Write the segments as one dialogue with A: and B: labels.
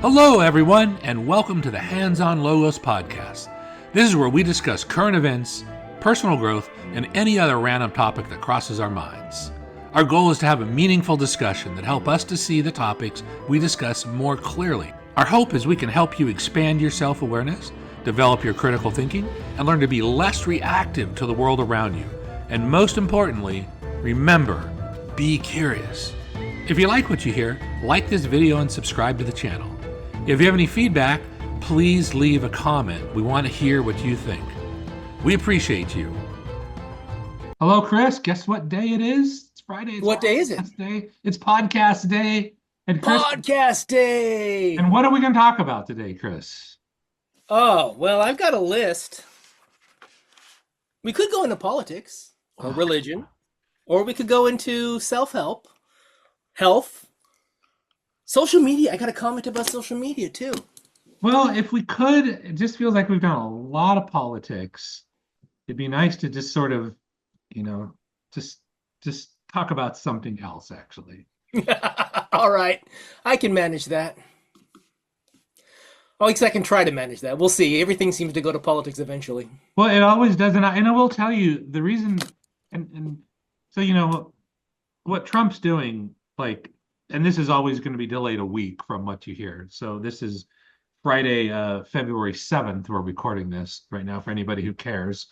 A: Hello, everyone, and welcome to the Hands-On Logos podcast. This is where we discuss current events, personal growth, and any other random topic that crosses our minds. Our goal is to have a meaningful discussion that help us to see the topics we discuss more clearly. Our hope is we can help you expand your self-awareness, develop your critical thinking, and learn to be less reactive to the world around you. And most importantly, remember, be curious. If you like what you hear, like this video and subscribe to the channel. If you have any feedback, please leave a comment. We want to hear what you think. We appreciate you. Hello, Chris. Guess what day it is? It's Friday.
B: What day is it?
A: Day. It's podcast day. And Chris,
B: podcast day.
A: And what are we going to talk about today, Chris?
B: Oh, well, I've got a list. We could go into politics or religion, or we could go into self-help, health, social media. I got a comment about social media too.
A: Well, if we could, it just feels like we've done a lot of politics. It'd be nice to just sort of, just talk about something else, actually.
B: All right. I can manage that. At least I can try to manage that. We'll see. Everything seems to go to politics eventually.
A: Well, it always does. And I will tell you the reason, and so, what Trump's doing, and this is always going to be delayed a week from what you hear. So this is Friday, February 7th. We're recording this right now for anybody who cares.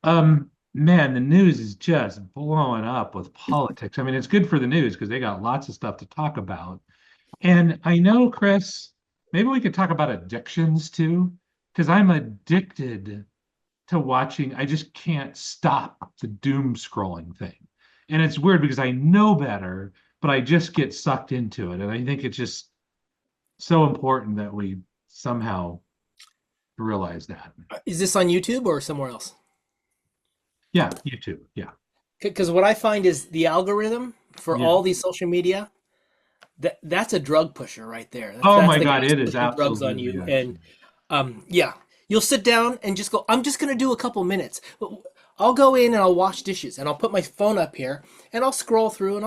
A: Man, the news is just blowing up with politics. I mean, it's good for the news because they got lots of stuff to talk about. And I know, Chris, maybe we could talk about addictions too, because I'm addicted to watching. I just can't stop the doom scrolling thing. And it's weird because I know better, but I just get sucked into it. And I think it's just so important that we somehow realize that.
B: Is this on YouTube or somewhere else?
A: Yeah, YouTube. Yeah.
B: Because what I find is the algorithm for all these social media, that's a drug pusher right there.
A: That's
B: my
A: God, it is
B: absolutely drugs on you. And you'll sit down and just go, I'm just going to do a couple minutes. I'll go in and I'll wash dishes and I'll put my phone up here and I'll scroll through.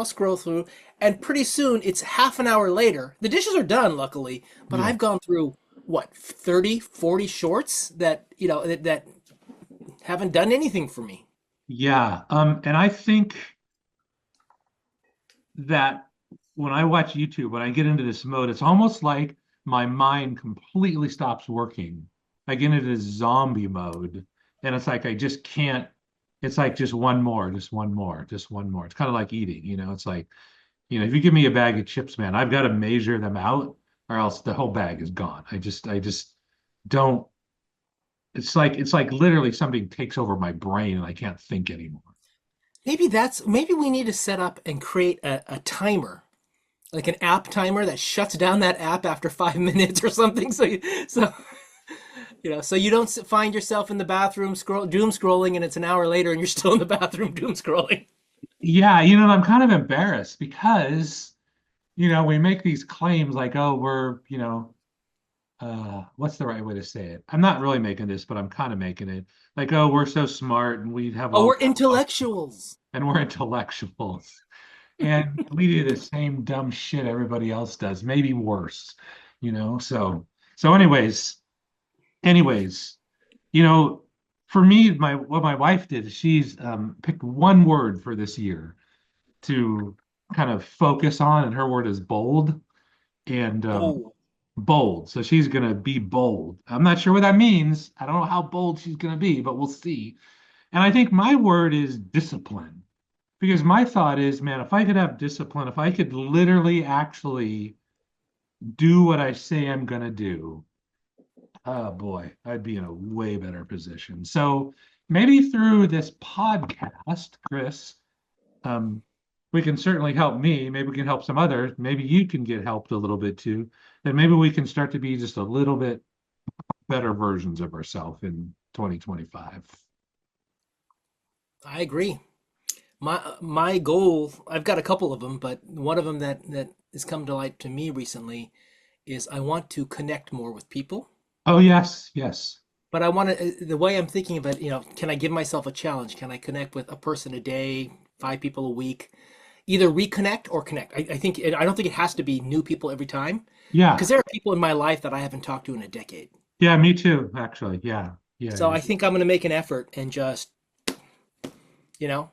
B: And pretty soon it's half an hour later. The dishes are done, luckily, but I've gone through 30, 40 shorts that haven't done anything for me.
A: Yeah. And I think that when I watch YouTube, when I get into this mode, it's almost like my mind completely stops working. I get into this zombie mode and it's like I just can't. It's like just one more. It's kind of like eating, It's like, if you give me a bag of chips, man, I've got to measure them out or else the whole bag is gone. I just don't. It's like literally something takes over my brain and I can't think anymore.
B: Maybe we need to set up and create a timer, like an app timer that shuts down that app after 5 minutes or something. So you don't find yourself in the bathroom doom scrolling and it's an hour later and you're still in the bathroom doom scrolling.
A: Yeah, I'm kind of embarrassed because, we make these claims like, oh, we're, what's the right way to say it? I'm not really making this, but I'm kind of making it. Like, oh, we're so smart and we have
B: we're intellectuals.
A: And we're intellectuals. And we do the same dumb shit everybody else does, maybe worse, So anyways, for me, what my wife did is she's picked one word for this year to kind of focus on, and her word is bold. And bold. So she's going to be bold. I'm not sure what that means. I don't know how bold she's going to be, but we'll see. And I think my word is discipline. Because my thought is, man, if I could have discipline, if I could literally actually do what I say I'm going to do, oh boy, I'd be in a way better position. So maybe through this podcast, Chris, we can certainly help me. Maybe we can help some others. Maybe you can get helped a little bit too. Then maybe we can start to be just a little bit better versions of ourselves in 2025.
B: I agree. My goal, I've got a couple of them, but one of them that has come to light to me recently is I want to connect more with people.
A: Oh, yes.
B: But I want to, the way I'm thinking of it, can I give myself a challenge? Can I connect with a person a day, 5 people a week? either reconnect or connect. I think I don't think it has to be new people every time, because
A: Yeah.
B: there are people in my life that I haven't talked to in a decade.
A: Yeah, me too, actually. Yeah. Yeah,
B: So
A: yeah.
B: I think I'm going to make an effort and just, you know,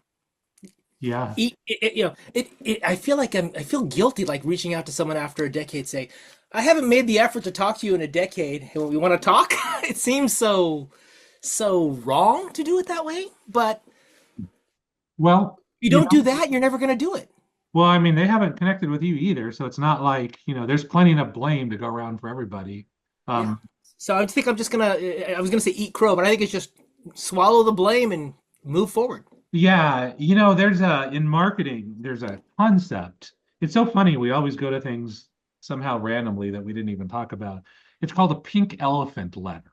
A: Yeah.
B: I feel like I feel guilty like reaching out to someone after a decade, say, I haven't made the effort to talk to you in a decade. We want to talk. It seems so wrong to do it that way, but
A: Well,
B: if you don't do that, you're never going to do it.
A: well, I mean, they haven't connected with you either, so it's not like, there's plenty of blame to go around for everybody.
B: Yeah.
A: Um,
B: So I think I'm just gonna. I was gonna say eat crow, but I think it's just swallow the blame and move forward.
A: yeah, there's in marketing, there's a concept. It's so funny, we always go to things somehow randomly that we didn't even talk about. It's called a pink elephant letter.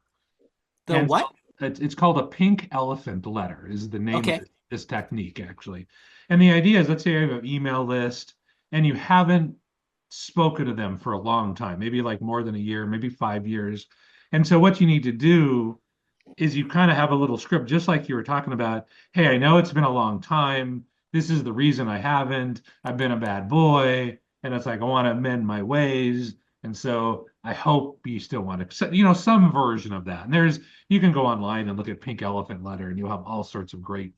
B: The
A: And so
B: what?
A: it's called a pink elephant letter, is the name of
B: Okay.
A: this technique, actually. And the idea is, let's say you have an email list and you haven't spoken to them for a long time, maybe like more than a year, maybe 5 years. And so what you need to do is you kind of have a little script, just like you were talking about. Hey, I know it's been a long time. This is the reason I haven't. I've been a bad boy. And it's like, I want to amend my ways. And so I hope you still want to, some version of that. And you can go online and look at Pink Elephant Letter, and you'll have all sorts of great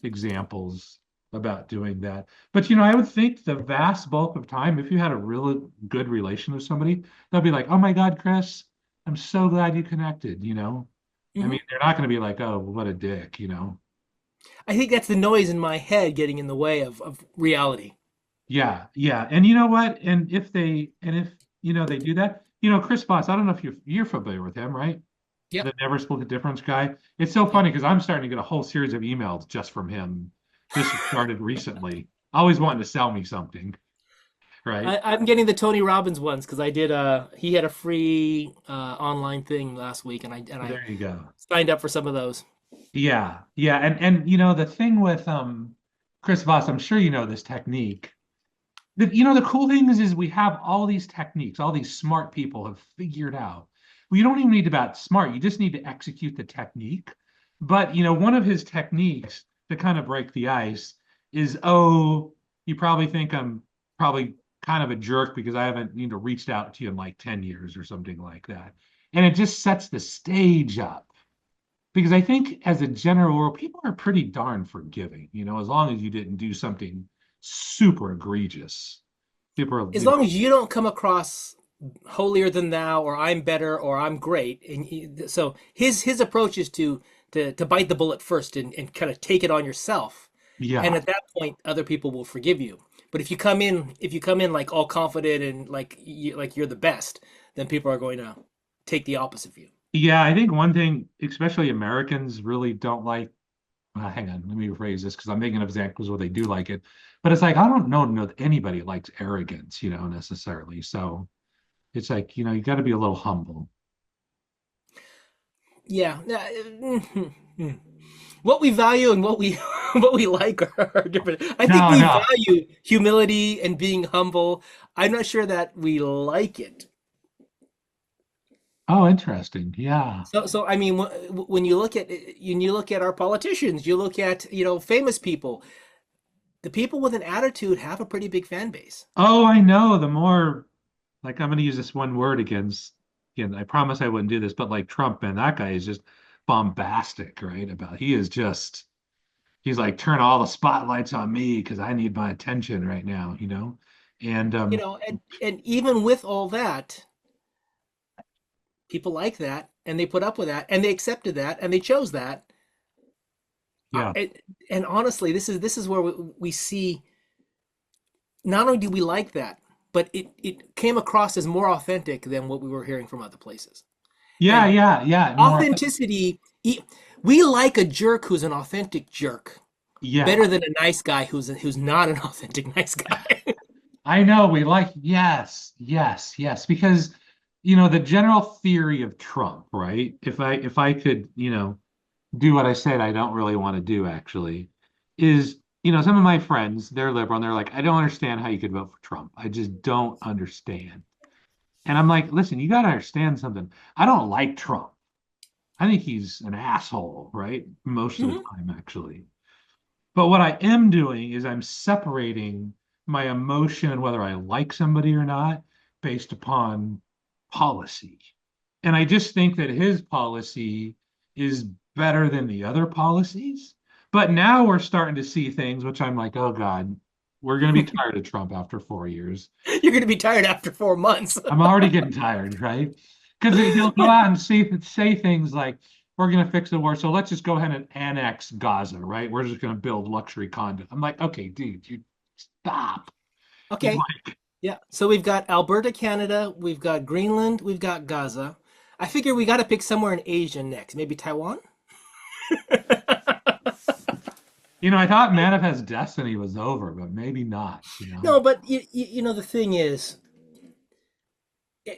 A: examples about doing that. But, I would think the vast bulk of time, if you had a really good relation with somebody, they'll be like, oh my God, Chris, I'm so glad you connected. I
B: Hmm.
A: mean, they're not going to be like, oh, what a dick.
B: I think that's the noise in my head getting in the way of reality.
A: Yeah, yeah. And you know what? And if they do that, Chris Voss, I don't know if you're familiar with him, right?
B: Yep.
A: The Never Split the Difference guy. It's so
B: Yep.
A: funny because I'm starting to get a whole series of emails just from him. Just started recently. Always wanting to sell me something, right?
B: I'm getting the Tony Robbins ones because I did. He had a free online thing last week, and I
A: There you go.
B: signed up for some of those.
A: Yeah, yeah. And the thing with Chris Voss, I'm sure you know this technique. The cool thing is we have all these techniques, all these smart people have figured out. Well, you don't even need to be about smart, you just need to execute the technique. But one of his techniques to kind of break the ice is, oh, you probably think I'm probably kind of a jerk because I haven't, reached out to you in like 10 years or something like that. And it just sets the stage up. Because I think as a general rule, people are pretty darn forgiving, as long as you didn't do something super egregious. People are,
B: As long as you don't come across holier than thou, or I'm better, or I'm great, so his approach is to bite the bullet first and kind of take it on yourself, and
A: yeah,
B: at that point, other people will forgive you. But if you come in like all confident and like you're the best, then people are going to take the opposite view.
A: yeah. I think one thing, especially Americans, really don't like. Hang on, let me rephrase this because I'm thinking of examples where they do like it, but it's like I don't know that anybody likes arrogance, necessarily. So it's like you got to be a little humble.
B: Yeah. What we value and what we what we like are different. I think
A: No,
B: we
A: no.
B: value humility and being humble. I'm not sure that we like it.
A: Oh, interesting. Yeah.
B: So I mean, when you look at our politicians, you look at famous people. The people with an attitude have a pretty big fan base.
A: Oh, I know. The more like I'm going to use this one word again. I promise I wouldn't do this, but like Trump, man, that guy is just bombastic, right? He is just he's like turn all the spotlights on me because I need my attention right now. And
B: And even with all that, people like that, and they put up with that, and they accepted that, and they chose that.
A: yeah.
B: And honestly, this is where we see not only do we like that, but it came across as more authentic than what we were hearing from other places.
A: Yeah,
B: And
A: yeah, yeah. More
B: authenticity, we like a jerk who's an authentic jerk
A: yeah.
B: better than a nice guy who's not an authentic nice guy.
A: I know we like yes, yes, yes, because the general theory of Trump, right? If I could, do what I said I don't really want to do actually, is some of my friends, they're liberal and they're like, I don't understand how you could vote for Trump. I just don't understand. And I'm like, listen, you got to understand something. I don't like Trump. I think he's an asshole, right? Most of the
B: Mhm.
A: time, actually. But what I am doing is I'm separating. my emotion, whether I like somebody or not, based upon policy. And I just think that his policy is better than the other policies. But now we're starting to see things which I'm like, oh God, we're going to be tired of Trump after 4 years.
B: You're going to be tired after 4 months.
A: I'm already getting tired, right? Because he'll go out and say things like, we're going to fix the war. So let's just go ahead and annex Gaza, right? We're just going to build luxury condos. I'm like, okay, dude, you stop. You
B: Okay.
A: like,
B: Yeah. So we've got Alberta, Canada. We've got Greenland. We've got Gaza. I figure we got to pick somewhere in Asia next. Maybe Taiwan?
A: I thought Manifest Destiny was over, but maybe not.
B: No, but the thing is,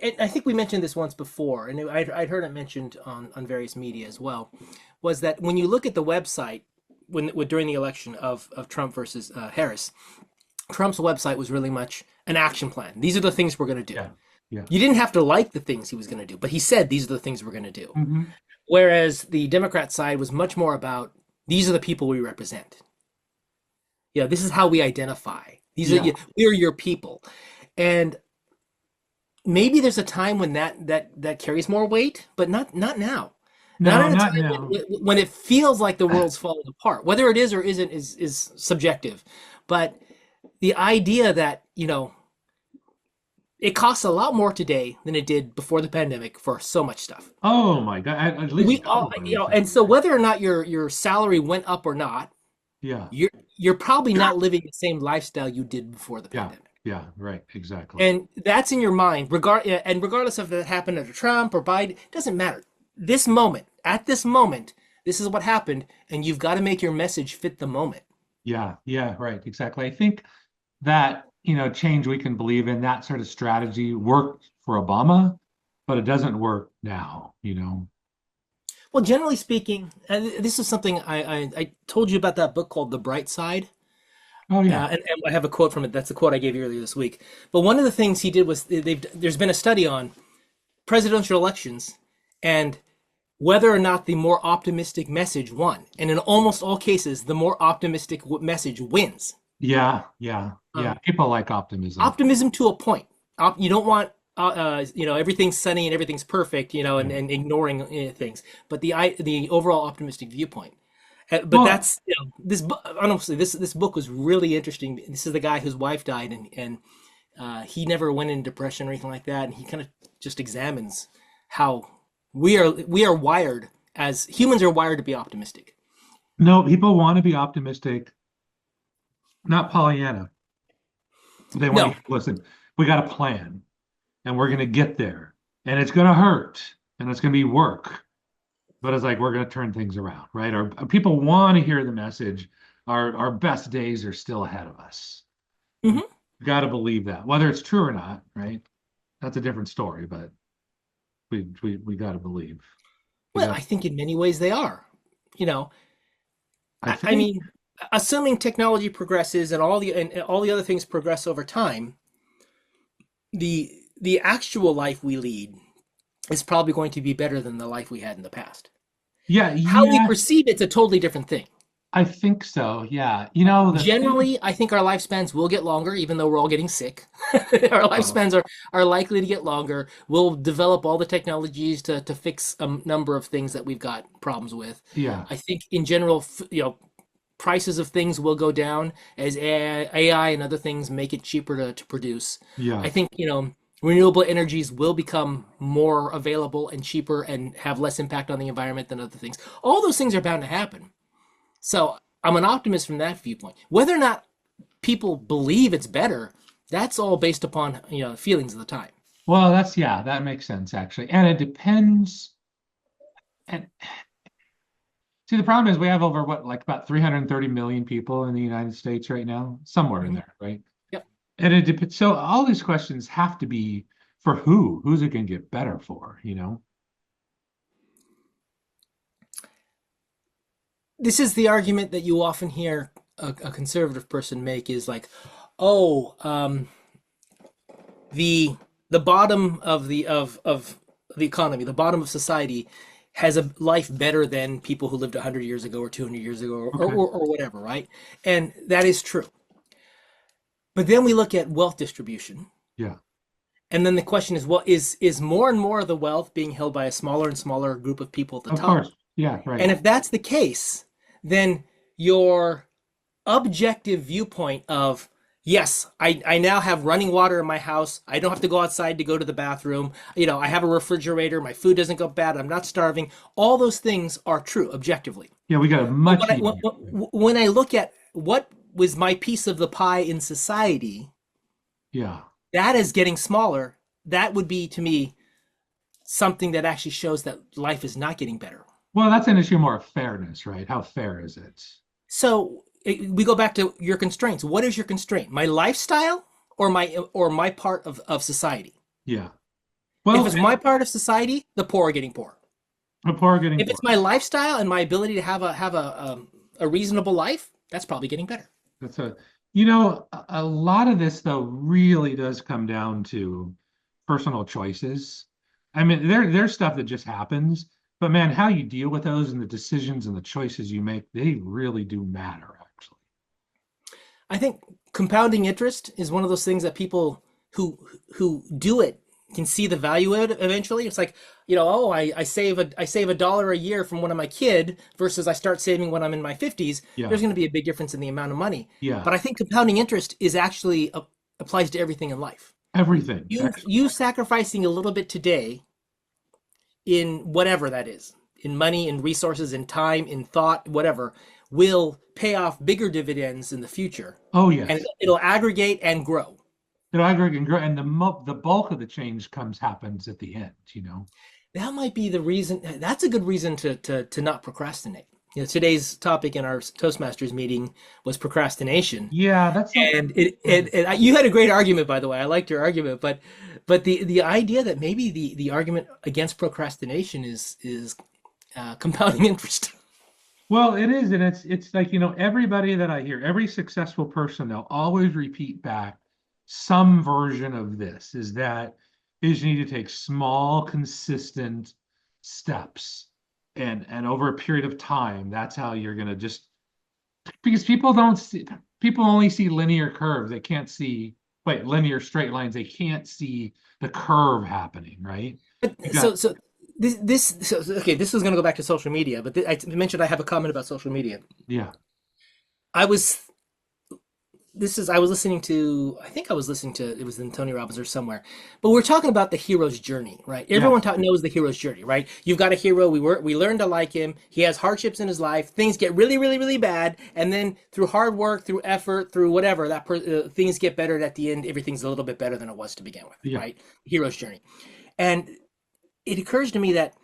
B: and I think we mentioned this once before, and I'd heard it mentioned on various media as well, was that when you look at the website during the election of Trump versus Harris, Trump's website was really much an action plan. These are the things we're going to do.
A: Yeah. Yeah.
B: You didn't have to like the things he was going to do, but he said these are the things we're going to do.
A: Hmm.
B: Whereas the Democrat side was much more about these are the people we represent. This is how we identify.
A: Yeah.
B: We are your people, and maybe there's a time when that carries more weight, but not now. Not
A: No,
B: at a
A: not
B: time
A: now.
B: when it feels like the world's falling apart. Whether it is or isn't is subjective, but the idea that it costs a lot more today than it did before the pandemic for so much stuff.
A: Oh my God. At
B: We
A: least
B: all,
A: double, I would think.
B: and so whether or not your salary went up or not,
A: Yeah.
B: you're probably not living the same lifestyle you did before the
A: Yeah.
B: pandemic.
A: Yeah. Right. Exactly.
B: And that's in your mind, regardless of if it happened under Trump or Biden, it doesn't matter. At this moment, this is what happened, and you've got to make your message fit the moment.
A: Yeah. Yeah. Right. Exactly. I think that, change we can believe in, that sort of strategy worked for Obama, but it doesn't work now.
B: Well, generally speaking, and this is something I told you about that book called The Bright Side.
A: Oh yeah.
B: And I have a quote from it. That's the quote I gave you earlier this week. But one of the things he did was there's been a study on presidential elections and whether or not the more optimistic message won. And in almost all cases, the more optimistic message wins.
A: Yeah. Yeah. Yeah. People like optimism.
B: Optimism to a point. You don't want everything's sunny and everything's perfect,
A: Yeah.
B: and ignoring things, but the overall optimistic viewpoint. But
A: Well,
B: that's this honestly this book was really interesting. This is the guy whose wife died, and he never went into depression or anything like that, and he kind of just examines how we are wired as humans are wired to be optimistic.
A: no, people want to be optimistic, not Pollyanna. They want
B: No.
A: to listen, we got a plan and we're going to get there and it's going to hurt and it's going to be work, but it's like we're going to turn things around, right? Or people want to hear the message. Our best days are still ahead of us.
B: Hmm.
A: You got to believe that, whether it's true or not, right? That's a different story, but we got to believe. We
B: Well,
A: got.
B: I think in many ways they are. You know,
A: I
B: I
A: think.
B: mean, assuming technology progresses and all the other things progress over time, the actual life we lead is probably going to be better than the life we had in the past.
A: Yeah,
B: How we
A: yeah,
B: perceive it's a totally different thing.
A: I think so. Yeah, the thing.
B: Generally, I think our lifespans will get longer, even though we're all getting sick. Our
A: Oh,
B: lifespans are likely to get longer. We'll develop all the technologies to fix a number of things that we've got problems with.
A: yeah,
B: I think in general, prices of things will go down as AI and other things make it cheaper to produce.
A: yeah.
B: I think, renewable energies will become more available and cheaper and have less impact on the environment than other things. All those things are bound to happen. So I'm an optimist from that viewpoint. Whether or not people believe it's better, that's all based upon, feelings of the time.
A: Well, yeah, that makes sense actually, and it depends. And see, the problem is we have over what, like about 330 million people in the United States right now, somewhere in
B: Mhm.
A: there, right?
B: Yep.
A: And it depends. So all these questions have to be for who? Who's it going to get better for?
B: This is the argument that you often hear a conservative person make is like, oh, the the bottom of the economy, the bottom of society, has a life better than people who lived 100 years ago or 200 years ago or,
A: Okay.
B: or, or whatever, right? And that is true. But then we look at wealth distribution.
A: Yeah.
B: And then the question is, well, is more and more of the wealth being held by a smaller and smaller group of people at the
A: Of
B: top?
A: course. Yeah, right.
B: And if that's the case, then your objective viewpoint of, yes, I now have running water in my house. I don't have to go outside to go to the bathroom. I have a refrigerator. My food doesn't go bad. I'm not starving. All those things are true objectively.
A: Yeah, we got it
B: But
A: much easier.
B: when I look at what was my piece of the pie in society,
A: Yeah.
B: that is getting smaller. That would be to me something that actually shows that life is not getting better.
A: Well, that's an issue more of fairness, right? How fair is it?
B: So we go back to your constraints. What is your constraint? My lifestyle or my part of society?
A: Yeah.
B: If
A: Well,
B: it's my part of society, the poor are getting poor.
A: the poor are getting
B: If
A: poor.
B: it's my lifestyle and my ability to have a reasonable life, that's probably getting better.
A: That's a lot of this though really does come down to personal choices. I mean, there's stuff that just happens, but man, how you deal with those and the decisions and the choices you make, they really do matter, actually.
B: I think compounding interest is one of those things that people who do it can see the value of it eventually. It's like, oh, I save $1 a year from when I'm a kid versus I start saving when I'm in my 50s.
A: Yeah.
B: There's going to be a big difference in the amount of money.
A: Yeah.
B: But I think compounding interest is actually applies to everything in life.
A: Everything, actually.
B: You sacrificing a little bit today in whatever that is, in money, in resources, in time, in thought, whatever, will pay off bigger dividends in the future,
A: Oh,
B: and
A: yes.
B: it'll aggregate and grow.
A: I agree and grow, and the bulk of the change happens at the end.
B: That might be the reason. That's a good reason to not procrastinate. Today's topic in our Toastmasters meeting was procrastination,
A: Yeah, that's so
B: and you had a great argument, by the way. I liked your argument, but the idea that maybe the argument against procrastination is compounding interest.
A: well, it is, and it's like, everybody that I hear, every successful person, they'll always repeat back some version of this is you need to take small, consistent steps and over a period of time, that's how you're gonna just because people only see linear curves. They can't see linear straight lines. They can't see the curve happening, right? You got
B: So okay. This is going to go back to social media, but I mentioned I have a comment about social media.
A: yeah,
B: I was I was listening to, I think I was listening to, it was in Tony Robbins or somewhere, but we're talking about the hero's journey, right?
A: yeah,
B: Everyone knows the hero's journey, right? You've got a hero. We learn to like him. He has hardships in his life. Things get really, really, really bad, and then through hard work, through effort, through whatever, things get better. And at the end, everything's a little bit better than it was to begin with,
A: yeah.
B: right? Hero's journey, and it occurs to me that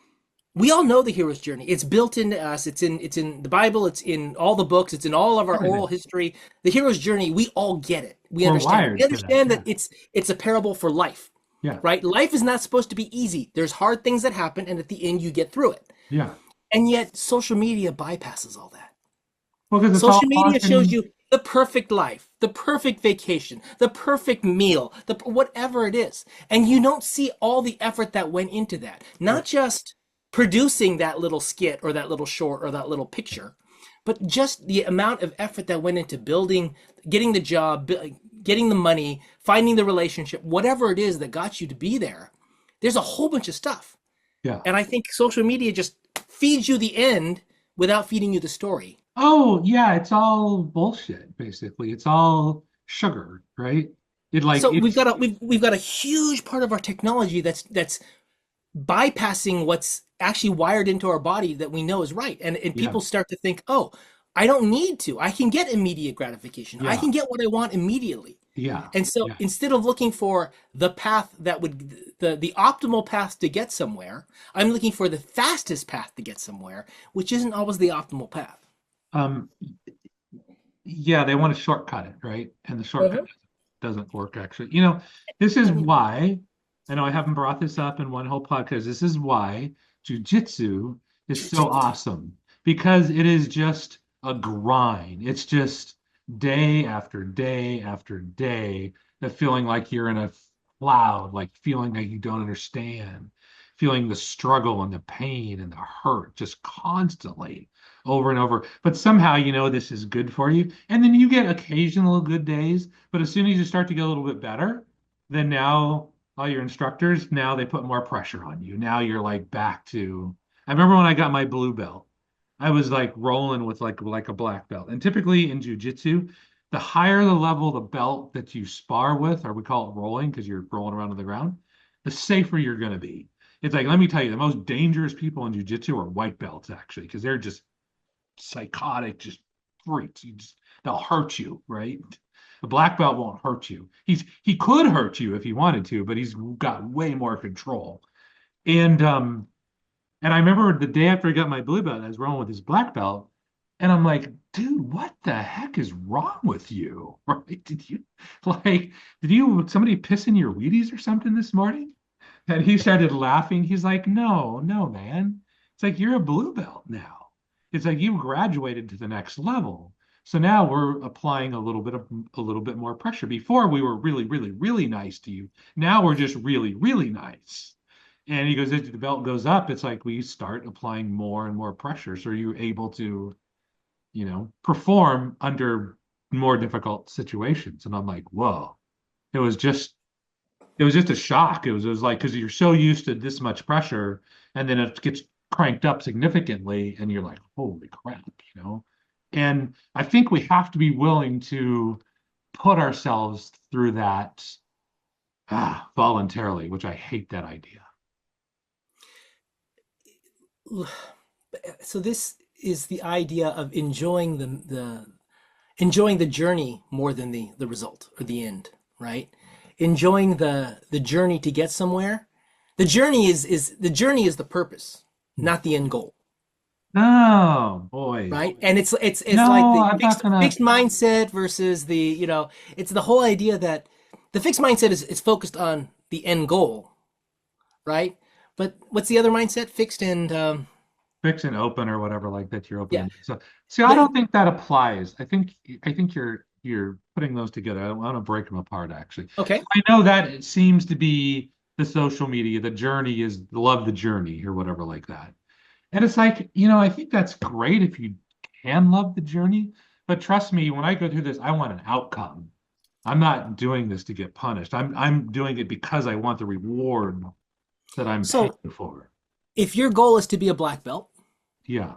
B: we all know the hero's journey. It's built into us. It's in the Bible. It's in all the books. It's in all of our oral
A: Everything.
B: history. The hero's journey. We all get it. We
A: We're
B: understand it. We
A: wired for that.
B: understand
A: Yeah,
B: that it's a parable for life,
A: yeah,
B: right? Life is not supposed to be easy. There's hard things that happen, and at the end, you get through it.
A: yeah.
B: And yet, social media bypasses all that.
A: Well, because it's all
B: Social media shows
A: marketing.
B: you the perfect life, the perfect vacation, the perfect meal, the whatever it is, and you don't see all the effort that went into that. Not just producing that little skit or that little short or that little picture, but just the amount of effort that went into building, getting the job, getting the money, finding the relationship, whatever it is that got you to be there. There's a whole bunch of stuff.
A: Yeah.
B: And I think social media just feeds you the end without feeding you the story.
A: Oh, yeah. It's all bullshit. Basically, it's all sugar, right?
B: So
A: It's
B: we've got a huge part of our technology that's bypassing what's actually wired into our body that we know is right. And
A: yeah,
B: people start to think, oh, I don't need to. I can get immediate gratification. I
A: yeah,
B: can get what I want immediately.
A: yeah,
B: And so
A: yeah.
B: instead of looking for the path that would the optimal path to get somewhere, I'm looking for the fastest path to get somewhere, which isn't always the optimal path.
A: Um, yeah, they want to shortcut it, right? And the shortcut
B: Mhm.
A: doesn't work actually. This is why I know I haven't brought this up in one whole podcast. This is why jujitsu is so awesome because it is just a grind. It's just day after day after day of feeling like you're in a cloud, like feeling like you don't understand. feeling the struggle and the pain and the hurt just constantly over and over. But somehow you know this is good for you. And then you get occasional good days, but as soon as you start to get a little bit better, then now all your instructors, now they put more pressure on you. Now you're like back to, I remember when I got my blue belt, I was like rolling with like a black belt. And typically in jujitsu, the higher the level the belt that you spar with, or we call it rolling because you're rolling around on the ground, the safer you're going to be. It's like, let me tell you, the most dangerous people in jujitsu are white belts, actually, because they're just psychotic, just freaks. They'll hurt you, right? A black belt won't hurt you. He could hurt you if he wanted to, but he's got way more control. And I remember the day after I got my blue belt, I was rolling with his black belt, and I'm like, dude, what the heck is wrong with you? Right? Did somebody piss in your Wheaties or something this morning? And he started laughing. He's like, no, no, man. It's like you're a blue belt now. It's like you graduated to the next level. So now we're applying a little bit more pressure. Before we were really, really, really nice to you. Now we're just really, really nice. And he goes, as the belt goes up, it's like we start applying more and more pressure. So you're able to, perform under more difficult situations. And I'm like, whoa. It was just it was just a shock. It was like because you're so used to this much pressure, and then it gets cranked up significantly, and you're like, holy crap. And I think we have to be willing to put ourselves through that voluntarily, which I hate that idea.
B: So this is the idea of enjoying the journey more than the result or the end, right? Enjoying the journey to get somewhere. The journey is the purpose, not the end goal,
A: Oh boy.
B: right? And it's like
A: No,
B: the
A: I'm not gonna.
B: fixed mindset versus it's the whole idea that the fixed mindset is focused on the end goal, right? But what's the other mindset? Fixed and
A: Fix and open or whatever like that you're
B: yeah.
A: opening. So see, I
B: The,
A: don't think that applies. I think you're putting those together. I want to break them apart actually.
B: okay.
A: I know that it seems to be the social media, the journey is love the journey or whatever like that. And it's like, I think that's great if you can love the journey, but trust me, when I go through this, I want an outcome. I'm not doing this to get punished. I'm doing it because I want the reward that I'm paying
B: So
A: for.
B: if your goal is to be a black belt
A: Yeah.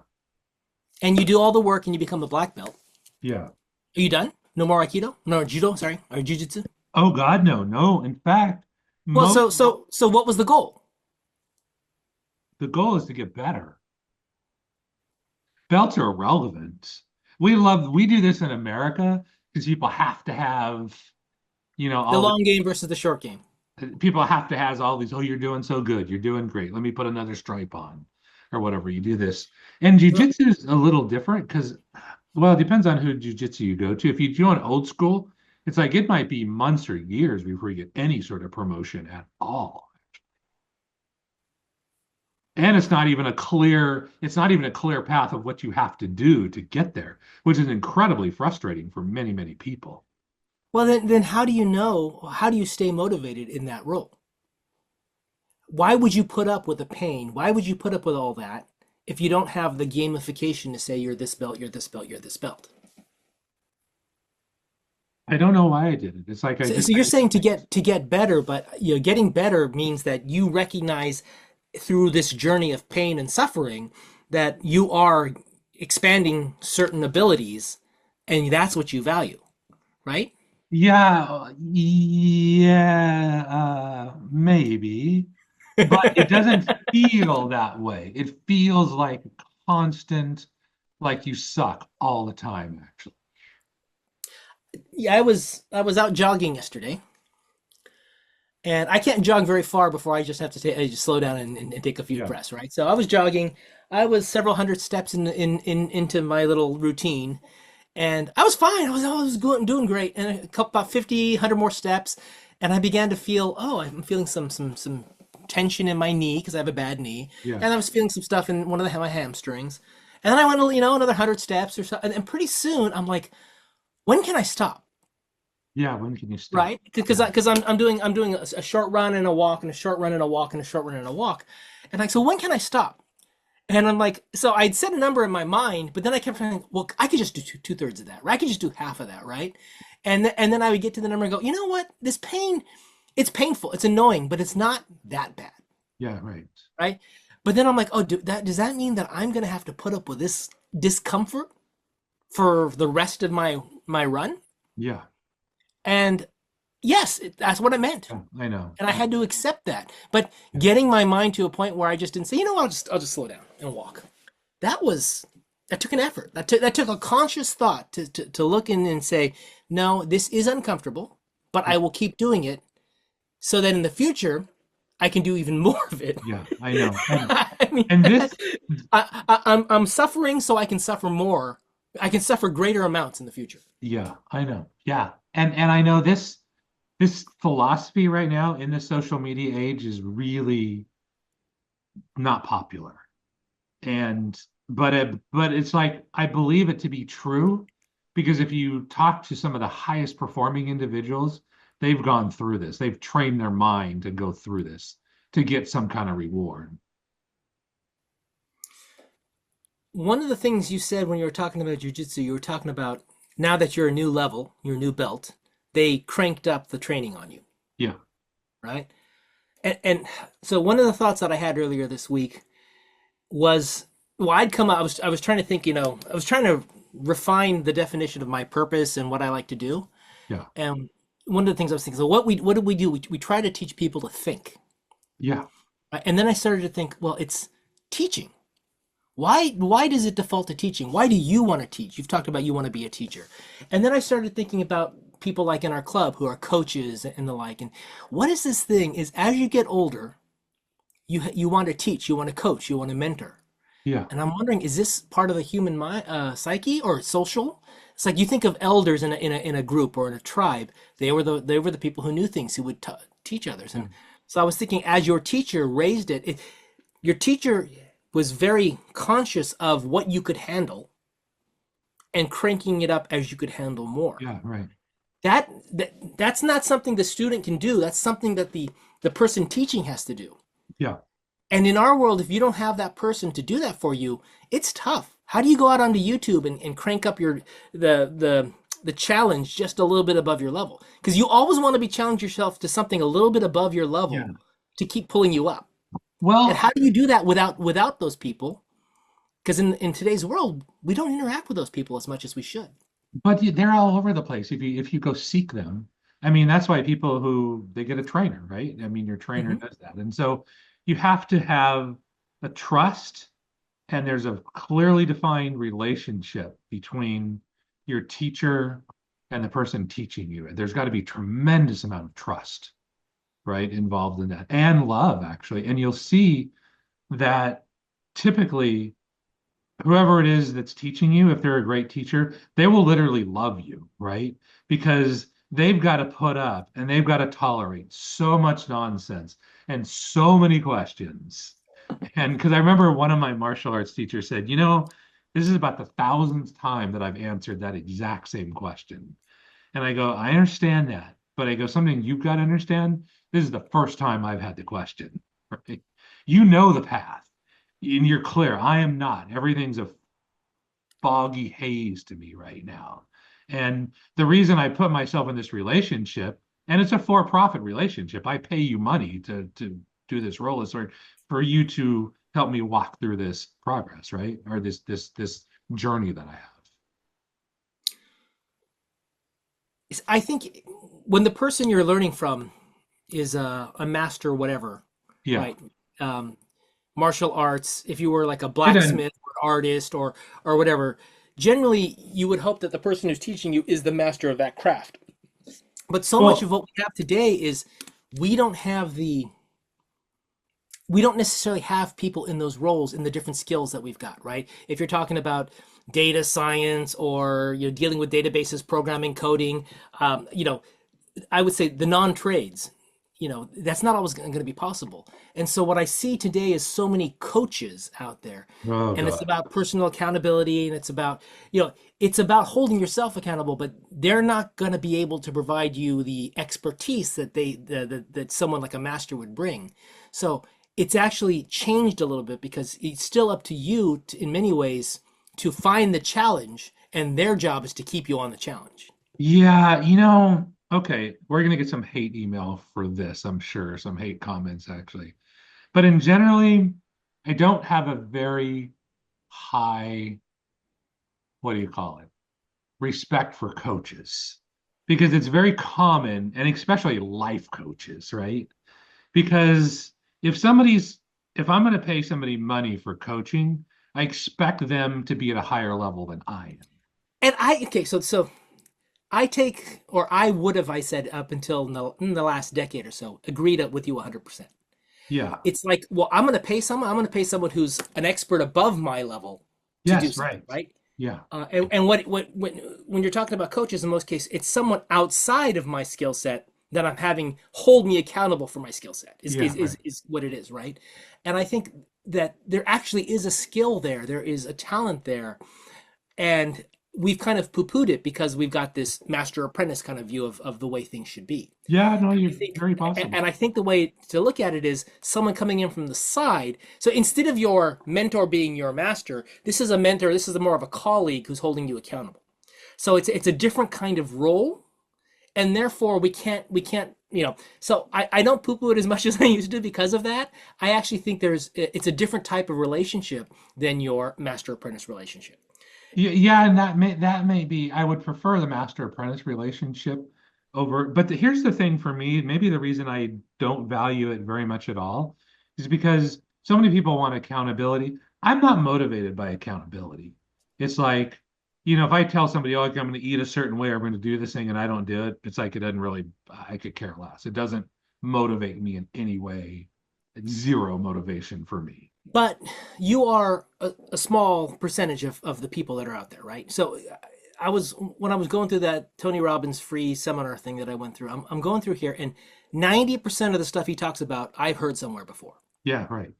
B: and you do all the work and you become a black belt,
A: Yeah.
B: are you done? No more aikido? No judo, sorry, or jujitsu?
A: Oh God, no, no. In fact,
B: Well,
A: most
B: so what was the goal?
A: the goal is to get better. Belts are irrelevant. We do this in America because people have to have,
B: The
A: all the
B: long game versus the short game.
A: people have to have all these, oh, you're doing so good, you're doing great. Let me put another stripe on, or whatever. You do this. And jujitsu is a little different because, well, it depends on who jujitsu you go to. If you do an old school, it's like it might be months or years before you get any sort of promotion at all. And it's not even a clear path of what you have to do to get there, which is incredibly frustrating for many, many people.
B: Well, then how do you know? How do you stay motivated in that role? Why would you put up with the pain? Why would you put up with all that if you don't have the gamification to say you're this belt, you're this belt, you're this belt?
A: I don't know why I did it. It's like I
B: So,
A: just
B: so you're saying to get better, but getting better means that you recognize through this journey of pain and suffering that you are expanding certain abilities, and that's what you value, right?
A: yeah, yeah, maybe, but it doesn't feel that way. It feels like constant, like you suck all the time, actually.
B: Yeah, I was out jogging yesterday, and I can't jog very far before I just have to I just slow down and take a few
A: Yeah.
B: breaths, right? So I was jogging. I was several hundred steps into my little routine, and I was fine. I was doing great, and a couple about 50, 100 more steps, and I began to feel, oh, I'm feeling some tension in my knee because I have a bad knee,
A: Yeah.
B: and I was feeling some stuff in one of my hamstrings, and then I went, another 100 steps or so, and pretty soon I'm like, when can I stop?
A: Yeah, when can you stop?
B: right? Because
A: Yeah.
B: I'm doing a short run and a walk and a short run and a walk and a short run and a walk, and like, so when can I stop? And I'm like, so I'd set a number in my mind, but then I kept thinking, well, I could just do two-thirds of that, right? I could just do half of that, right? And then I would get to the number and go, you know what? This pain, it's painful, it's annoying, but it's not that bad,
A: Yeah, right.
B: right? But then I'm like, oh, does that mean that I'm gonna have to put up with this discomfort for the rest of my run?
A: Yeah.
B: And yes, that's what it meant.
A: Yeah, I know.
B: And I had to accept that. But getting my mind to a point where I just didn't say, you know what, I'll just slow down and walk. That was that took an effort. That took a conscious thought to look in and say, no, this is uncomfortable, but I will keep doing it so that in the future I can do even more of it.
A: Yeah, I know.
B: I mean,
A: And this,
B: I'm suffering so I can suffer more. I can suffer greater amounts in the future.
A: yeah, I know. Yeah. And I know this philosophy right now in the social media age is really not popular. And but it's like I believe it to be true because if you talk to some of the highest performing individuals, they've gone through this. They've trained their mind to go through this to get some kind of reward.
B: One of the things you said when you were talking about jujitsu, you were talking about now that you're a new level, your new belt, they cranked up the training on you,
A: Yeah.
B: right? And so one of the thoughts that I had earlier this week was, well, I'd come up, I was trying to think, I was trying to refine the definition of my purpose and what I like to do.
A: Yeah.
B: And one of the things I was thinking, so what did we do? We try to teach people to think.
A: Yeah.
B: Right? And then I started to think, well, it's teaching. Why does it default to teaching? Why do you want to teach? You've talked about you want to be a teacher. And then I started thinking about people like in our club who are coaches and the like. And what is this thing is as you get older, you want to teach, you want to coach, you want to mentor.
A: Yeah.
B: And I'm wondering, is this part of the human psyche or social? It's like you think of elders in a group or in a tribe. They were the people who knew things, who would teach others.
A: Yeah.
B: And so I was thinking, as your teacher raised your teacher was very conscious of what you could handle and cranking it up as you could handle more.
A: Yeah, right.
B: That's not something the student can do. That's something that the person teaching has to do.
A: Yeah.
B: And in our world, if you don't have that person to do that for you, it's tough. How do you go out onto YouTube and crank up the challenge just a little bit above your level? Because you always want to be challenge yourself to something a little bit above your
A: Yeah.
B: level to keep pulling you up. And
A: Well,
B: how do you do that without those people? Because in today's world, we don't interact with those people as much as we should.
A: but they're all over the place if you go seek them. I mean, that's why people who they get a trainer, right? I mean, your trainer
B: Hmm.
A: does that. And so you have to have a trust and there's a clearly defined relationship between your teacher and the person teaching you. There's got to be tremendous amount of trust, right, involved in that and love actually. And you'll see that typically whoever it is that's teaching you, if they're a great teacher, they will literally love you, right? Because they've got to put up and they've got to tolerate so much nonsense and so many questions. And because I remember one of my martial arts teachers said, this is about the thousandth time that I've answered that exact same question. And I go, I understand that. But I go, something you've got to understand, this is the first time I've had the question, right? You know the path and you're clear. I am not. Everything's a foggy haze to me right now. And the reason I put myself in this relationship, and it's a for-profit relationship, I pay you money to do this role, is for you to help me walk through this progress, right? Or this journey that I have.
B: I think when the person you're learning from is a master, whatever,
A: Yeah.
B: right? Um, Martial arts, if you were like a
A: And then,
B: blacksmith or artist or whatever, generally you would hope that the person who's teaching you is the master of that craft. But so much of
A: well,
B: what we have today is we don't have the we don't necessarily have people in those roles in the different skills that we've got, right? If you're talking about data science or you're dealing with databases, programming, coding, I would say the non-trades. that's not always going to be possible. And so what I see today is so many coaches out there,
A: Oh
B: and it's
A: God.
B: about personal accountability, and it's about holding yourself accountable, but they're not going to be able to provide you the expertise that someone like a master would bring. So it's actually changed a little bit because it's still up to you in many ways to find the challenge, and their job is to keep you on the challenge.
A: Yeah, okay, we're gonna get some hate email for this, I'm sure, some hate comments actually. But in generally, I don't have a very high, what do you call it? Respect for coaches. Because it's very common, and especially life coaches, right? Because if somebody's, if I'm going to pay somebody money for coaching, I expect them to be at a higher level than I am.
B: And okay, so I take, or I would have, I said up until in the last decade or so, agreed up with you 100%.
A: Yeah.
B: It's like, well, I'm going to pay someone who's an expert above my level to do
A: Yes,
B: something,
A: right.
B: right?
A: Yeah.
B: And when you're talking about coaches, in most cases, it's someone outside of my skill set that I'm having hold me accountable for my skill set is,
A: Yeah,
B: is is
A: right.
B: is what it is, right? And I think that there actually is a skill there, there is a talent there, and we've kind of poo-pooed it because we've got this master apprentice kind of view of the way things should be.
A: Yeah, no,
B: And
A: you're
B: I think,
A: very possible.
B: and I think the way to look at it is someone coming in from the side. So instead of your mentor being your master, this is a mentor. This is more of a colleague who's holding you accountable. So it's a different kind of role, and therefore we can't. So I don't poo-poo it as much as I used to because of that. I actually think it's a different type of relationship than your master apprentice relationship.
A: Yeah, yeah, and that may be. I would prefer the master apprentice relationship over. But here's the thing for me. Maybe the reason I don't value it very much at all is because so many people want accountability. I'm not motivated by accountability. It's like, if I tell somebody, oh, I'm going to eat a certain way, or I'm going to do this thing, and I don't do it, it's like it doesn't really. I could care less. It doesn't motivate me in any way. It's zero motivation for me.
B: But you are a small percentage of the people that are out there, right? So when I was going through that Tony Robbins free seminar thing that I went through, I'm going through here, and 90% of the stuff he talks about I've heard somewhere before,
A: Yeah, right.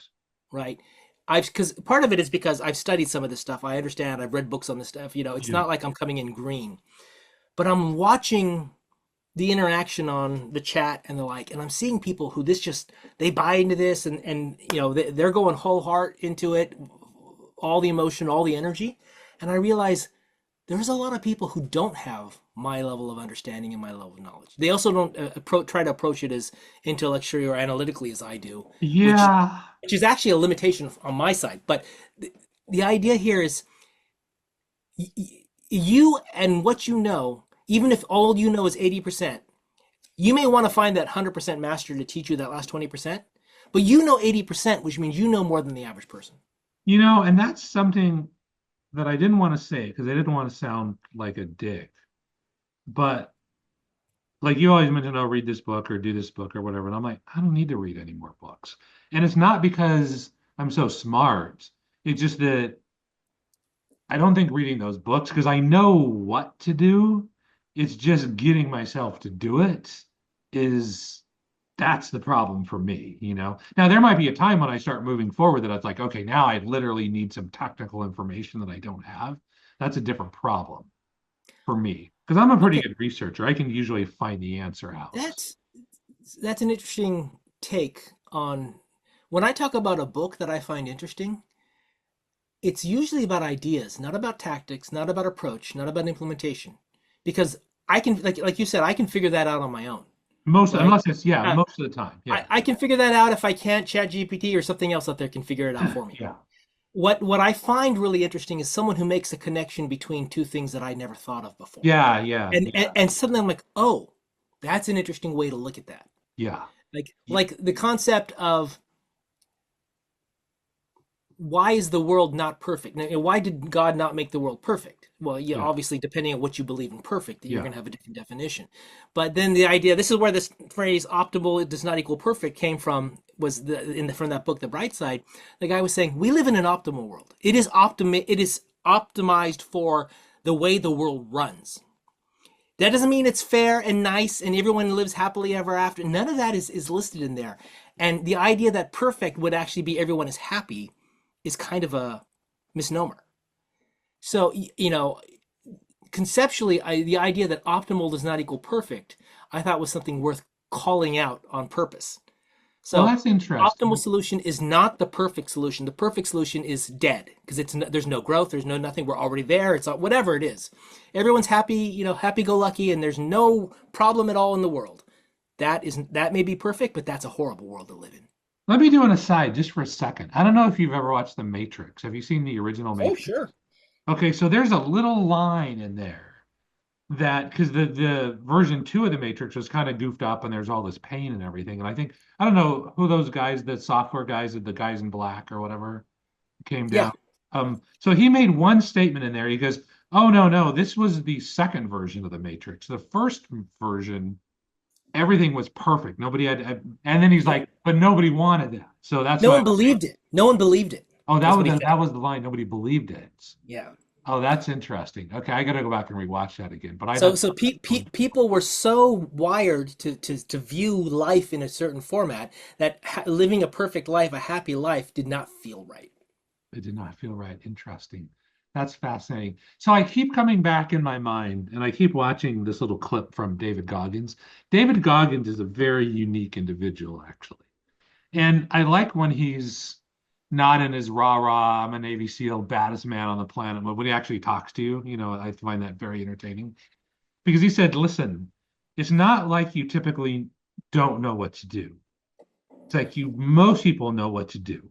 B: right? I've Because part of it is because I've studied some of this stuff. I understand. I've read books on this stuff. It's
A: Yeah.
B: not like I'm coming in green, but I'm watching the interaction on the chat and the like, and I'm seeing people who they buy into this, and they're going whole heart into it, all the emotion, all the energy, and I realize there's a lot of people who don't have my level of understanding and my level of knowledge. They also don't try to approach it as intellectually or analytically as I do, which
A: Yeah.
B: which is actually a limitation on my side. But the idea here is you and what you know, even if all you know is 80%, you may want to find that 100% master to teach you that last 20%, but you know 80%, which means you know more than the average person.
A: And that's something that I didn't want to say because I didn't want to sound like a dick. But like you always mention, oh, read this book or do this book or whatever. And I'm like, I don't need to read any more books. And it's not because I'm so smart. It's just that I don't think reading those books because I know what to do. It's just getting myself to do it is that's the problem for me. Now there might be a time when I start moving forward that it's like, okay, now I literally need some technical information that I don't have. That's a different problem for me because I'm a pretty
B: Okay,
A: good researcher. I can usually find the answer out.
B: that's that's an interesting take on when I talk about a book that I find interesting, it's usually about ideas, not about tactics, not about approach, not about implementation. Because I can like you said, I can figure that out on my own,
A: Most
B: right?
A: unless it's yeah,
B: Uh,
A: most of the time.
B: I,
A: Yeah.
B: I can figure that out if I can't chat GPT or something else out there can figure it out for me.
A: Yeah.
B: What I find really interesting is someone who makes a connection between two things that I never thought of before.
A: Yeah, yeah,
B: And
A: yeah,
B: and suddenly I'm like, oh, that's an interesting way to look at that.
A: yeah.
B: Like the concept of why is the world not perfect? Now, why did God not make the world perfect? Well, yeah,
A: Yeah,
B: obviously, depending on what you believe in perfect, you're
A: yeah.
B: going to have a different definition. But then the idea, this is where this phrase "optimal does not equal perfect" came from. Was from that book, The Bright Side? The guy was saying we live in an optimal world. It is optimized for the way the world runs. That doesn't mean it's fair and nice and everyone lives happily ever after. None of that is listed in there. And the idea that perfect would actually be everyone is happy is kind of a misnomer. So, conceptually, the idea that optimal does not equal perfect, I thought was something worth calling out on purpose.
A: Well,
B: So,
A: that's
B: optimal
A: interesting.
B: solution is not the perfect solution. The perfect solution is dead because there's no growth, there's no nothing. We're already there. It's whatever it is. Everyone's happy, happy go lucky, and there's no problem at all in the world. That may be perfect, but that's a horrible world to live in.
A: Let me do an aside just for a second. I don't know if you've ever watched The Matrix. Have you seen the original
B: Oh,
A: Matrix?
B: sure.
A: Okay, so there's a little line in there that because the version two of the Matrix was kind of goofed up and there's all this pain and everything. And I think I don't know who those guys, the software guys, the guys in black or whatever, came
B: Yeah.
A: down. So he made one statement in there. He goes, "Oh no, no, this was the second version of the Matrix. The first version, everything was perfect. Nobody and then he's
B: Yep.
A: like, but nobody wanted that. So that's
B: No
A: why.
B: one believed it. No one believed it.
A: Oh,
B: Is what he
A: that
B: said.
A: was the line. Nobody believed it.
B: Yeah.
A: Oh, that's interesting. Okay, I got to go back and rewatch that again. But I
B: So
A: thought,
B: so people were so wired to view life in a certain format that living a perfect life, a happy life, did not feel right.
A: it did not feel right. Interesting. That's fascinating. So I keep coming back in my mind and I keep watching this little clip from David Goggins. David Goggins is a very unique individual, actually. And I like when he's not in his rah-rah, I'm a Navy SEAL, baddest man on the planet, but when he actually talks to you, I find that very entertaining. Because he said, listen, it's not like you typically don't know what to do. It's like most people know what to do.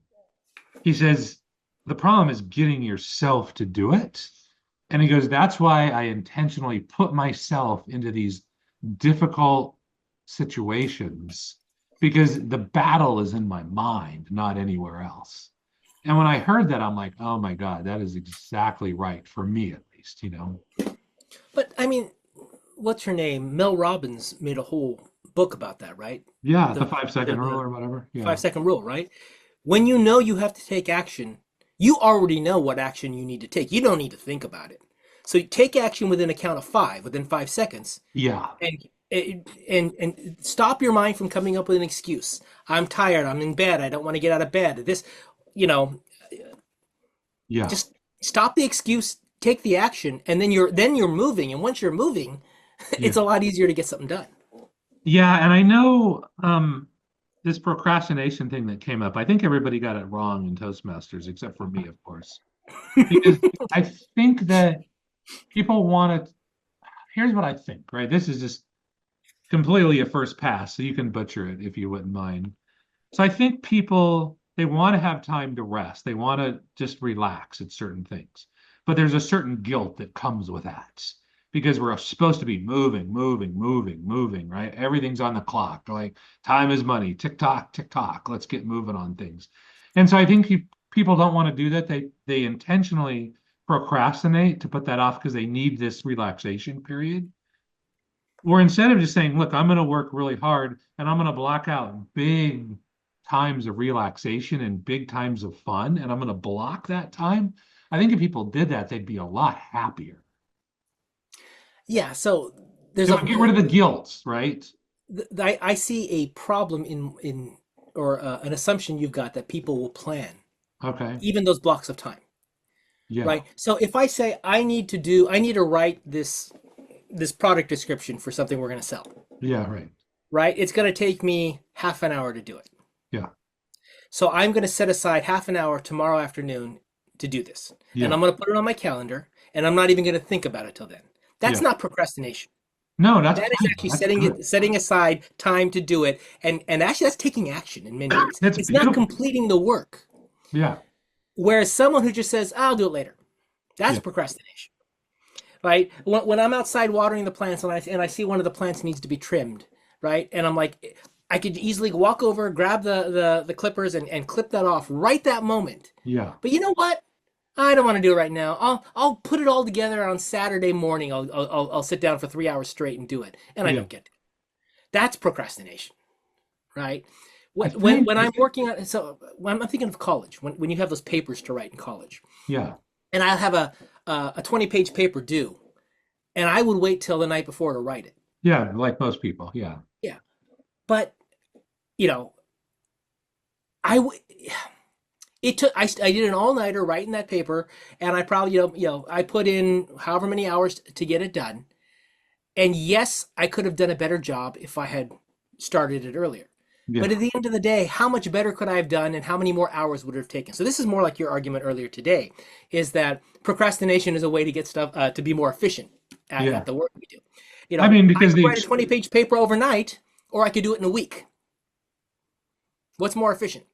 A: He says, the problem is getting yourself to do it. And he goes, that's why I intentionally put myself into these difficult situations because the battle is in my mind, not anywhere else. And when I heard that, I'm like, oh my God, that is exactly right for me, at least.
B: But I mean, what's her name? Mel Robbins made a whole book about that, right?
A: Yeah, the
B: The
A: 5 second rule
B: the
A: or whatever. Yeah.
B: 5 second rule, right? When you know you have to take action, you already know what action you need to take. You don't need to think about it. So you take action within a count of five, within 5 seconds,
A: Yeah.
B: and and stop your mind from coming up with an excuse. I'm tired. I'm in bed. I don't want to get out of bed. You know,
A: Yeah.
B: just stop the excuse, take the action, and then you're moving. And once you're moving,
A: Yeah.
B: it's a lot easier to get something done.
A: Yeah. And I know this procrastination thing that came up, I think everybody got it wrong in Toastmasters, except for me, of course. Because I think that people want to, here's what I think, right? This is just completely a first pass, so you can butcher it if you wouldn't mind. So I think people they want to have time to rest. They want to just relax at certain things. But there's a certain guilt that comes with that because we're supposed to be moving, moving, moving, moving, right? Everything's on the clock. Like time is money. Tick tock, tick tock. Let's get moving on things. And so I think people don't want to do that. They intentionally procrastinate to put that off because they need this relaxation period. Or instead of just saying, look, I'm going to work really hard and I'm going to block out big times of relaxation and big times of fun, and I'm going to block that time. I think if people did that, they'd be a lot happier.
B: Yeah. So there's
A: It would get rid of the guilt, right?
B: I see a problem in or an assumption you've got that people will plan
A: Okay.
B: even those blocks of time,
A: Yeah.
B: right? So if I say I need to write this product description for something we're going to sell,
A: Yeah. Right.
B: right? It's going to take me half an hour to do it.
A: Yeah.
B: So I'm going to set aside half an hour tomorrow afternoon to do this. And
A: Yeah.
B: I'm going to put it on my calendar and I'm not even going to think about it till then. That's
A: Yeah.
B: not procrastination.
A: No, that's
B: That is
A: fine.
B: actually
A: That's good.
B: setting aside time to do it. And actually that's taking action in many ways.
A: That's
B: It's not
A: beautiful.
B: completing the work.
A: Yeah.
B: Whereas someone who just says, I'll do it later, that's
A: Yeah.
B: procrastination. Right? When I'm outside watering the plants and I see one of the plants needs to be trimmed, right? And I'm like, I could easily walk over, grab the clippers and clip that off right that moment.
A: Yeah.
B: But you know what? I don't want to do it right now. I'll put it all together on Saturday morning. I'll sit down for 3 hours straight and do it, and I
A: Yeah.
B: don't get to. That's procrastination, right?
A: I
B: When
A: think,
B: I'm working on when I'm thinking of college, when you have those papers to write in college,
A: yeah.
B: and I'll have a 20-page paper due, and I would wait till the night before to write it.
A: Yeah, like most people. Yeah.
B: Yeah. But, you know, I w- it took I did an all-nighter writing that paper, and I probably I put in however many hours to get it done. And yes, I could have done a better job if I had started it earlier. But
A: Yeah.
B: at the end of the day, how much better could I have done and how many more hours would it have taken? So this is more like your argument earlier today, is that procrastination is a way to get stuff to be more efficient
A: Yeah.
B: at the work we do.
A: I mean,
B: I
A: because
B: could write a 20-page paper overnight, or I could do it in a week. What's more efficient?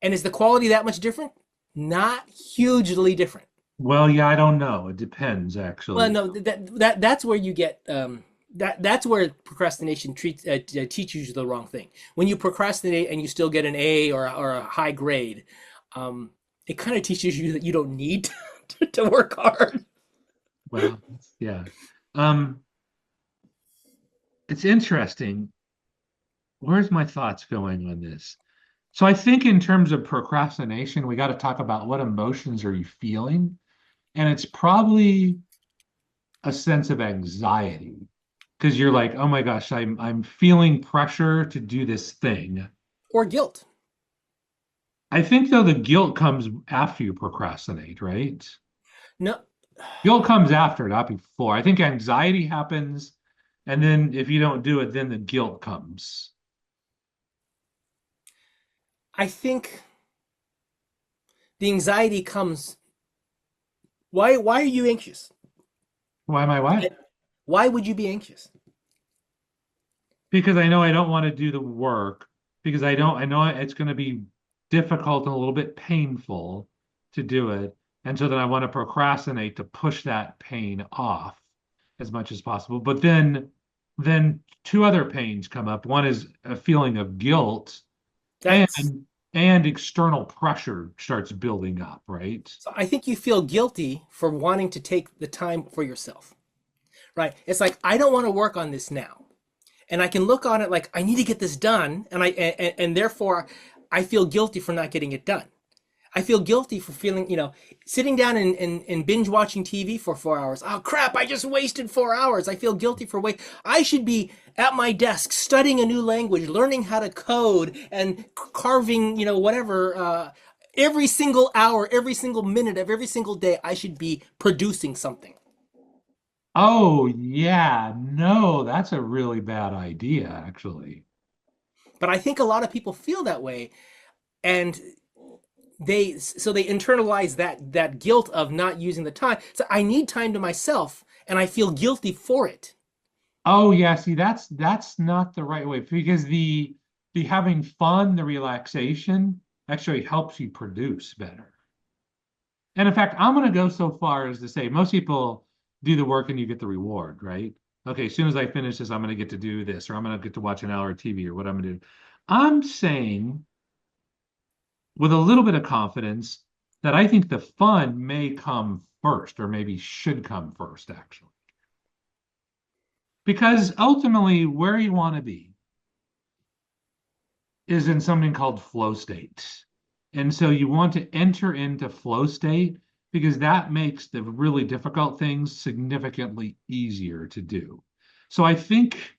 B: And is the quality that much different? Not hugely different.
A: well, yeah, I don't know. It depends,
B: Well,
A: actually.
B: no, that's where you get that's where procrastination teaches you the wrong thing. When you procrastinate and you still get an A or a high grade, it kind of teaches you that you don't need to work hard.
A: Well, yeah. Um, it's interesting. Where's my thoughts going on this? So I think in terms of procrastination, we got to talk about what emotions are you feeling? And it's probably a sense of anxiety because you're like, oh my gosh, I'm feeling pressure to do this thing.
B: Or guilt.
A: I think though the guilt comes after you procrastinate, right?
B: No,
A: Guilt comes after, not before. I think anxiety happens, and then if you don't do it, then the guilt comes.
B: I think the anxiety comes. Why are you anxious?
A: Why am I what?
B: Why would you be anxious?
A: Because I know I don't want to do the work because I know it's going to be difficult and a little bit painful to do it. And so then I want to procrastinate to push that pain off as much as possible. But then two other pains come up. One is a feeling of guilt
B: That's
A: and and external pressure starts building up, right?
B: so I think you feel guilty for wanting to take the time for yourself, right? It's like I don't want to work on this now, and I can look on it like I need to get this done, and therefore I feel guilty for not getting it done. I feel guilty for feeling, sitting down and binge watching TV for 4 hours. Oh crap, I just wasted 4 hours. I feel guilty for wait. I should be at my desk studying a new language, learning how to code and carving, whatever. Every single hour, every single minute of every single day, I should be producing something.
A: Oh, yeah. No, that's a really bad idea, actually.
B: But I think a lot of people feel that way, and they internalize that guilt of not using the time. So I need time to myself, and I feel guilty for it.
A: Oh, yeah. See, that's not the right way because the having fun, the relaxation actually helps you produce better. And in fact, I'm going to go so far as to say most people do the work and you get the reward, right? Okay, as soon as I finish this, I'm going to get to do this, or I'm going to get to watch an hour of TV, or what I'm going to do. I'm saying with a little bit of confidence that I think the fun may come first, or maybe should come first, actually. Because ultimately, where you want to be is in something called flow state. And so you want to enter into flow state because that makes the really difficult things significantly easier to do. So I think,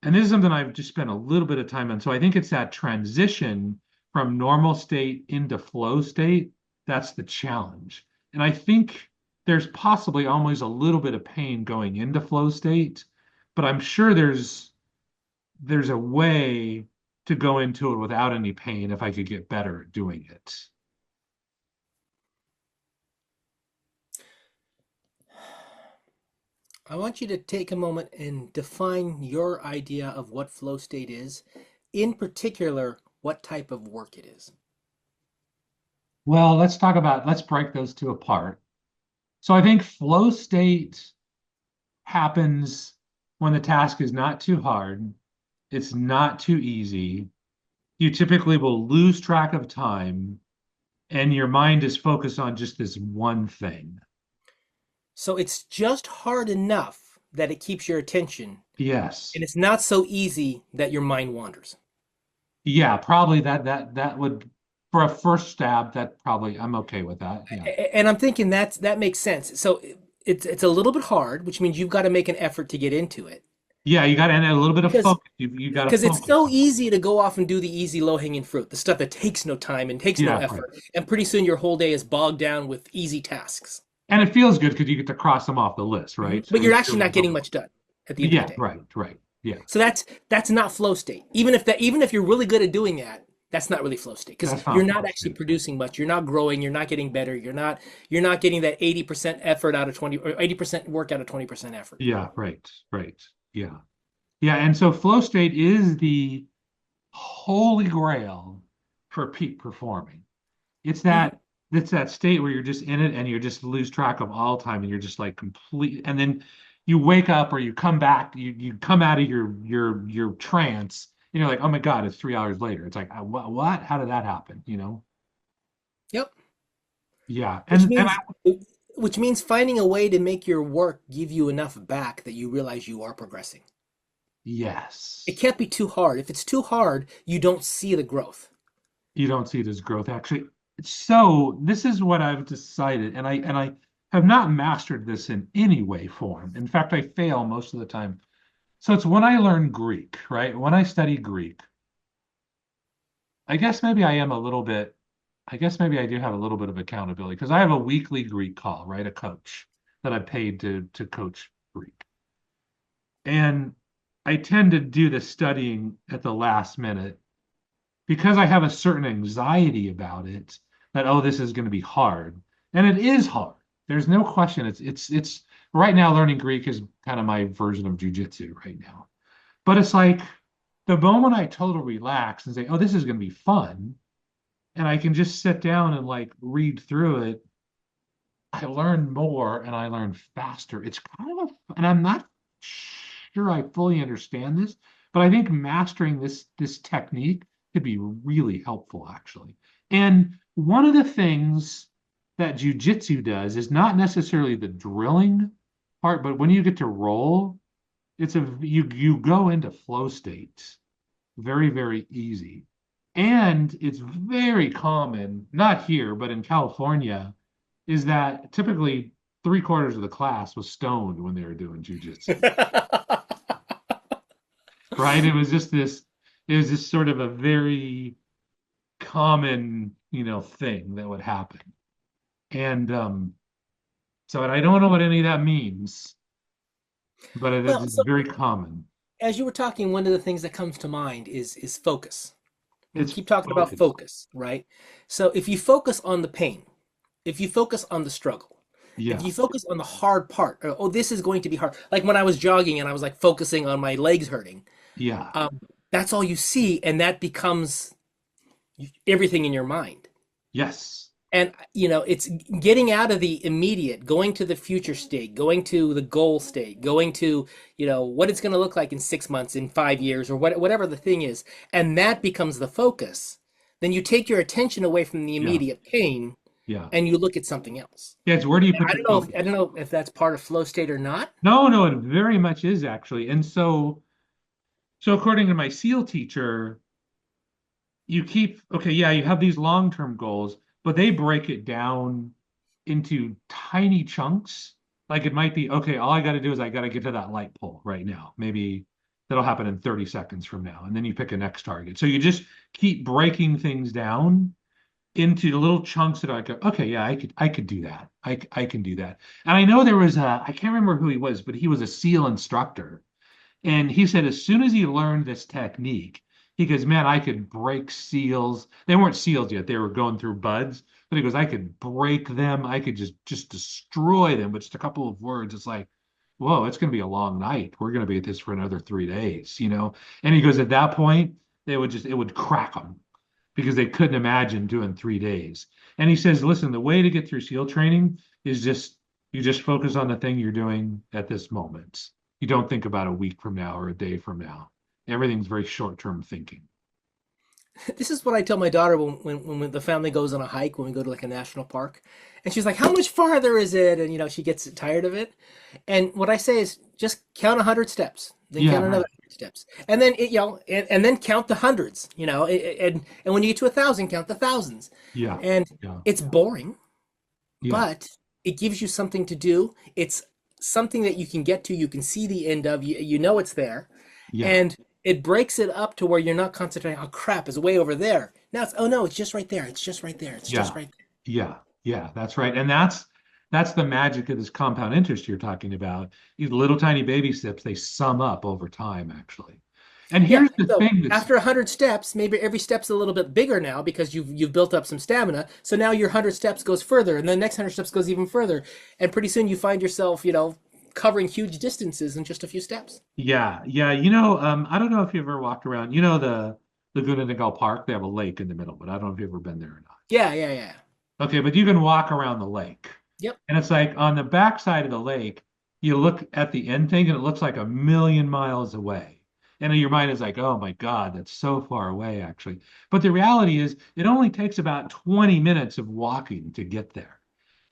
A: and this is something I've just spent a little bit of time on. So I think it's that transition from normal state into flow state. That's the challenge. And I think there's possibly always a little bit of pain going into flow state, but I'm sure there's a way to go into it without any pain if I could get better at doing it.
B: I want you to take a moment and define your idea of what flow state is, in particular, what type of work it is.
A: Well, let's break those two apart. So I think flow state happens when the task is not too hard, it's not too easy. You typically will lose track of time, and your mind is focused on just this one thing.
B: So it's just hard enough that it keeps your attention,
A: Yes.
B: and it's not so easy that your mind wanders.
A: Yeah, probably that would for a first stab, that probably I'm okay with that. Yeah.
B: And I'm thinking that makes sense. So it's a little bit hard, which means you've got to make an effort to get into it.
A: Yeah, you got to add a little bit of
B: Because
A: focus. You got to
B: it's
A: focus
B: so
A: on it.
B: easy to go off and do the easy low-hanging fruit, the stuff that takes no time and takes no
A: Yeah, right.
B: effort. And pretty soon your whole day is bogged down with easy tasks.
A: And it feels good because you get to cross them off the list, right? So
B: But you're
A: you're
B: actually
A: doing
B: not getting
A: something.
B: much done at the end of the
A: Yeah,
B: day.
A: right, right. Yeah,
B: So that's not flow state. Even if you're really good at doing that, that's not really flow state because
A: that's
B: you're
A: not
B: not
A: flow
B: actually
A: state.
B: producing much. You're not growing. You're not getting better. You're not getting that 80% effort out of 20 or 80% work out of 20% effort.
A: Yeah, right, right. Yeah. Yeah, and so flow state is the holy grail for peak performing. It's
B: Hmm.
A: that it's that state where you're just in it and you just lose track of all time and you're just like complete and then you wake up or you come back, you come out of your trance and you're like, oh my God, it's 3 hours later. It's like, what? How did that happen? You know?
B: Yep.
A: Yeah.
B: Which
A: And
B: means which means finding a way to make your work give you enough back that you realize you are progressing. It
A: yes,
B: can't be too hard. If it's too hard, you don't see the growth.
A: you don't see it as growth. Actually, so this is what I've decided, and I have not mastered this in any way, form. In fact, I fail most of the time. So it's when I learn Greek, right? When I study Greek, I guess maybe I am a little bit, I guess maybe I do have a little bit of accountability because I have a weekly Greek call, right? A coach that I paid to coach Greek. And I tend to do the studying at the last minute because I have a certain anxiety about it that, oh, this is going to be hard. And it is hard. There's no question. It's right now learning Greek is kind of my version of jujitsu right now. But it's like the moment I totally relax and say, oh, this is going to be fun, and I can just sit down and like read through it, I learn more and I learn faster. It's kind of, and I'm not sure I fully understand this, but I think mastering this technique could be really helpful actually. And one of the things that jujitsu does is not necessarily the drilling part, but when you get to roll, you go into flow states very, very easy. And it's very common, not here, but in California, is that typically 3/4 of the class was stoned when they were doing jujitsu, right? It was just sort of a very common, thing that would happen. And so and I don't know what any of that means, but
B: Well,
A: it's
B: so
A: very common.
B: as you were talking, one of the things that comes to mind is focus. We
A: It's
B: keep talking about
A: focus.
B: focus, right? So if you focus on the pain, if you focus on the struggle, if
A: Yeah,
B: you focus on the hard part, oh, this is going to be hard. Like when I was jogging and I was like focusing on my legs hurting,
A: yeah,
B: that's all you see, and that becomes everything in your mind.
A: yes,
B: And it's getting out of the immediate, going to the future state, going to the goal state, going to what it's going to look like in 6 months, in 5 years, or whatever the thing is, and that becomes the focus. Then you take your attention away from the
A: yeah,
B: immediate pain
A: yeah.
B: and you look at something else.
A: Yeah, it's where do you put
B: I
A: your
B: don't know if I
A: focus?
B: don't know if that's part of flow state or not.
A: No, no, it very much is actually. And so according to my SEAL teacher, you keep, okay, yeah, you have these long-term goals, but they break it down into tiny chunks. Like it might be, okay, all I got to do is I got to get to that light pole right now. Maybe that'll happen in 30 seconds from now. And then you pick a next target. So you just keep breaking things down into little chunks that I go, okay, yeah, I could do that. I can do that. And I know there was I can't remember who he was, but he was a SEAL instructor. And he said as soon as he learned this technique, he goes, man, I could break seals. They weren't seals yet. They were going through buds. But he goes, I could break them. I could just destroy them with just a couple of words. It's like, whoa, it's going to be a long night. We're going to be at this for another 3 days. And he goes, at that point, it would crack them because they couldn't imagine doing 3 days. And he says, listen, the way to get through SEAL training is you just focus on the thing you're doing at this moment. You don't think about a week from now or a day from now. Everything's very short-term thinking.
B: This is what I tell my daughter when the family goes on a hike, when we go to like a national park. And she's like, how much farther is it? And she gets tired of it. And what I say is just count 100 steps, then
A: Yeah,
B: count another
A: right.
B: 100 steps. And then and then count the hundreds, and when you get to 1,000, count the thousands.
A: Yeah,
B: And
A: yeah,
B: it's boring,
A: yeah,
B: but it gives you something to do. It's something that you can get to, you can see the end of, you know it's there.
A: Yeah.
B: And it breaks it up to where you're not concentrating, oh crap, it's way over there. Now it's, oh no, it's just right there. It's just right there. It's just
A: Yeah.
B: right there.
A: Yeah. Yeah. That's right. And that's the magic of this compound interest you're talking about. These little tiny baby steps, they sum up over time, actually. And
B: Yeah.
A: here's the
B: So
A: thing that's
B: after 100 steps, maybe every step's a little bit bigger now because you've built up some stamina. So now your 100 steps goes further, and the next 100 steps goes even further, and pretty soon you find yourself, covering huge distances in just a few steps.
A: yeah, yeah. I don't know if you ever walked around, the Laguna Niguel Park, they have a lake in the middle, but I don't know if you've ever been there or not.
B: Yeah, yeah, yeah.
A: Okay, but you can walk around the lake.
B: Yep.
A: And it's like on the back side of the lake, you look at the end thing and it looks like a million miles away. And your mind is like, oh my God, that's so far away, actually. But the reality is, it only takes about 20 minutes of walking to get there.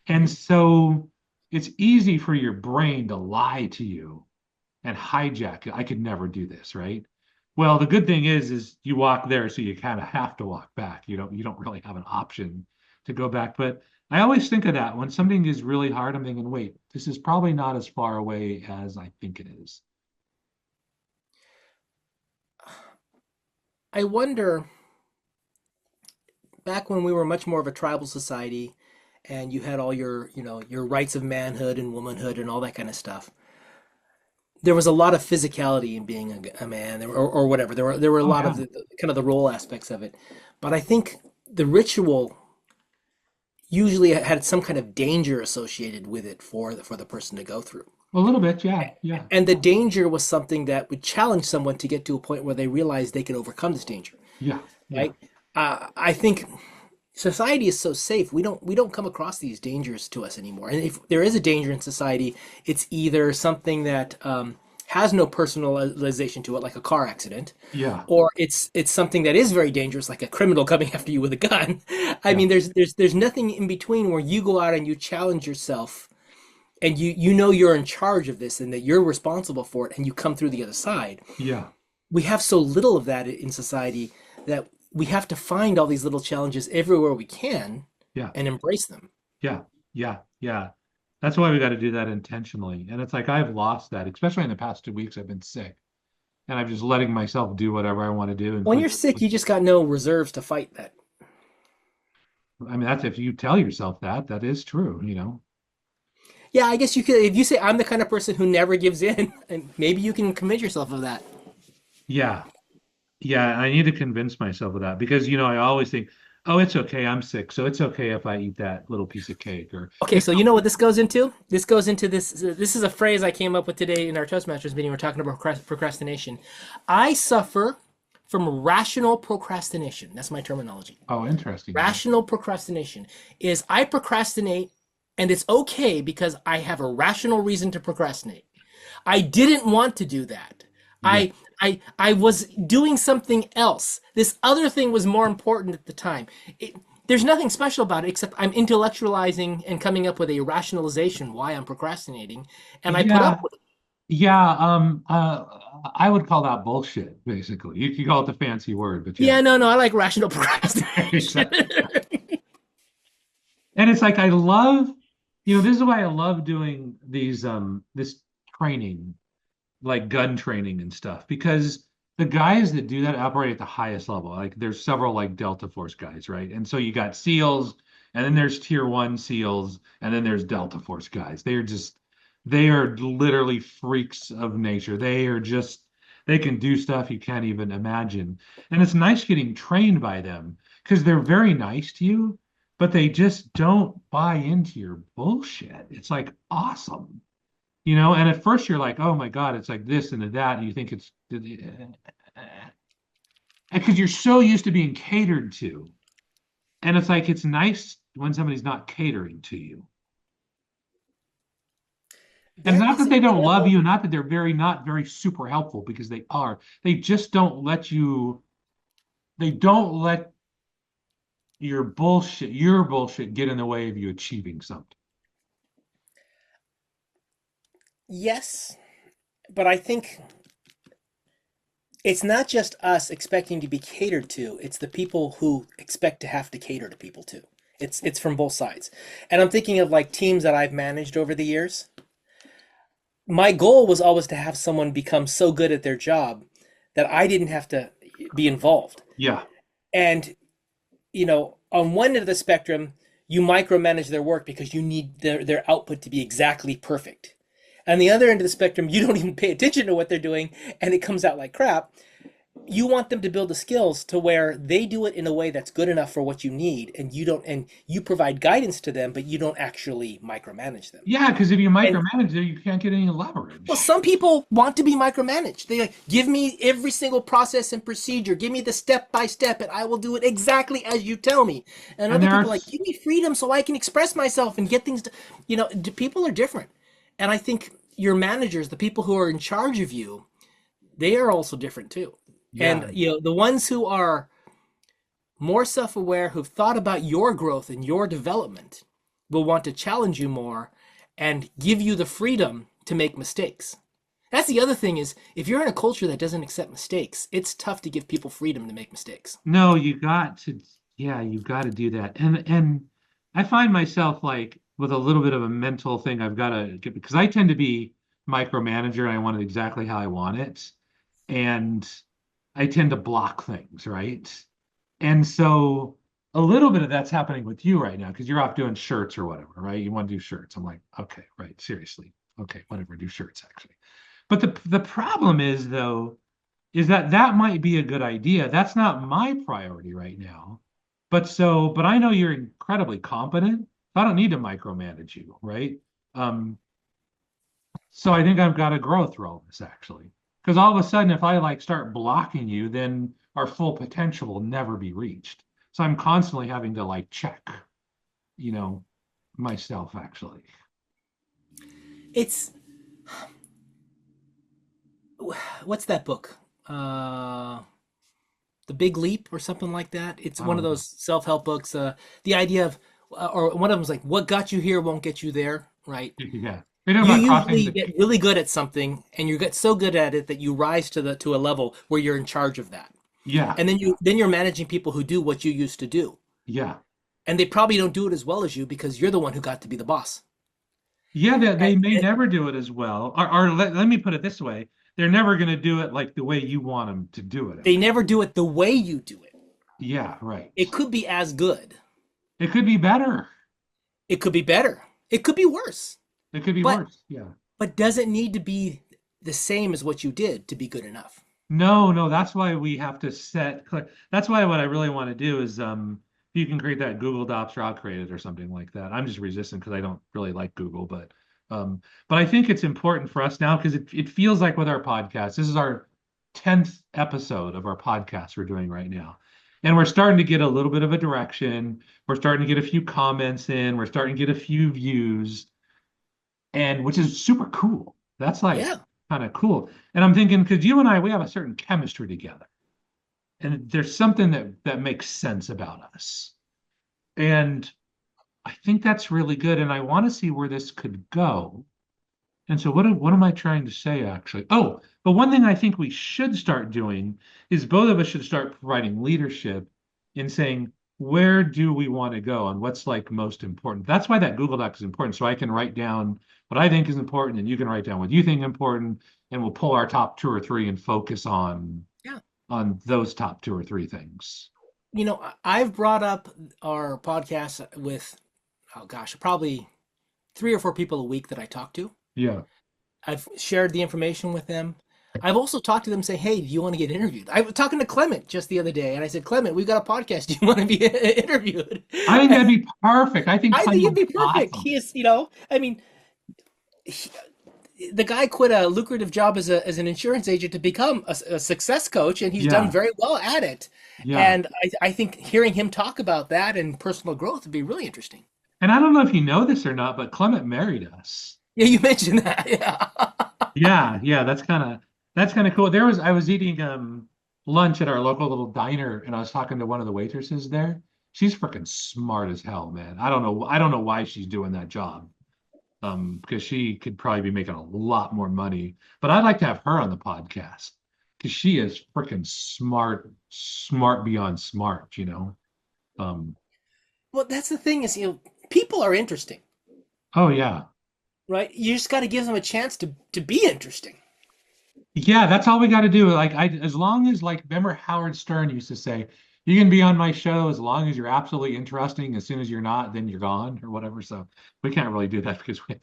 A: And
B: Hmm.
A: so it's easy for your brain to lie to you and hijack it. I could never do this, right? Well, the good thing is you walk there, so you kind of have to walk back. You don't really have an option to go back. But I always think of that when something is really hard, I'm thinking, wait, this is probably not as far away as I think it is.
B: I wonder, back when we were much more of a tribal society and you had all your rights of manhood and womanhood and all that kind of stuff. There was a lot of physicality in being a man or whatever. There were a
A: Oh
B: lot of
A: yeah,
B: the kind of the role aspects of it. But I think the ritual usually had some kind of danger associated with it for the person to go through.
A: a little bit, yeah, yeah,
B: And the danger was something that would challenge someone to get to a point where they realized they could overcome this danger,
A: yeah, yeah,
B: right? I think society is so safe. We don't come across these dangers to us anymore. And if there is a danger in society, it's either something that has no personalization to it, like a car accident,
A: yeah,
B: or it's something that is very dangerous, like a criminal coming after you with a gun. I
A: yeah,
B: mean, there's nothing in between where you go out and you challenge yourself and you know you're in charge of this and that you're responsible for it and you come through the other side.
A: yeah,
B: We have so little of that in society that we have to find all these little challenges everywhere we can
A: yeah,
B: and embrace them.
A: yeah, yeah, yeah. That's why we got to do that intentionally. And it's like I've lost that, especially in the past 2 weeks. I've been sick. And I'm just letting myself do whatever I want to do and
B: When
A: put,
B: you're sick, you just got no reserves to fight that.
A: I mean, that's if you tell yourself that, that is true.
B: Yeah, I guess you could, if you say I'm the kind of person who never gives in, and maybe you can convince yourself of that.
A: Yeah. Yeah. I need to convince myself of that because I always think, oh, it's okay. I'm sick. So it's okay if I eat that little piece of cake or
B: Okay, so you know what this goes into? This goes into this. This is a phrase I came up with today in our Toastmasters meeting. We're talking about procrastination. I suffer from rational procrastination. That's my terminology.
A: oh, interesting. Yeah.
B: Rational procrastination is I procrastinate and it's okay because I have a rational reason to procrastinate. I didn't want to do that.
A: Yeah.
B: I was doing something else. This other thing was more important at the time. There's nothing special about it except I'm intellectualizing and coming up with a rationalization why I'm procrastinating, and I put
A: Yeah.
B: up with it.
A: Yeah. I would call that bullshit, basically. You could call it the fancy word, but yeah.
B: Yeah, no, no, I like rational procrastination.
A: Exactly. And it's like I love, this is why I love doing this training, like gun training and stuff, because the guys that do that operate at the highest level. Like there's several like Delta Force guys, right? And so you got SEALs, and then there's Tier 1 SEALs, and then there's Delta Force guys. They are literally freaks of nature. They can do stuff you can't even imagine. And it's nice getting trained by them because they're very nice to you, but they just don't buy into your bullshit. It's like awesome. And at first you're like, oh my God, it's like this and that, and you think it's because you're so used to being catered to. And it's like it's nice when somebody's not catering to you. And it's
B: There
A: not
B: is
A: that
B: a
A: they don't love
B: level.
A: you, not that they're not very super helpful because they are. They just don't let they don't let your bullshit get in the way of you achieving something.
B: Yes, but I think it's not just us expecting to be catered to, it's the people who expect to have to cater to people too. It's from both sides. And I'm thinking of like teams that I've managed over the years. My goal was always to have someone become so good at their job that I didn't have to be involved.
A: Yeah.
B: And on one end of the spectrum, you micromanage their work because you need their output to be exactly perfect. On the other end of the spectrum, you don't even pay attention to what they're doing and it comes out like crap. You want them to build the skills to where they do it in a way that's good enough for what you need, and you provide guidance to them, but you don't actually micromanage them.
A: Yeah, because if you
B: And
A: micromanage there, you can't get any
B: well,
A: leverage.
B: some people want to be micromanaged. They like, give me every single process and procedure, give me the step by step, and I will do it exactly as you tell me. And
A: And
B: other
A: there are,
B: people are like, give me freedom so I can express myself and get things. People are different, and I think your managers, the people who are in charge of you, they are also different too. And
A: yeah,
B: the ones who are more self-aware, who've thought about your growth and your development, will want to challenge you more and give you the freedom to make mistakes. That's the other thing is if you're in a culture that doesn't accept mistakes, it's tough to give people freedom to make mistakes.
A: no, you got to, yeah, you got to do that. And I find myself like with a little bit of a mental thing I've got to get because I tend to be micromanager and I want it exactly how I want it. And I tend to block things, right? And so a little bit of that's happening with you right now because you're off doing shirts or whatever, right? You want to do shirts. I'm like, okay, right, seriously. Okay, whatever, do shirts actually. But the problem is though, is that that might be a good idea. That's not my priority right now. But I know you're incredibly competent. I don't need to micromanage you, right? Um, so I think I've got to grow through all this actually. Because all of a sudden, if I like start blocking you, then our full potential will never be reached. So I'm constantly having to like check, you know, myself actually.
B: It's what's that book? Uh The Big Leap or something like that. It's
A: I
B: one of
A: don't know.
B: those self-help books. The idea of, or one of them's like, what got you here won't get you there, right?
A: Yeah. You're talking
B: You
A: about crossing
B: usually
A: the
B: get really good at something, and you get so good at it that you rise to a level where you're in charge of that,
A: yeah,
B: and then you're managing people who do what you used to do,
A: yeah.
B: and they probably don't do it as well as you because you're the one who got to be the boss.
A: Yeah,
B: And,
A: they may
B: and
A: never do it as well. Or let me put it this way. They're never going to do it like the way you want them to do it.
B: they never do it the way you do it.
A: Yeah, right.
B: It could be as good.
A: It could be better.
B: It could be better. It could be worse.
A: It could be
B: But
A: worse. Yeah.
B: but does it need to be the same as what you did to be good enough?
A: No, no, that's why we have to that's why what I really want to do is if you can create that Google Docs or I'll create it or something like that. I'm just resistant because I don't really like Google, but I think it's important for us now because it feels like with our podcast, this is our 10th episode of our podcast we're doing right now. And we're starting to get a little bit of a direction. We're starting to get a few comments in, we're starting to get a few views, and which is super cool. That's like
B: Yeah.
A: kind of cool. And I'm thinking, because you and I, we have a certain chemistry together, and there's something that makes sense about us. And I think that's really good. And I want to see where this could go. And so what am I trying to say actually? Oh, but one thing I think we should start doing is both of us should start providing leadership in saying where do we want to go and what's like most important. That's why that Google Doc is important. So I can write down what I think is important and you can write down what you think is important and we'll pull our top two or three and focus
B: Yeah.
A: on those top two or three things.
B: I've brought up our podcast with, oh gosh, probably three or four people a week that I talk to.
A: Yeah.
B: I've shared the information with them. I've also talked to them, say, hey, do you want to get interviewed? I was talking to Clement just the other day, and I said, Clement, we've got a podcast. Do you want to be interviewed?
A: I think that'd be perfect. I think
B: I think it'd
A: Clayton's
B: be perfect.
A: awesome.
B: He is, I mean, he, the guy quit a lucrative job as an insurance agent to become a success coach, and he's done
A: Yeah.
B: very well at it.
A: Yeah.
B: And I think hearing him talk about that and personal growth would be really interesting.
A: And I don't know if you know this or not, but Clement married us.
B: Yeah, you mentioned that. Yeah.
A: Yeah, yeah, that's kind of cool. I was eating lunch at our local little diner and I was talking to one of the waitresses there. She's freaking smart as hell, man. I don't know why she's doing that job. Because she could probably be making a lot more money. But I'd like to have her on the podcast because she is freaking smart, smart beyond smart, you know. Um,
B: Well, that's the thing is, people are interesting,
A: Oh yeah.
B: right? You just got to give them a chance to be interesting.
A: Yeah, that's all we got to do. Like as long as like remember Howard Stern used to say, you can be on my show as long as you're absolutely interesting. As soon as you're not, then you're gone or whatever. So we can't really do that because we,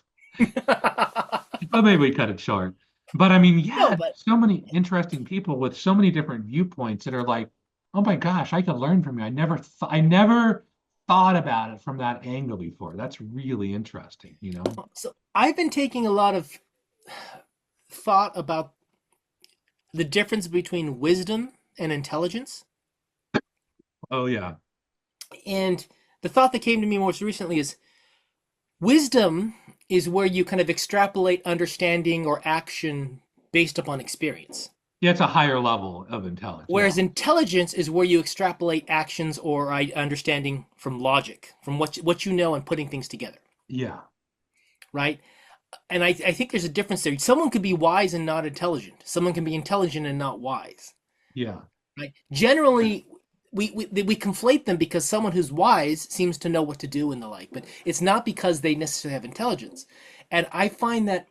A: but maybe we cut it short. But I mean,
B: No,
A: yeah,
B: but
A: so many interesting people with so many different viewpoints that are like, oh my gosh, I could learn from you. I never thought about it from that angle before. That's really interesting, you know?
B: so I've been taking a lot of thought about the difference between wisdom and intelligence.
A: Oh yeah.
B: And the thought that came to me most recently is wisdom is where you kind of extrapolate understanding or action based upon experience.
A: Yeah, it's a higher level of intelligence. Yeah.
B: Whereas intelligence is where you extrapolate actions or understanding from logic, from what you know and putting things together,
A: Yeah.
B: right? And I think there's a difference there. Someone could be wise and not intelligent. Someone can be intelligent and not wise,
A: Yeah.
B: right? Generally, we conflate them because someone who's wise seems to know what to do and the like, but it's not because they necessarily have intelligence. And I find that,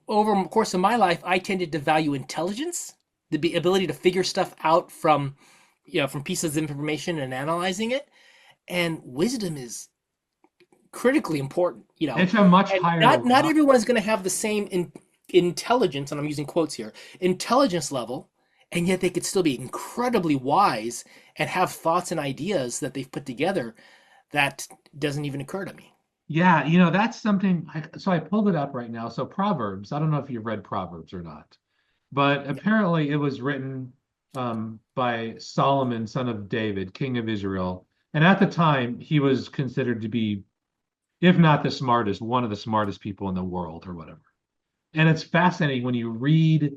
B: over the course of my life, I tended to value intelligence, the ability to figure stuff out from, from pieces of information and analyzing it. And wisdom is critically important,
A: It's a much
B: and
A: higher
B: not
A: level.
B: everyone is going to have the same intelligence, and I'm using quotes here, intelligence level, and yet they could still be incredibly wise and have thoughts and ideas that they've put together that doesn't even occur to me.
A: Yeah, that's something. So I pulled it up right now. So Proverbs, I don't know if you've read Proverbs or not, but apparently it was written by Solomon, son of David, king of Israel. And at the time, he was considered to be, if not the smartest, one of the smartest people in the world or whatever. And it's fascinating when you read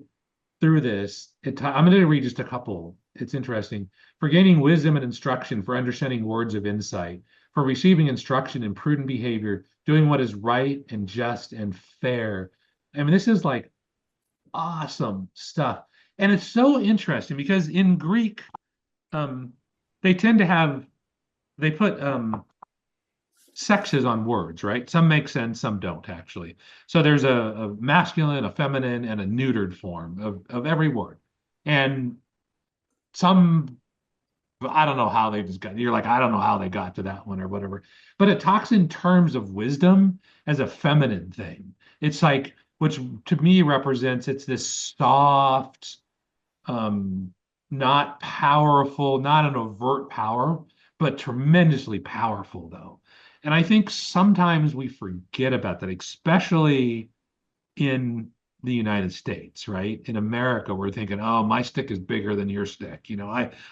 A: through this. I'm going to read just a couple. It's interesting. For gaining wisdom and instruction, for understanding words of insight, for receiving instruction in prudent behavior, doing what is right and just and fair. I mean, this is like awesome stuff. And it's so interesting because in Greek, um, they tend to have, they put sexes on words, right? Some make sense, some don't actually. So there's a masculine, a feminine, and a neutered form of every word. And some, I don't know how they just got, you're like, I don't know how they got to that one or whatever. But it talks in terms of wisdom as a feminine thing. It's like, which to me represents it's this soft, um, not powerful, not an overt power, but tremendously powerful though. And I think sometimes we forget about that, especially in the United States, right? In America, we're thinking, oh, my stick is bigger than your stick.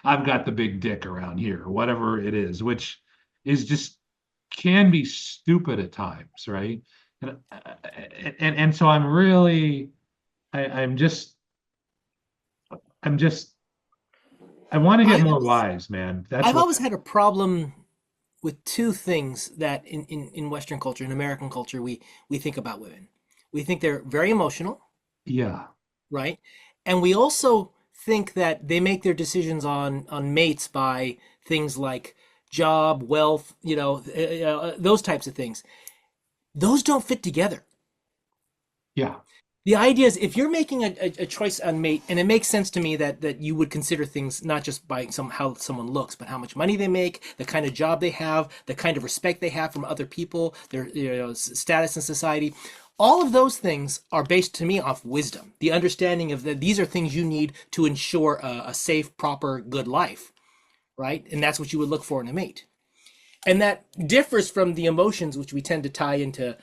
A: I've got the big dick around here, or whatever it is, which is just can be stupid at times, right? And so I'm just I'm just I want to get
B: I've
A: more
B: always,
A: wise, man. That's
B: I've
A: what.
B: always had a problem with two things that in Western culture, in American culture, we think about women. We think they're very emotional,
A: Yeah.
B: right? And we also think that they make their decisions on mates by things like job, wealth, those types of things. Those don't fit together.
A: Yeah.
B: The idea is if you're making a choice on mate, and it makes sense to me that you would consider things not just by how someone looks, but how much money they make, the kind of job they have, the kind of respect they have from other people, their status in society. All of those things are based to me off wisdom, the understanding of that these are things you need to ensure a safe, proper, good life, right? And that's what you would look for in a mate. And that differs from the emotions which we tend to tie into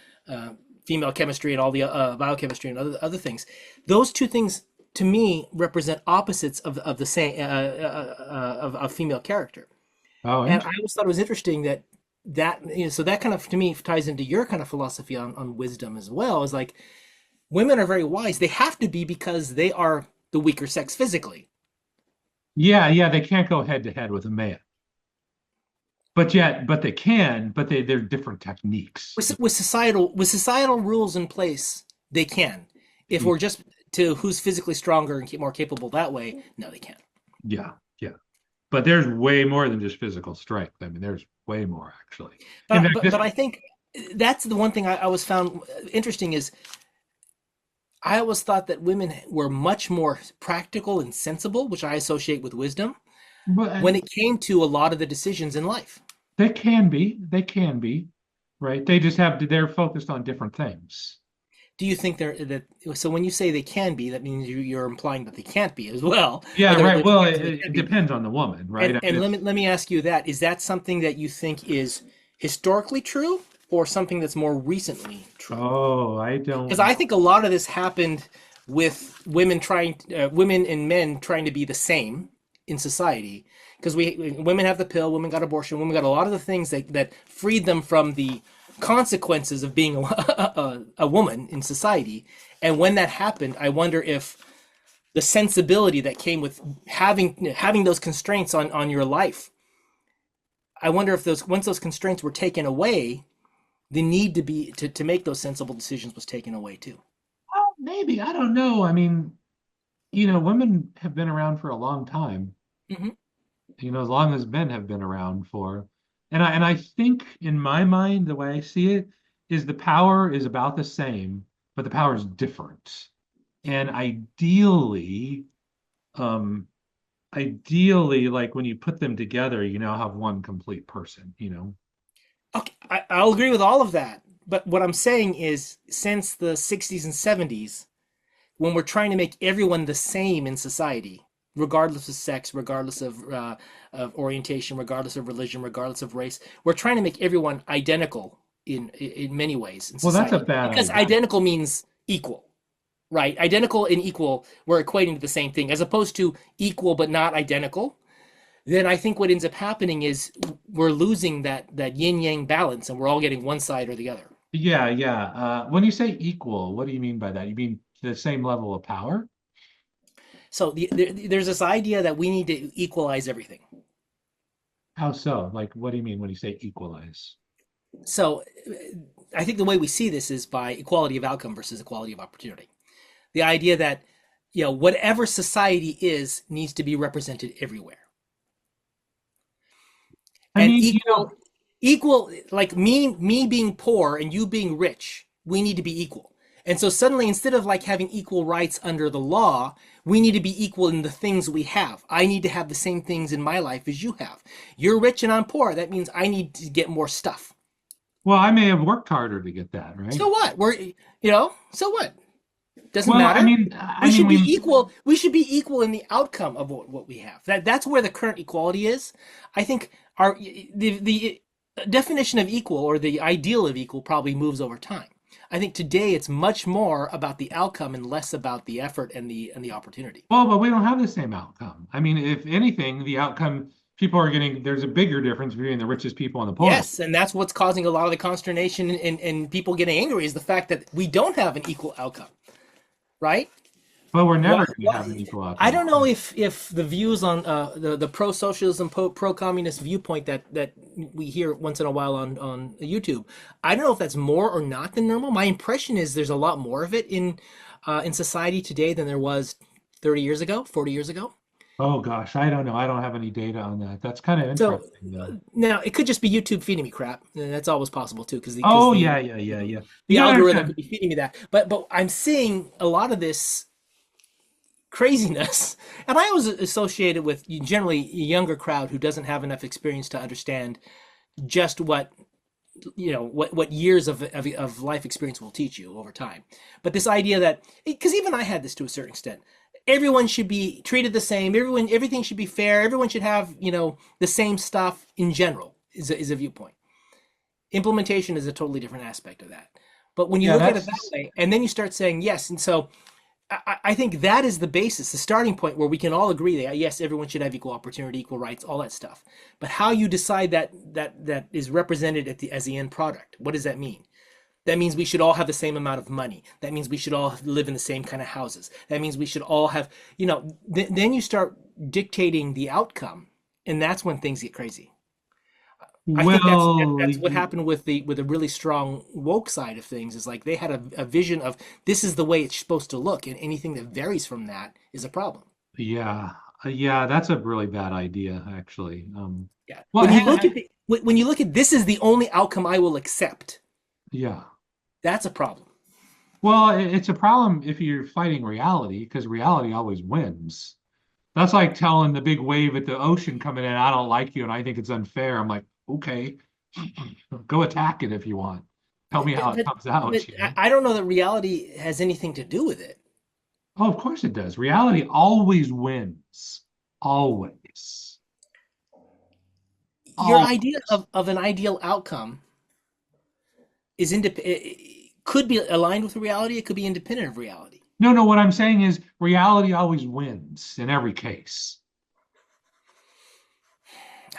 B: female chemistry and all the biochemistry and other things. Those two things to me represent opposites of the same of female character.
A: Oh,
B: And I
A: interesting.
B: always thought it was interesting so that kind of to me ties into your kind of philosophy on wisdom as well. Is like women are very wise. They have to be because they are the weaker sex physically.
A: Yeah, yeah, they can't go head to head with a man. But they can, but they're different techniques.
B: With societal rules in place, they can. If we're just to who's physically stronger and more capable that way, no, they can't.
A: Yeah, yeah. but there's way more than just physical strength. I mean, there's way more actually. In
B: But
A: fact,
B: but but I think that's the one thing I always found interesting is I always thought that women were much more practical and sensible, which I associate with wisdom,
A: but
B: when it came to a lot of the decisions in life.
A: they can be, right? They just have to, they're focused on different things.
B: Do you think they're that so when you say they can be, that means you're implying that they can't be as well, or
A: Yeah,
B: they're
A: right.
B: the
A: Well,
B: chance they can
A: it
B: be.
A: depends on the woman, right? I
B: And
A: mean,
B: let
A: it's
B: me ask you that. Is that something that you think is historically true or something that's more recently true?
A: oh, I
B: Because
A: don't
B: I think a lot of this happened with women and men trying to be the same in society. Because women have the pill, women got abortion, women got a lot of the things that freed them from the consequences of being a woman in society. And when that happened, I wonder if the sensibility that came with having those constraints on your life. I wonder if those once those constraints were taken away, the need to make those sensible decisions was taken away too.
A: well, maybe I don't know. I mean, women have been around for a long time,
B: Hmm.
A: as long as men have been around for. And I think in my mind, the way I see it is the power is about the same, but the power is different. And um, ideally, like when you put them together, you now have one complete person.
B: Okay, I'll agree with all of that. But what I'm saying is, since the 60s and 70s, when we're trying to make everyone the same in society, regardless of sex, regardless of orientation, regardless of religion, regardless of race, we're trying to make everyone identical in many ways in
A: Well, that's a
B: society
A: bad
B: because
A: idea.
B: identical means equal, right? Identical and equal, we're equating to the same thing, as opposed to equal but not identical. Then I think what ends up happening is we're losing that yin yang balance, and we're all getting one side or the other.
A: Yeah, yeah. When you say equal, what do you mean by that? You mean the same level of power?
B: So there's this idea that we need to equalize everything.
A: How so? Like, what do you mean when you say equalize?
B: So I think the way we see this is by equality of outcome versus equality of opportunity. The idea that whatever society is needs to be represented everywhere,
A: I
B: and
A: mean,
B: equal like me being poor and you being rich, we need to be equal. And so suddenly, instead of like having equal rights under the law, we need to be equal in the things we have. I need to have the same things in my life as you have. You're rich and I'm poor. That means I need to get more stuff.
A: well, I may have worked harder to get that, right?
B: So what? So what? Doesn't
A: Well, I
B: matter.
A: mean, I
B: We
A: mean,
B: should be
A: we,
B: equal. We should be equal in the outcome of what we have. That's where the current equality is. I think the definition of equal or the ideal of equal probably moves over time. I think today it's much more about the outcome and less about the effort and the opportunity.
A: well, but we don't have the same outcome. I mean, if anything, the outcome people are getting, there's a bigger difference between the richest people and the poorest.
B: Yes, and that's what's causing a lot of the consternation and people getting angry is the fact that we don't have an equal outcome, right?
A: But we're never
B: What,
A: going to
B: what,
A: have an equal
B: I
A: outcome.
B: don't know if the views on the pro socialism, pro communist viewpoint that we hear once in a while on YouTube, I don't know if that's more or not than normal. My impression is there's a lot more of it in society today than there was 30 years ago, 40 years ago.
A: Oh gosh, I don't know. I don't have any data on that. That's kind of
B: So
A: interesting, though.
B: now it could just be YouTube feeding me crap. And that's always possible too, because the because
A: Oh
B: the
A: yeah, yeah,
B: you
A: yeah,
B: know
A: yeah. You
B: the
A: gotta
B: algorithm
A: understand.
B: could be feeding me that. But I'm seeing a lot of this craziness. And I was associated with generally a younger crowd who doesn't have enough experience to understand just what years of life experience will teach you over time. But this idea that because even I had this to a certain extent, everyone should be treated the same. Everything should be fair. Everyone should have the same stuff in general is a viewpoint. Implementation is a totally different aspect of that. But when you
A: Yeah,
B: look at it that
A: that's
B: way, and then you start saying yes, and so I think that is the basis, the starting point where we can all agree that yes, everyone should have equal opportunity, equal rights, all that stuff. But how you decide that is represented as the end product. What does that mean? That means we should all have the same amount of money. That means we should all live in the same kind of houses. That means we should all have, then you start dictating the outcome, and that's when things get crazy. I think that's
A: well,
B: that's what happened with the really strong woke side of things is like they had a vision of this is the way it's supposed to look, and anything that varies from that is a problem.
A: yeah. Yeah, that's a really bad idea, actually.
B: Yeah.
A: Well,
B: When you look at this is the only outcome I will accept.
A: yeah.
B: That's a problem.
A: Well, it's a problem if you're fighting reality because reality always wins. That's like telling the big wave at the ocean coming in, I don't like you and I think it's unfair. I'm like, okay, go attack it if you want. Tell me how it
B: But,
A: comes out,
B: but I don't know that reality has anything to do with it.
A: Oh, of course it does. Reality always wins. Always.
B: Your idea
A: Always.
B: of an ideal outcome is could be aligned with reality. It could be independent of reality.
A: No, no, what I'm saying is reality always wins in every case.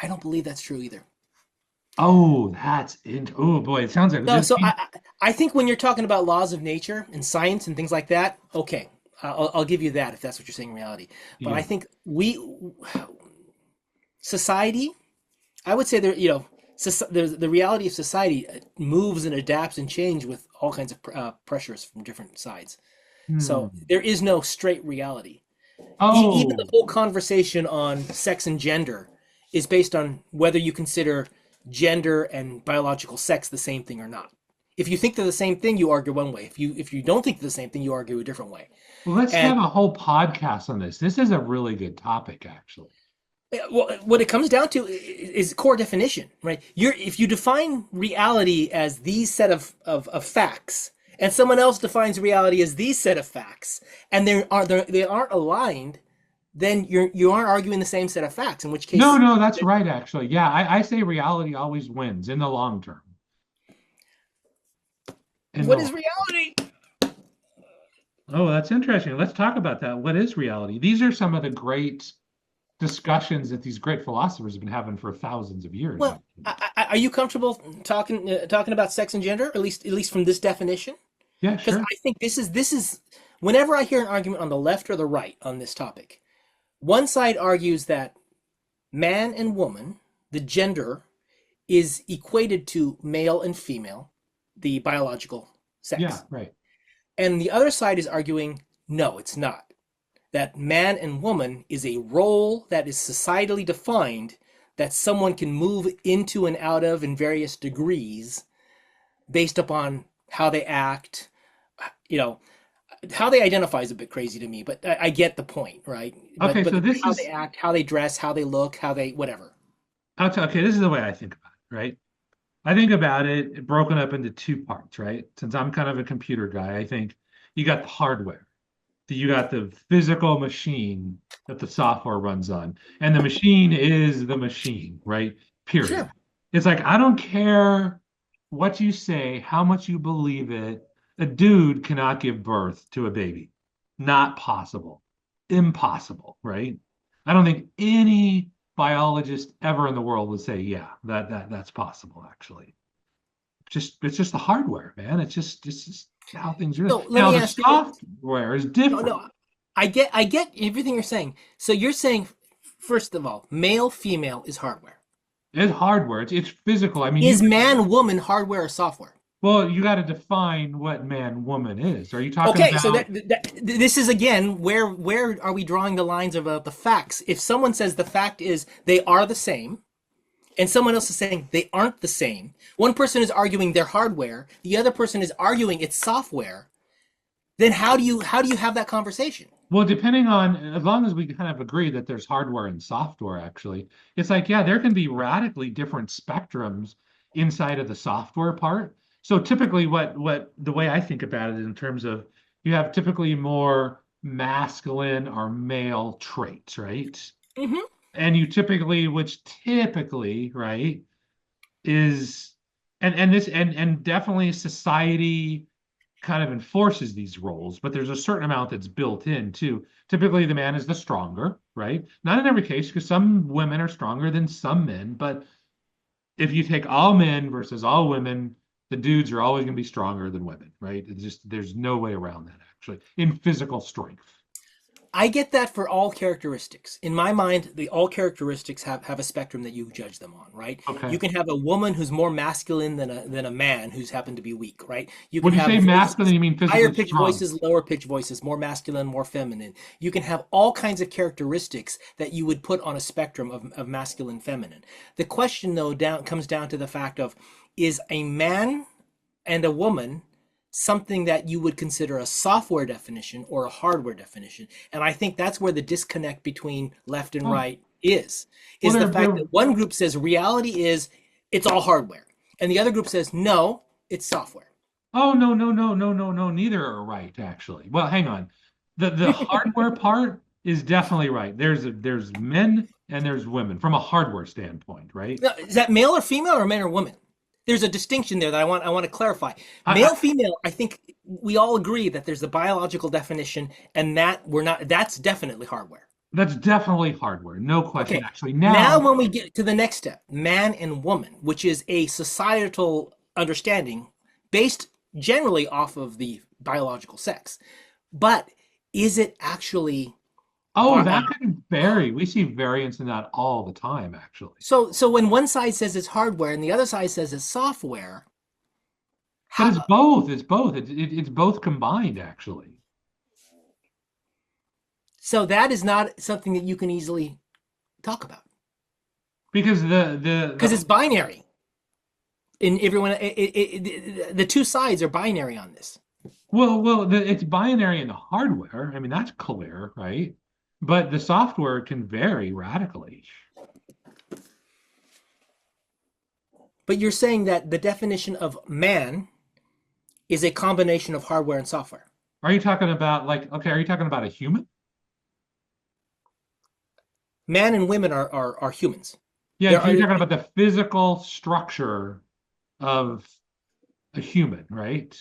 B: I don't believe that's true either.
A: Oh, oh boy, it sounds like
B: No,
A: this.
B: so I think when you're talking about laws of nature and science and things like that, okay, I'll give you that if that's what you're saying in reality. But I
A: Yeah.
B: think society, I would say there, the reality of society moves and adapts and change with all kinds of pressures from different sides.
A: Hmm.
B: So there is no straight reality. Even the
A: Oh,
B: whole conversation on sex and gender is based on whether you consider gender and biological sex the same thing or not. If you think they're the same thing, you argue one way. If you don't think they're the same thing, you argue a different way.
A: well, let's
B: And
A: have a whole podcast on this. This is a really good topic, actually.
B: well, what it comes down to is core definition, right? If you define reality as these set of facts, and someone else defines reality as these set of facts, and they aren't aligned, then you aren't arguing the same set of facts. In which
A: No,
B: case,
A: no, that's right, actually. Yeah, I say reality always wins in the long term. In the
B: what
A: long.
B: is reality?
A: Oh, that's interesting. Let's talk about that. What is reality? These are some of the great discussions that these great philosophers have been having for thousands of years,
B: Well,
A: actually.
B: are you comfortable talking about sex and gender, at least from this definition?
A: Yeah,
B: Because
A: sure.
B: I think this is whenever I hear an argument on the left or the right on this topic, one side argues that man and woman, the gender, is equated to male and female, the biological
A: Yeah,
B: sex,
A: right.
B: and the other side is arguing no, it's not. That man and woman is a role that is societally defined that someone can move into and out of in various degrees based upon how they act. You know, how they identify is a bit crazy to me, but I get the point, right? But
A: Okay, so this
B: how they
A: is
B: act, how they dress, how they look, how they whatever.
A: okay, this is the way I think about it, right? I think about it broken up into two parts, right? Since I'm kind of a computer guy, I think you got the hardware, you got the physical machine that the software runs on, and the machine is the machine, right? Period.
B: Sure.
A: It's like I don't care what you say, how much you believe it. A dude cannot give birth to a baby. Not possible. Impossible, right? I don't think any biologist ever in the world would say, yeah, that's possible, actually. Just it's just the hardware, man. It's just how things are.
B: So let
A: Now
B: me
A: the
B: ask you.
A: software is
B: No,
A: different.
B: no, I get everything you're saying. So you're saying, first of all, male, female is hardware.
A: It's hardware. It's physical. I mean, you
B: Is man, woman hardware or software?
A: well, you got to define what man, woman is. Are you talking
B: Okay, so
A: about?
B: this is again where are we drawing the lines about the facts? If someone says the fact is they are the same, and someone else is saying they aren't the same, one person is arguing they're hardware, the other person is arguing it's software. Then how do you have that conversation?
A: Well, depending on, as long as we kind of agree that there's hardware and software, actually, it's like, yeah, there can be radically different spectrums inside of the software part. So typically what the way I think about it in terms of you have typically more masculine or male traits, right?
B: Hmm.
A: And you typically, which typically, right, is and this and definitely society kind of enforces these roles, but there's a certain amount that's built in too. Typically, the man is the stronger, right? Not in every case, because some women are stronger than some men, but if you take all men versus all women, the dudes are always going to be stronger than women, right? It's just there's no way around that actually in physical strength.
B: I get that for all characteristics. In my mind, the all characteristics have a spectrum that you judge them on, right?
A: Okay.
B: You can have a woman who's more masculine than a man who's happened to be weak, right? You can
A: When you
B: have
A: say masculine,
B: voices,
A: you mean
B: higher
A: physically
B: pitched
A: strong.
B: voices, lower pitched voices, more masculine, more feminine. You can have all kinds of characteristics that you would put on a spectrum of masculine, feminine. The question though comes down to the fact of, is a man and a woman something that you would consider a software definition or a hardware definition? And I think that's where the disconnect between left and
A: Oh,
B: right
A: well,
B: is the fact that one group says reality is it's all hardware, and the other group says no, it's software.
A: oh, no, no, no, no, no, no. Neither are right, actually. Well, hang on. The hardware part is definitely right. There's men and there's women from a hardware standpoint, right?
B: Now, is that male or female or man or woman? There's a distinction there that I want to clarify.
A: I
B: Male, female, I think we all agree that there's a biological definition, and that we're not. That's definitely hardware.
A: That's definitely hardware, no question.
B: Okay.
A: Actually,
B: Now,
A: now,
B: when we get to the next step, man and woman, which is a societal understanding based generally off of the biological sex, but is it actually
A: oh, that can vary. We see variance in that all the time, actually.
B: so when one side says it's hardware and the other side says it's software,
A: But it's
B: how,
A: both. It's both. It's both combined, actually.
B: so that is not something that you can easily talk about
A: Because
B: because it's binary. In everyone, the two sides are binary on this.
A: it's binary in the hardware. I mean, that's clear, right? But the software can vary radically.
B: But you're saying that the definition of man is a combination of hardware and software.
A: Are you talking about like, okay, are you talking about a human?
B: Man and women are humans.
A: Yeah,
B: There
A: so
B: are,
A: you're talking about the physical structure of a human, right?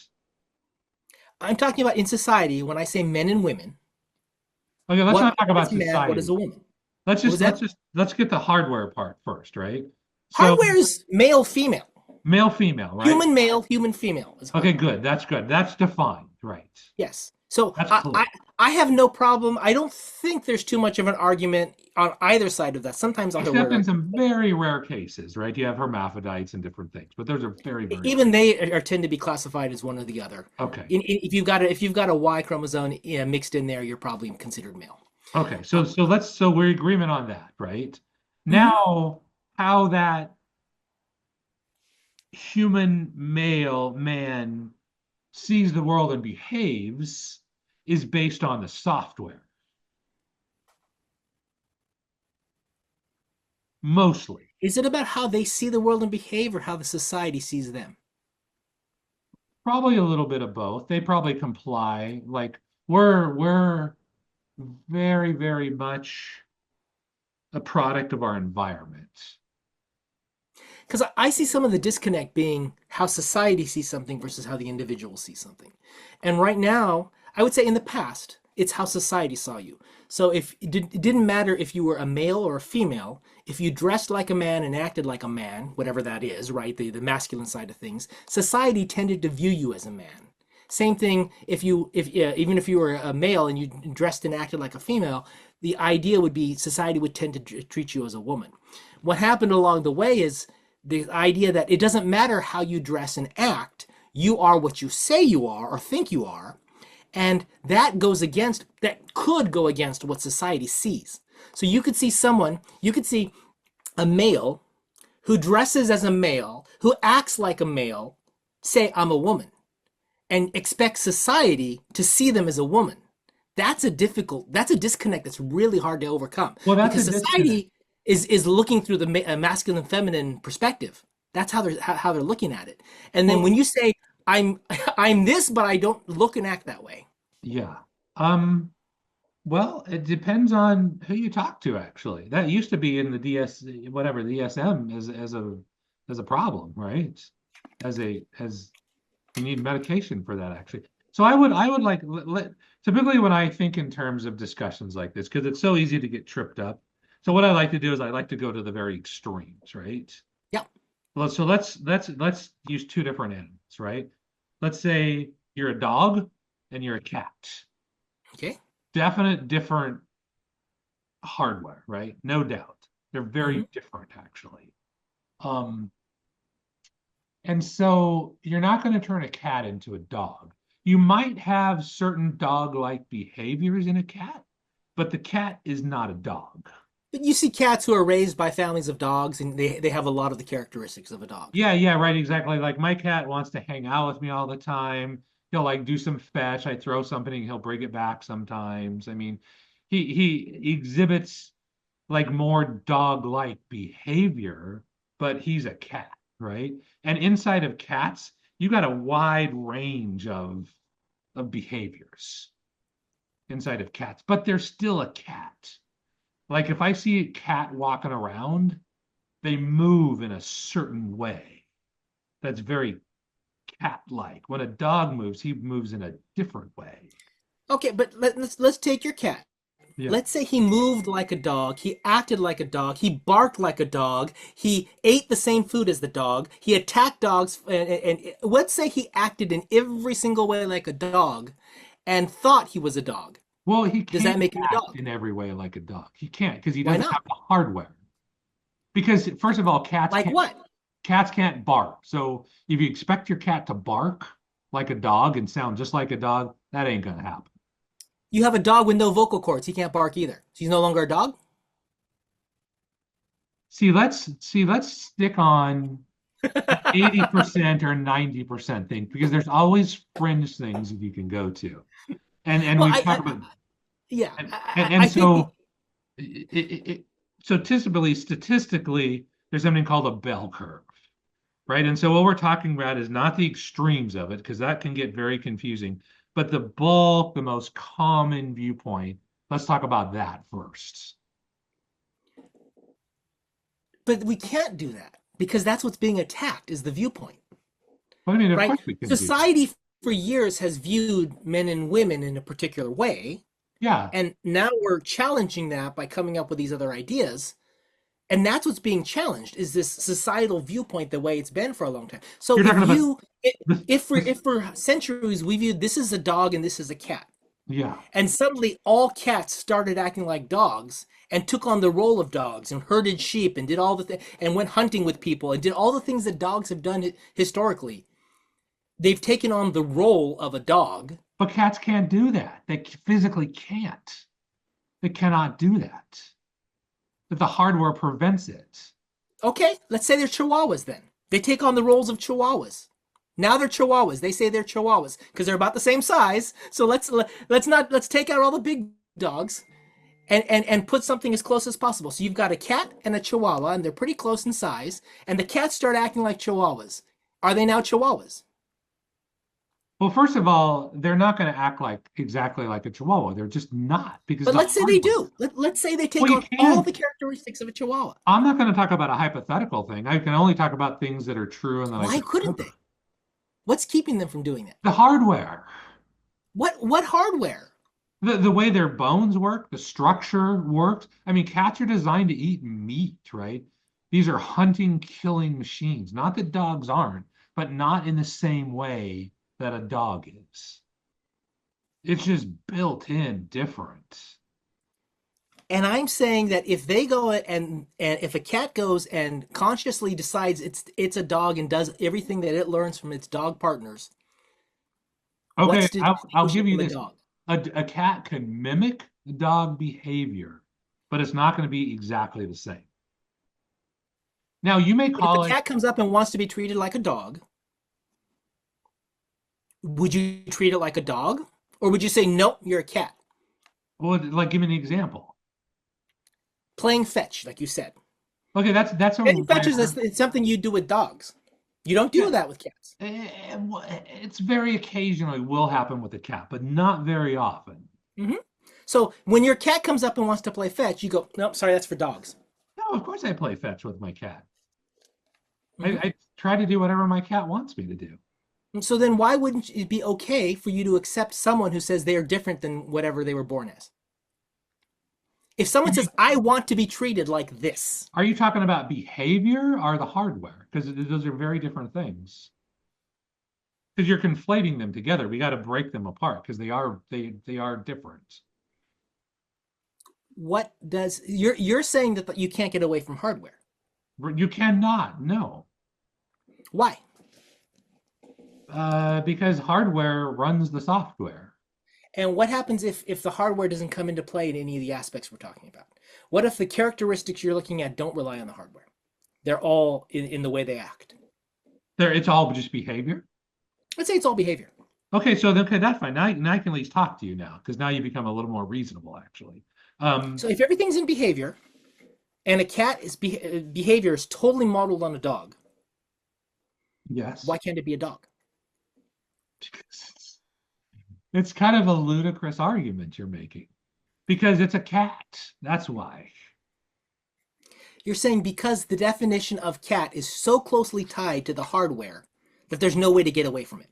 B: I'm talking about in society when I say men and women.
A: Okay, let's
B: What
A: not talk
B: is
A: about
B: a man? What is
A: society.
B: a woman?
A: Let's
B: What was
A: just let's
B: that?
A: just let's get the hardware part first, right? So
B: Hardware is male, female.
A: male, female, right?
B: Human male, human female is
A: Okay,
B: hardware.
A: good. That's good. That's defined, right?
B: Yes. So
A: That's
B: I,
A: clear.
B: I I have no problem. I don't think there's too much of an argument on either side of that. Sometimes I'll hear
A: Except in
B: word.
A: some very rare cases, right? You have hermaphrodites and different things, but those are very, very rare.
B: Even they are tend to be classified as one or the other.
A: Okay.
B: If you've got a Y chromosome mixed in there, you're probably considered male.
A: Okay. So we're in agreement on that, right?
B: Mhm.
A: Now, how that human male man sees the world and behaves is based on the software, mostly.
B: Is it about how they see the world and behave, or how the society sees them?
A: Probably a little bit of both. They probably comply. Like we're very, very much a product of our environment.
B: Because I see some of the disconnect being how society sees something versus how the individual sees something. And right now, I would say in the past, it's how society saw you. So if it didn't matter if you were a male or a female, if you dressed like a man and acted like a man, whatever that is, right? The masculine side of things, society tended to view you as a man. Same thing if even if you were a male and you dressed and acted like a female, the idea would be society would tend to treat you as a woman. What happened along the way is the idea that it doesn't matter how you dress and act, you are what you say you are or think you are, and that could go against what society sees. So you could see a male who dresses as a male, who acts like a male, say I'm a woman, and expect society to see them as a woman. That's a disconnect that's really hard to overcome
A: Well, that's a
B: because
A: disconnect.
B: society is looking through the masculine feminine perspective. That's how they're looking at it. And then when
A: Well,
B: you say I'm I'm this, but I don't look and act that way.
A: yeah. Um, well, it depends on who you talk to, actually. That used to be in the DS, whatever, the DSM as a problem, right? As you need medication for that, actually. So I would like typically when I think in terms of discussions like this, because it's so easy to get tripped up. So what I like to do is I like to go to the very extremes, right?
B: Yeah.
A: Well, so let's use two different animals, right? Let's say you're a dog and you're a cat.
B: Okay.
A: definite different hardware, right? No doubt. They're
B: Hmm.
A: very different, actually. Um, and so you're not going to turn a cat into a dog. You might have certain dog-like behaviors in a cat, but the cat is not a dog.
B: But you see cats who are raised by families of dogs, and they have a lot of the characteristics of a dog.
A: Yeah, yeah, right, exactly. Like my cat wants to hang out with me all the time. He'll like do some fetch. I throw something, he'll bring it back sometimes. I mean, he exhibits like more dog-like behavior, but he's a cat, right? And inside of cats, you got a wide range of behaviors inside of cats, but they're still a cat. Like if I see a cat walking around, they move in a certain way that's very cat-like. When a dog moves, he moves in a different way.
B: Okay, but let's take your cat.
A: Yeah.
B: Let's say he moved like a dog, he acted like a dog, he barked like a dog, he ate the same food as the dog, he attacked dogs, and let's say he acted in every single way like a dog and thought he was a dog.
A: Well, he
B: Does
A: can't
B: that make him a
A: act
B: dog?
A: in every way like a dog. He can't because he
B: Why
A: doesn't
B: not?
A: have the hardware. Because first of all,
B: Like what?
A: cats can't bark. So if you expect your cat to bark like a dog and sound just like a dog, that ain't gonna happen.
B: You have a dog with no vocal cords, he can't bark either. So he's no longer a dog?
A: Let's stick on 80% or 90% thing because there's always fringe things that you can go to. And
B: Well,
A: we've talked about
B: yeah,
A: and
B: I think the,
A: so so statistically, there's something called a bell curve, right? And so what we're talking about is not the extremes of it, because that can get very confusing, but the bulk, the most common viewpoint. Let's talk about that first.
B: but we can't do that because that's what's being attacked is the viewpoint,
A: Well, I mean, of
B: right?
A: course we can do that.
B: Society for years has viewed men and women in a particular way,
A: Yeah,
B: and now we're challenging that by coming up with these other ideas. And that's what's being challenged is this societal viewpoint the way it's been for a long time. So
A: you're
B: if
A: talking about
B: you
A: this,
B: if for centuries we viewed this is a dog and this is a cat,
A: yeah.
B: and suddenly all cats started acting like dogs and took on the role of dogs and herded sheep and did all the things and went hunting with people and did all the things that dogs have done historically. They've taken on the role of a dog.
A: But cats can't do that. They physically can't. They cannot do that. But the hardware prevents it.
B: Okay, let's say they're chihuahuas then. They take on the roles of chihuahuas. Now they're chihuahuas. They say they're chihuahuas because they're about the same size. So let's take out all the big dogs and put something as close as possible. So you've got a cat and a chihuahua, and they're pretty close in size, and the cats start acting like chihuahuas. Are they now chihuahuas?
A: Well, first of all, they're not going to act like exactly like a Chihuahua. They're just not because
B: But
A: the
B: let's say they
A: hardware.
B: do. Let's say they
A: Well,
B: take
A: you
B: on all
A: can't.
B: the characteristics of a chihuahua.
A: I'm not going to talk about a hypothetical thing. I can only talk about things that are true and that I
B: Why
A: can
B: couldn't
A: remember.
B: they? What's keeping them from doing that?
A: The hardware,
B: What hardware?
A: the way their bones work, the structure works. I mean, cats are designed to eat meat, right? These are hunting, killing machines. Not that dogs aren't, but not in the same way that a dog is. It's just built in different.
B: And I'm saying that if they go and if a cat goes and consciously decides it's a dog and does everything that it learns from its dog partners,
A: Okay,
B: what's
A: I'll
B: distinguish it
A: give you
B: from a
A: this.
B: dog?
A: A cat can mimic the dog behavior, but it's not going to be exactly the same. Now, you may
B: But if a
A: call it,
B: cat comes up and wants to be treated like a dog, would you treat it like a dog? Or would you say, nope, you're a cat?
A: well, like, give me an example.
B: Playing fetch, like you said.
A: Okay, that's a
B: Playing fetch is
A: rare,
B: it's something you do with dogs. You don't do
A: yeah,
B: that with cats.
A: it's very occasionally will happen with a cat, but not very often.
B: Hmm. So when your cat comes up and wants to play fetch, you go, nope, sorry, that's for dogs.
A: No, of course I play fetch with my cat.
B: Hmm.
A: I try to do whatever my cat wants me to do.
B: And so then why wouldn't it be okay for you to accept someone who says they are different than whatever they were born as? If someone says, I want to be treated like this,
A: Are you talking about behavior or the hardware? Because those are very different things. Because you're conflating them together. We got to break them apart because they are different.
B: What does you're saying that you can't get away from hardware?
A: You cannot, no,
B: Why?
A: because hardware runs the software.
B: And what happens if the hardware doesn't come into play in any of the aspects we're talking about? What if the characteristics you're looking at don't rely on the hardware? They're all in the way they act.
A: It's all just behavior.
B: Let's say it's all behavior.
A: Okay, so then, okay, that's fine. Now I can at least talk to you now because now you become a little more reasonable, actually. Um,
B: So if everything's in behavior and a cat is behavior is totally modeled on a dog,
A: yes,
B: why can't it be a dog?
A: it's kind of a ludicrous argument you're making because it's a cat. That's why.
B: You're saying because the definition of cat is so closely tied to the hardware that there's no way to get away from it.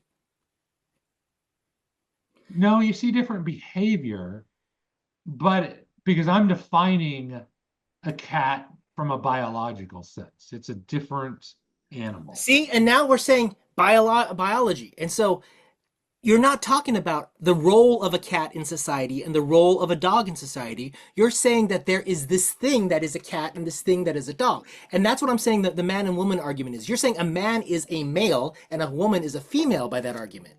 A: No, you see different behavior, but because I'm defining a cat from a biological sense, it's a different animal.
B: See, and now we're saying biology. And so you're not talking about the role of a cat in society and the role of a dog in society. You're saying that there is this thing that is a cat and this thing that is a dog. And that's what I'm saying that the man and woman argument is. You're saying a man is a male and a woman is a female by that argument.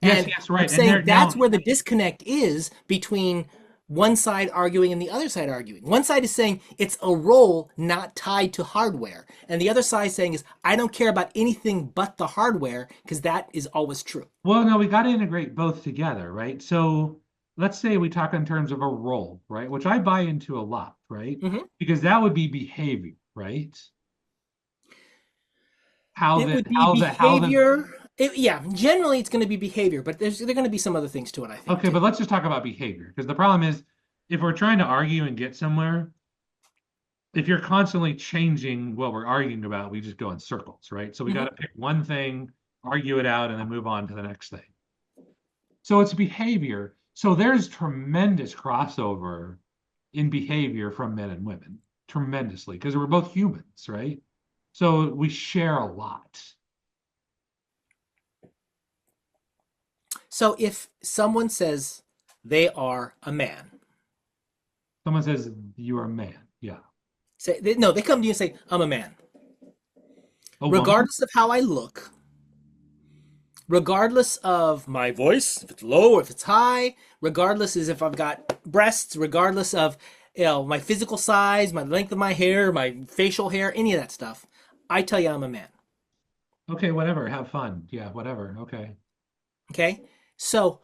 A: Yes,
B: And
A: yes,
B: I'm
A: right. And
B: saying
A: there
B: that's
A: now,
B: where the disconnect is between one side arguing and the other side arguing. One side is saying it's a role not tied to hardware. And the other side is saying is I don't care about anything but the hardware because that is always true.
A: well, no, we got to integrate both together, right? So let's say we talk in terms of a role, right? Which I buy into a lot, right?
B: Mhm.
A: Because that would be behavior, right?
B: It would be
A: How the
B: behavior. Yeah, generally it's going to be behavior, but there are going to be some other things to it, I think,
A: okay,
B: too.
A: but let's just talk about behavior because the problem is if we're trying to argue and get somewhere, if you're constantly changing what we're arguing about, we just go in circles, right? So we got
B: Mhm.
A: to pick one thing, argue it out, and then move on to the next thing. So it's behavior. So there's tremendous crossover in behavior from men and women, tremendously, because we're both humans, right? So we share a lot.
B: So if someone says they are a man,
A: Someone says you're a man. Yeah.
B: no, they come to you and say, I'm a man.
A: A woman?
B: Regardless of how I look, regardless of my voice, if it's low or if it's high, regardless as if I've got breasts, regardless of my physical size, my length of my hair, my facial hair, any of that stuff, I tell you I'm a man.
A: Okay, whatever. Have fun. Yeah, whatever. Okay.
B: Okay? So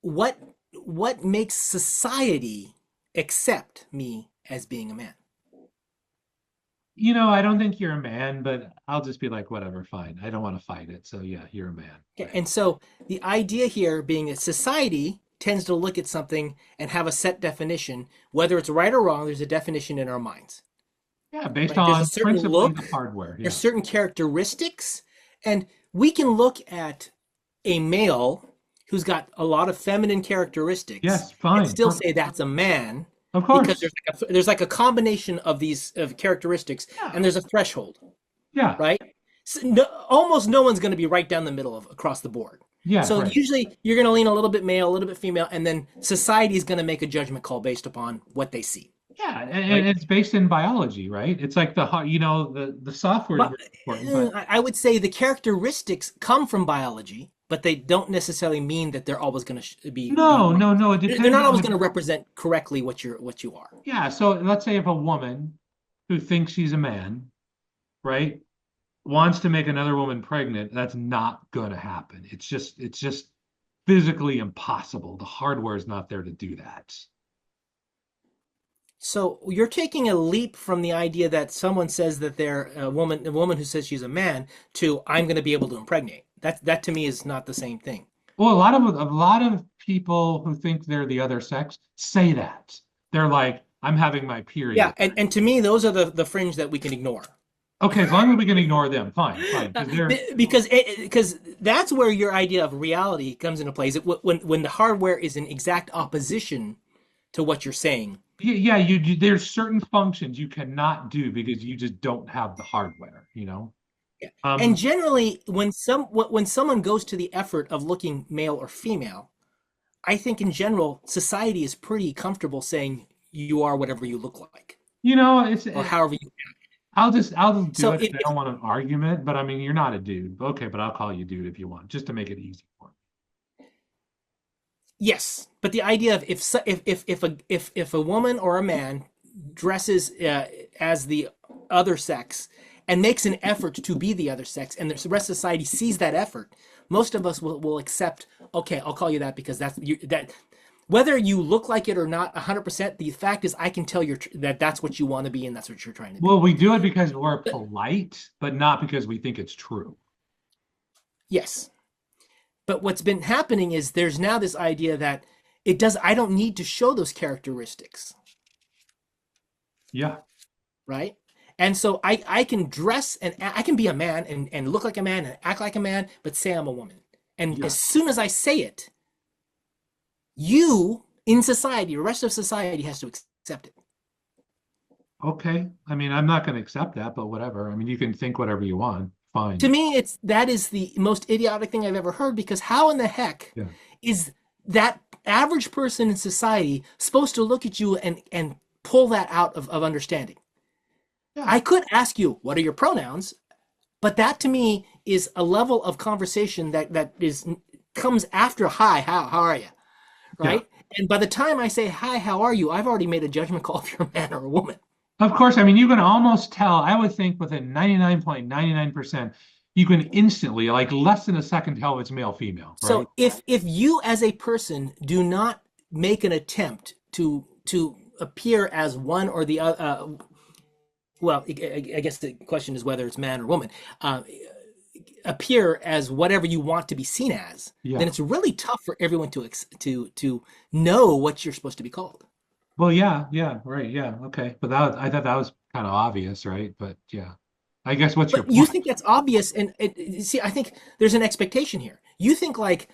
B: what what makes society accept me as being a man?
A: I don't think you're a man, but I'll just be like, whatever, fine. I don't want to fight it. So yeah, you're a man.
B: Okay,
A: Right.
B: and so the idea here being that society tends to look at something and have a set definition, whether it's right or wrong, there's a definition in our minds.
A: Yeah, based
B: Right? There's a
A: on
B: certain
A: principally
B: look,
A: the hardware.
B: there's
A: Yeah.
B: certain characteristics, and we can look at a male who's got a lot of feminine characteristics
A: Yes,
B: and
A: fine.
B: still say that's a man
A: Of
B: because
A: course.
B: there's like a combination of these of characteristics
A: Yeah.
B: and there's a threshold,
A: Yeah.
B: right? So almost no one's going to be right down the middle of across the board.
A: Yeah,
B: So
A: right.
B: usually you're going to lean a little bit male, a little bit female, and then society is going to make a judgment call based upon what they see,
A: Yeah, and
B: right?
A: it's based in biology, right? It's like the software is
B: But
A: very important, but
B: I would say the characteristics come from biology, but they don't necessarily mean that they're always going to be
A: no,
B: right.
A: no, no. It
B: They're
A: depends
B: not always
A: on
B: going to represent correctly what you are.
A: yeah. So let's say if a woman who thinks she's a man, right, wants to make another woman pregnant, that's not going to happen. It's just physically impossible. The hardware is not there to do that.
B: So you're taking a leap from the idea that someone says that they're a woman who says she's a man, to I'm going to be able to impregnate. That to me is not the same thing.
A: Well, a lot of people who think they're the other sex say that. They're like, I'm having my
B: Yeah,
A: period.
B: and to me, those are the fringe that we can ignore.
A: Okay, as long as we can ignore them, fine, fine, because they're
B: Because that's where your idea of reality comes into play. Is it when the hardware is in exact opposition to what you're saying?
A: yeah, yeah, there's certain functions you cannot do because you just don't have the hardware.
B: Yeah. And
A: Um,
B: generally, when someone goes to the effort of looking male or female, I think in general, society is pretty comfortable saying you are whatever you look like,
A: You know,
B: or however you.
A: I'll just do
B: So
A: it 'cause I don't want an argument. But I mean, you're not a dude. Okay, but I'll call you dude if you want, just to make it easy for me.
B: yes, but the idea of if a woman or a man dresses as the other sex and makes an effort to be the other sex, and the rest of society sees that effort, most of us will accept. Okay, I'll call you that because that's you, that. Whether you look like it or not, 100%. The fact is, I can tell that that's what you want to be, and that's what you're trying to be.
A: Well, we do it because we're polite, but not because we think it's true.
B: Yes, but what's been happening is there's now this idea that it does. I don't need to show those characteristics,
A: Yeah,
B: right? And so I can dress and I can be a man and look like a man and act like a man, but say I'm a woman. And
A: yeah.
B: as soon as I say it, you in society, the rest of society has to accept it.
A: Okay. I mean, I'm not going to accept that, but whatever. I mean, you can think whatever you want.
B: To
A: Fine.
B: me, it's that is the most idiotic thing I've ever heard because how in the heck
A: Yeah.
B: is that average person in society supposed to look at you and pull that out of understanding?
A: Yeah.
B: I could ask you, what are your pronouns? But that to me is a level of conversation that is comes after hi, how are you?
A: Yeah.
B: Right? And by the time I say hi, how are you, I've already made a judgment call if you're a man or a woman.
A: Of course, I mean, you can almost tell, I would think within 99.99%, you can instantly, like less than a second, tell if it's male, female, right?
B: So if you as a person do not make an attempt to appear as one or the other, well, I guess the question is whether it's man or woman, appear as whatever you want to be seen as, then
A: Yeah.
B: it's really tough for everyone to know what you're supposed to be called.
A: Well, yeah, yeah, right, yeah, okay. But I thought that was kind of obvious, right? But yeah, I guess what's your
B: But you
A: point?
B: think that's obvious, and see, I think there's an expectation here. You think like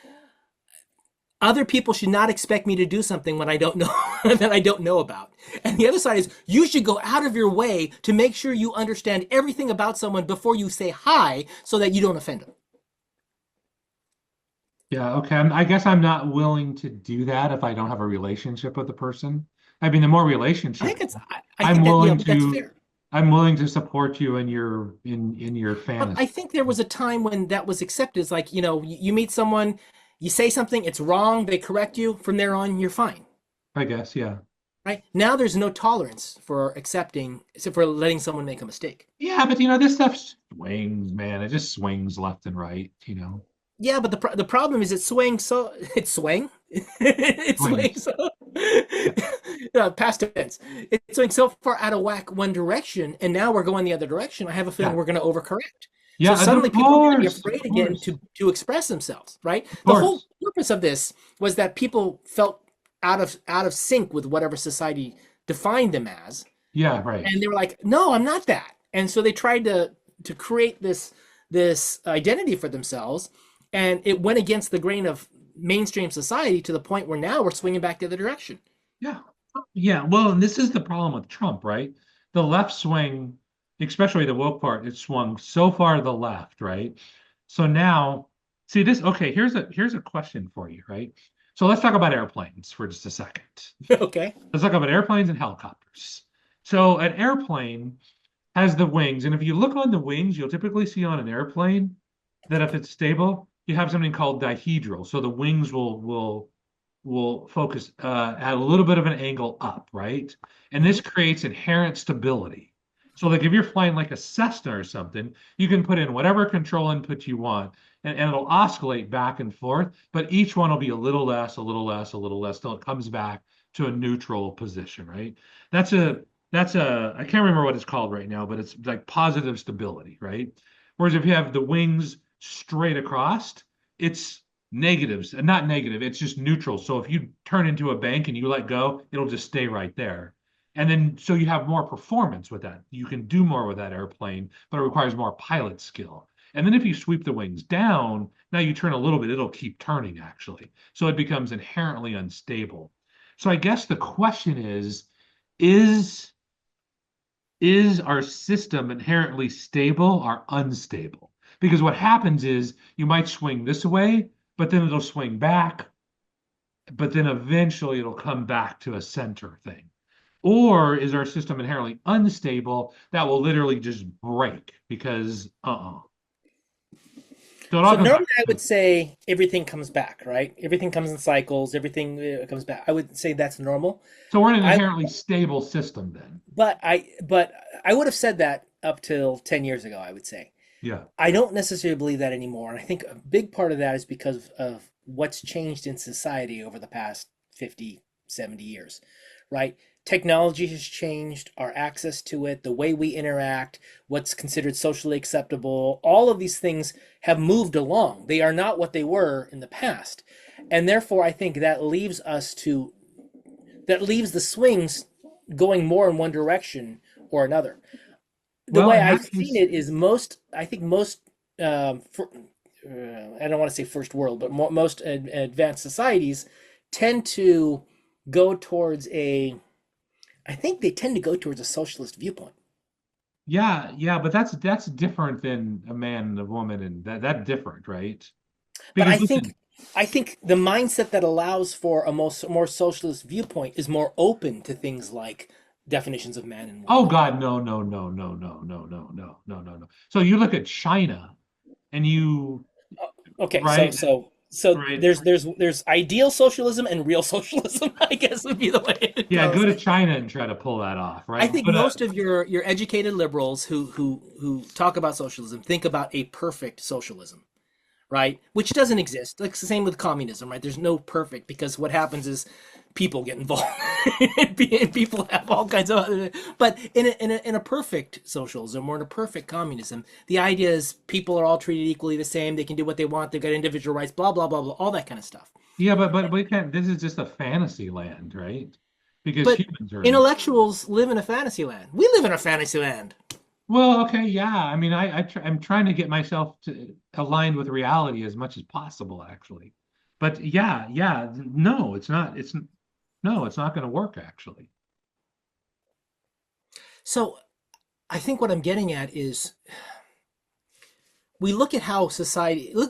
B: other people should not expect me to do something when I don't know that I don't know about. And the other side is you should go out of your way to make sure you understand everything about someone before you say hi so that you don't offend them.
A: Yeah, okay. I guess I'm not willing to do that if I don't have a relationship with the person. I mean, the more
B: I
A: relationship,
B: think it's I
A: I'm
B: think that
A: willing
B: that's
A: to
B: fair.
A: I'm willing to support you in your
B: But
A: fantasy.
B: I think there was a time when that was accepted. It's like, you meet someone, you say something, it's wrong, they correct you, from there on you're fine.
A: I guess, yeah.
B: Right? Now there's no tolerance for accepting, except for letting someone make a mistake.
A: Yeah, but this stuff swings, man. It just swings left and right.
B: Yeah, but the problem is it's swaying so it's swaying. It's swaying
A: Swings.
B: so
A: Yeah.
B: past tense. It's swaying so far out of whack one direction, and now we're going the other direction. I have a feeling
A: Yeah.
B: we're going to overcorrect. So
A: Yeah, and
B: suddenly
A: of
B: people are going to be
A: course, of
B: afraid again
A: course.
B: to express themselves, right?
A: Of
B: The whole
A: course.
B: purpose of this was that people felt out of sync with whatever society defined them as,
A: Yeah, right.
B: and they were like, "No, I'm not that." And so they tried to create this identity for themselves, and it went against the grain of mainstream society to the point where now we're swinging back the other direction.
A: Yeah. Yeah. Well, and this is the problem with Trump, right? The left swing, especially the woke part, it swung so far to the left, right? So now, see this, okay, here's a question for you, right? So let's talk about airplanes for just a second.
B: Okay.
A: Let's talk about airplanes and helicopters. So an airplane has the wings, and if you look on the wings, you'll typically see on an airplane that if it's stable, you have something called dihedral. So the wings will focus at a little bit of an angle up, right? And this
B: Hmm.
A: creates inherent stability. So like if you're flying like a Cessna or something, you can put in whatever control input you want, and it'll oscillate back and forth, but each one will be a little less, a little less, a little less, till it comes back to a neutral position, right? That's a I can't remember what it's called right now, but it's like positive stability, right? Whereas if you have the wings straight across, it's negatives, and not negative, it's just neutral. So if you turn into a bank and you let go, it'll just stay right there. And then so you have more performance with that. You can do more with that airplane, but it requires more pilot skill. And then if you sweep the wings down, now you turn a little bit, it'll keep turning actually. So it becomes inherently unstable. So I guess the question is is our system inherently stable or unstable? Because what happens is you might swing this way, but then it'll swing back, but then eventually it'll come back to a center thing? Or is our system inherently unstable that will literally just break because So it all
B: So
A: comes back
B: normally I
A: to,
B: would say everything comes back, right? Everything comes in cycles, everything comes back. I would say that's normal.
A: so we're in an
B: I
A: inherently stable system then.
B: but I would have said that up till 10 years ago, I would say.
A: Yeah.
B: I don't necessarily believe that anymore. And I think a big part of that is because of what's changed in society over the past 50, 70 years, right? Technology has changed, our access to it, the way we interact, what's considered socially acceptable, all of these things have moved along. They are not what they were in the past. And therefore, I think that leaves the swings going more in one direction or another. The
A: Well,
B: way
A: in
B: I've
A: that
B: seen
A: case,
B: it is I think most, for, I don't want to say first world, but most advanced societies tend to go towards I think they tend to go towards a socialist viewpoint.
A: yeah, yeah, but that's different than a man and a woman, and that's different, right?
B: But
A: Because listen,
B: I think the mindset that allows for a more socialist viewpoint is more open to things like definitions of man and
A: oh
B: woman.
A: God, no, no, no, no, no, no, no, no, no, no, no. So you look at China and you,
B: Okay,
A: right,
B: so
A: right,
B: there's ideal socialism and real socialism, I guess would be the way it
A: yeah, go
B: goes.
A: to China and try to pull that off,
B: I
A: right?
B: think most of your educated liberals who talk about socialism think about a perfect socialism, right? Which doesn't exist. Like it's the same with communism, right? There's no perfect because what happens is people get involved and people have all kinds of other, but in a perfect socialism or in a perfect communism, the idea is people are all treated equally the same. They can do what they want. They've got individual rights, blah, blah, blah, blah, all that kind of stuff.
A: Yeah, but we can't. This is just a fantasy land, right? Because
B: But
A: humans are in.
B: intellectuals live in a fantasy land. We live in a fantasy land.
A: Well, okay, yeah. I mean, I'm trying to get myself to aligned with reality as much as possible, actually. But yeah, yeah. No, it's not. No, it's not going to work, actually.
B: So I think what I'm getting at is we look at how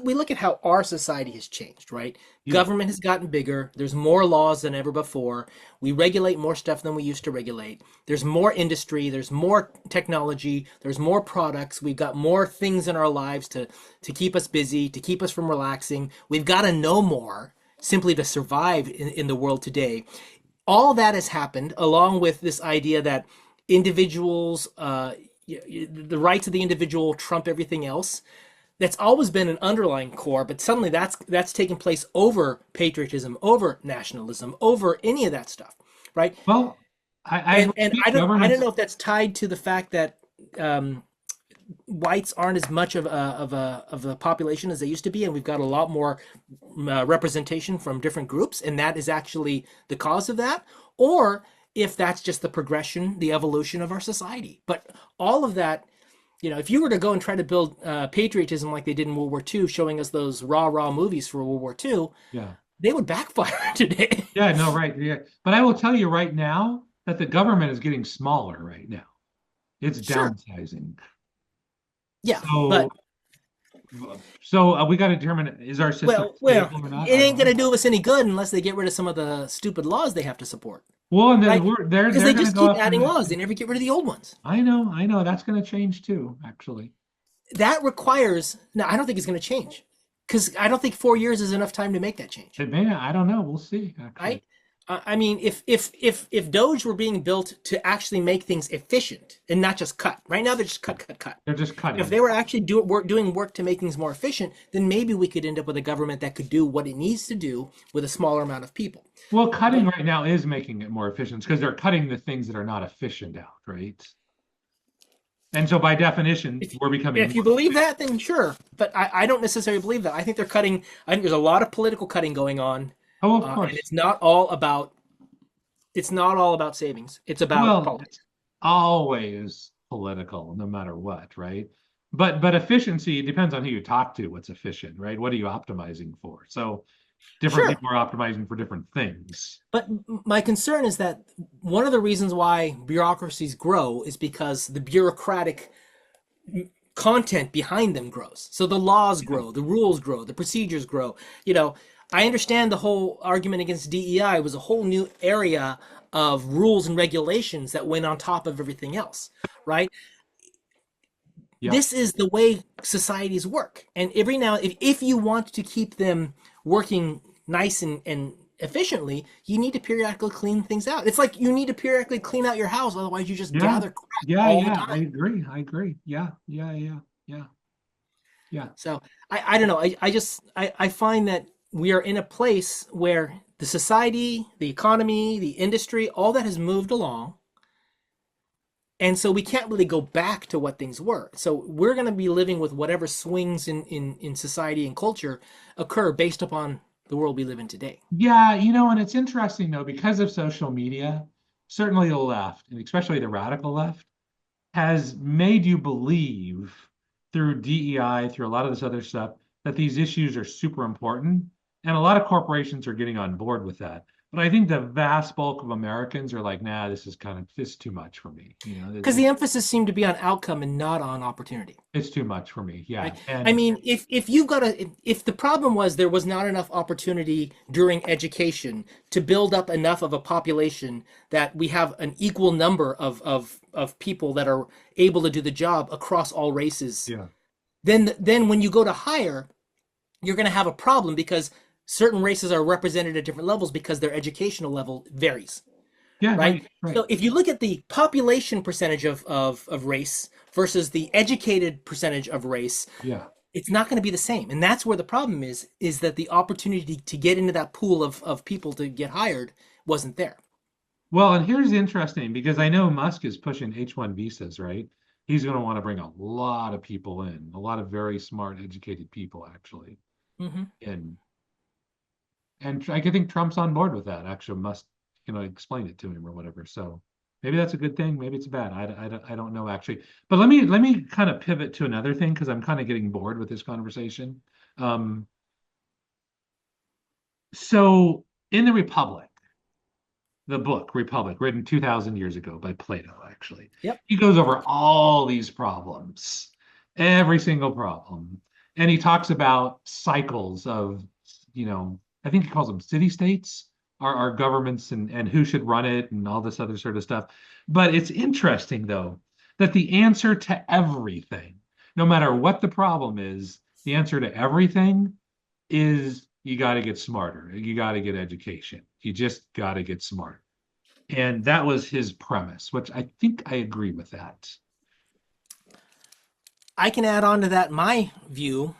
B: we look at how our society has changed, right?
A: Yeah.
B: Government has gotten bigger. There's more laws than ever before. We regulate more stuff than we used to regulate. There's more industry, there's more technology, there's more products. We've got more things in our lives to keep us busy, to keep us from relaxing. We've got to know more simply to survive in the world today. All that has happened along with this idea that individuals the rights of the individual trump everything else. That's always been an underlying core, but suddenly that's taken place over patriotism, over nationalism, over any of that stuff, right?
A: Well, I
B: And
A: agree.
B: I don't
A: Governments.
B: know if that's tied to the fact that um, whites aren't as much of a population as they used to be, and we've got a lot more representation from different groups, and that is actually the cause of that, or if that's just the progression, the evolution of our society. But all of that, if you were to go and try to build patriotism like they did in World War II, showing us those raw movies for World War II,
A: Yeah.
B: they would backfire today.
A: Yeah. No. Right. Yeah. But I will tell you right now that the government is getting smaller right now. It's
B: Sure.
A: downsizing.
B: Yeah, but
A: So, we got to determine is our system
B: well,
A: stable or not?
B: it
A: I
B: ain't
A: don't
B: gonna
A: know.
B: do us any good unless they get rid of some of the stupid laws they have to support,
A: Well, and then
B: right?
A: we're they're
B: Because
A: they're
B: they
A: going to
B: just
A: go
B: keep
A: after
B: adding
A: that
B: laws.
A: too.
B: They never get rid of the old ones.
A: I know. That's going to change too, actually.
B: That requires. No, I don't think it's going to change because I don't think 4 years is enough time to make that change.
A: It may, I don't know. We'll see, actually.
B: Right? I mean, if Doge were being built to actually make things efficient and not just cut, right now they're just cut.
A: They're just
B: If
A: cutting.
B: they were actually doing work to make things more efficient, then maybe we could end up with a government that could do what it needs to do with a smaller amount of people.
A: Well, cutting
B: But
A: right now is making it more efficient because they're cutting the things that are not efficient out, right? And so by definition,
B: if
A: we're becoming
B: if you
A: more
B: believe
A: efficient.
B: that, then sure. But I don't necessarily believe that. I think they're cutting. I think there's a lot of political cutting going on,
A: Oh, of
B: and
A: course.
B: it's not all about savings. It's about
A: Well,
B: politics.
A: it's always political, no matter what, right? But efficiency depends on who you talk to, what's efficient, right? What are you optimizing for? So different
B: Sure.
A: people are optimizing for different things.
B: But my concern is that one of the reasons why bureaucracies grow is because the bureaucratic content behind them grows. So the laws
A: Yeah.
B: grow, the rules grow, the procedures grow. You know, I understand the whole argument against DEI was a whole new area of rules and regulations that went on top of everything else, right?
A: Yeah.
B: This is the way societies work. And every now, if you want to keep them working nice and efficiently, you need to periodically clean things out. It's like you need to periodically clean out your house, otherwise you just
A: Yeah.
B: gather crap
A: Yeah.
B: all the
A: Yeah. I
B: time.
A: agree. I agree. Yeah. Yeah. Yeah. Yeah. Yeah.
B: So I don't know. I find that we are in a place where the society, the economy, the industry, all that has moved along. And so we can't really go back to what things were. So we're going to be living with whatever swings in society and culture occur based upon the world we live in today.
A: Yeah, and it's interesting though, because of social media, certainly the left, and especially the radical left, has made you believe through DEI, through a lot of this other stuff, that these issues are super important. And a lot of corporations are getting on board with that. But I think the vast bulk of Americans are like, nah, this is too much for me.
B: Because the emphasis seemed to be on outcome and not on opportunity.
A: It's too much for me.
B: Right.
A: Yeah.
B: I
A: And
B: mean, if you've got if the problem was there was not enough opportunity during education to build up enough of a population that we have an equal number of people that are able to do the job across all races,
A: yeah.
B: then when you go to hire, you're going to have a problem because certain races are represented at different levels because their educational level varies,
A: Yeah,
B: right?
A: right, right.
B: So if you look at the population percentage of race versus the educated percentage of race,
A: Yeah.
B: it's not going to be the same. And that's where the problem is that the opportunity to get into that pool of people to get hired wasn't there.
A: Well, and here's interesting because I know Musk is pushing H-1 visas, right? He's going to want to bring a lot of people in, a lot of very smart, educated people, actually.
B: Hmm.
A: And I think Trump's on board with that. Actually, Musk, explain it to him or whatever. So maybe that's a good thing. Maybe it's bad. I don't know actually. But let me kind of pivot to another thing because I'm kind of getting bored with this conversation. Um, so in the Republic. The book Republic, written 2,000 years ago by Plato, actually.
B: Yep.
A: He goes over all these problems, every single problem. And he talks about cycles of, I think he calls them city states, our governments and who should run it and all this other sort of stuff. But it's interesting, though, that the answer to everything, no matter what the problem is, the answer to everything is you got to get smarter. You got to get education. You just got to get smart. And that was his premise, which I think I agree with that.
B: I can add on to that my view.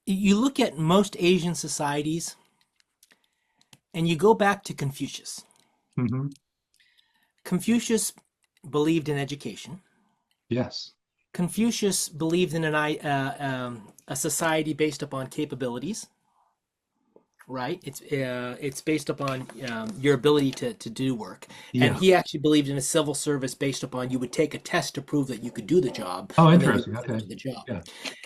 B: You look at most Asian societies and you go back to Confucius.
A: Hmm.
B: Confucius believed in education.
A: Yes.
B: Confucius believed in a society based upon capabilities, right? It's based upon your ability to do work, and
A: Yeah.
B: he actually believed in a civil service based upon you would take a test to prove that you could do the job,
A: Oh,
B: and then you
A: interesting.
B: would
A: Okay.
B: do the job.
A: Yeah.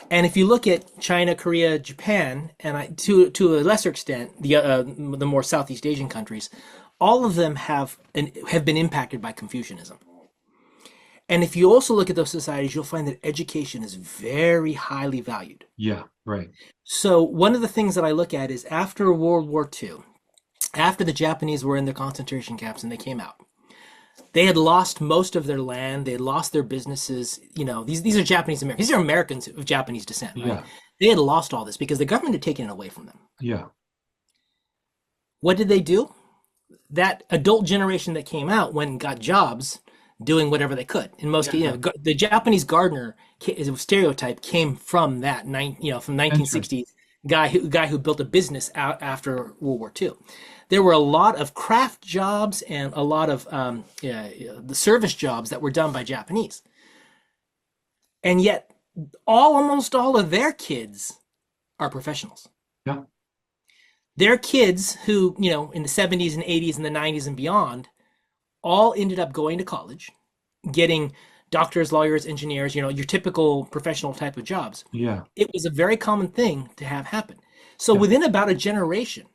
B: And if you look at China, Korea, Japan, and to a lesser extent the more Southeast Asian countries, all of them have been impacted by Confucianism. And if you also look at those societies, you'll find that education is very highly valued.
A: Yeah. Right.
B: So one of the things that I look at is after World War II, after the Japanese were in their concentration camps and they came out, they had lost most of their land. They had lost their businesses. These are Japanese Americans. These are Americans of Japanese descent, right?
A: Yeah.
B: They had lost all this because the government had taken it away from them.
A: Yeah.
B: What did they do? That adult generation that came out went and got jobs doing whatever they could. In most,
A: Yeah.
B: the Japanese gardener stereotype came from that, from
A: Interesting.
B: 1960s guy who built a business out after World War II. There were a lot of craft jobs and a lot of the service jobs that were done by Japanese, and yet almost all of their kids are professionals.
A: Yeah.
B: Their kids who, in the 70s and 80s and the 90s and beyond, all ended up going to college, getting doctors, lawyers, engineers, your typical professional type of jobs.
A: Yeah.
B: It was a very common thing to have happen. So
A: Yeah.
B: within about a generation,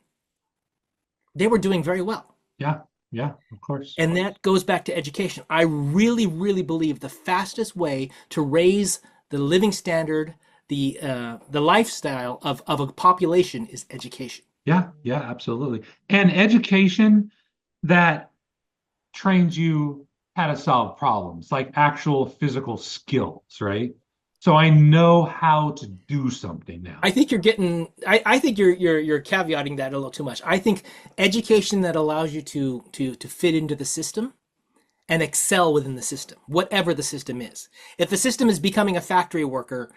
B: they were doing very well.
A: Yeah. Yeah. Of course.
B: And that goes back to education. I really, really believe the fastest way to raise the living standard, the lifestyle of a population is education.
A: Yeah, yeah, absolutely. And education that trains you how to solve problems, like actual physical skills, right? So I know how to do something now.
B: I think you're getting. I think you're caveating that a little too much. I think education that allows you to fit into the system and excel within the system, whatever the system is. If the system is becoming a factory worker,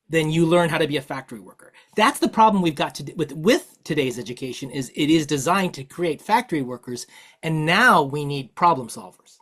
B: then you learn how to be a factory worker. That's the problem we've got to with today's education is it is designed to create factory workers, and now we need problem solvers.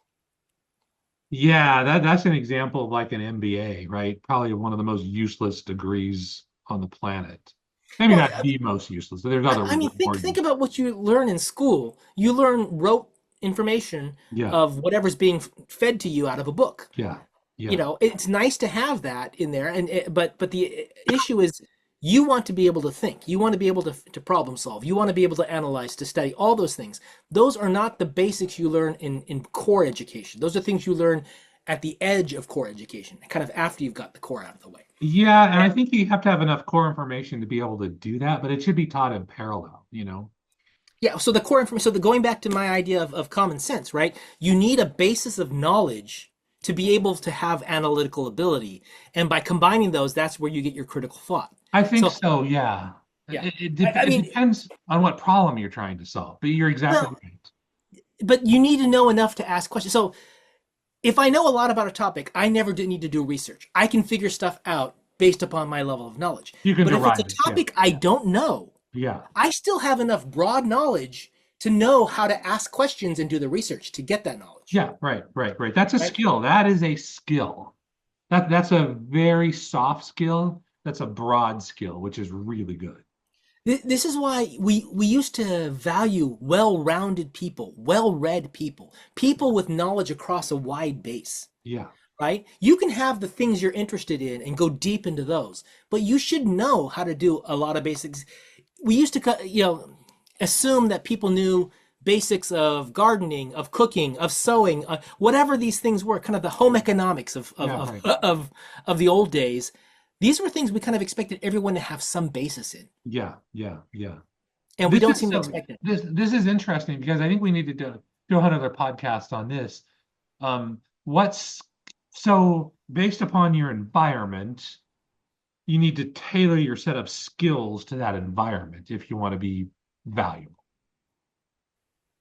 A: Yeah, that's an example of like an MBA, right? Probably one of the most useless degrees on the planet. Maybe
B: Well,
A: not the most useless, but there's other
B: I
A: ones
B: mean,
A: that are more
B: think
A: useful.
B: about what you learn in school. You learn rote information
A: Yeah,
B: of whatever's being fed to you out of a book.
A: yeah,
B: You
A: yeah.
B: know, it's nice to have that in there, but the issue is you want to be able to think. You want to be able to problem solve. You want to be able to analyze, to study, all those things. Those are not the basics you learn in core education. Those are things you learn at the edge of core education, kind of after you've got the core out of the way.
A: Yeah, and I think you have to have enough core information to be able to do that, but it should be taught in parallel, you know?
B: Yeah, so the core information, so going back to my idea of common sense, right? You need a basis of knowledge to be able to have analytical ability. And by combining those, that's where you get your critical thought.
A: I think
B: So,
A: so, yeah.
B: yeah. I
A: It
B: mean,
A: depends on what problem you're trying to solve, but you're exactly
B: well,
A: right.
B: but you need to know enough to ask questions. So, if I know a lot about a topic, I never do need to do research. I can figure stuff out based upon my level of knowledge.
A: You can
B: But if it's a
A: derive it, yeah.
B: topic I don't know,
A: Yeah.
B: I still have enough broad knowledge to know how to ask questions and do the research to get that knowledge.
A: Yeah, right, right, right. That's a
B: Right?
A: skill. That is a skill. That's a very soft skill. That's a broad skill, which is really good.
B: This is why we used to value well-rounded people, well-read people, people with knowledge across a wide base,
A: Yeah.
B: right? You can have the things you're interested in and go deep into those, but you should know how to do a lot of basics. We used to, assume that people knew basics of gardening, of cooking, of sewing, whatever these things were, kind of the home economics
A: Yeah, right.
B: of the old days. These were things we kind of expected everyone to have some basis in,
A: Yeah, yeah, yeah.
B: and we
A: This
B: don't
A: is
B: seem to
A: so
B: expect it.
A: this is interesting because I think we need to do another podcast on this. What's so based upon your environment, you need to tailor your set of skills to that environment if you want to be valuable.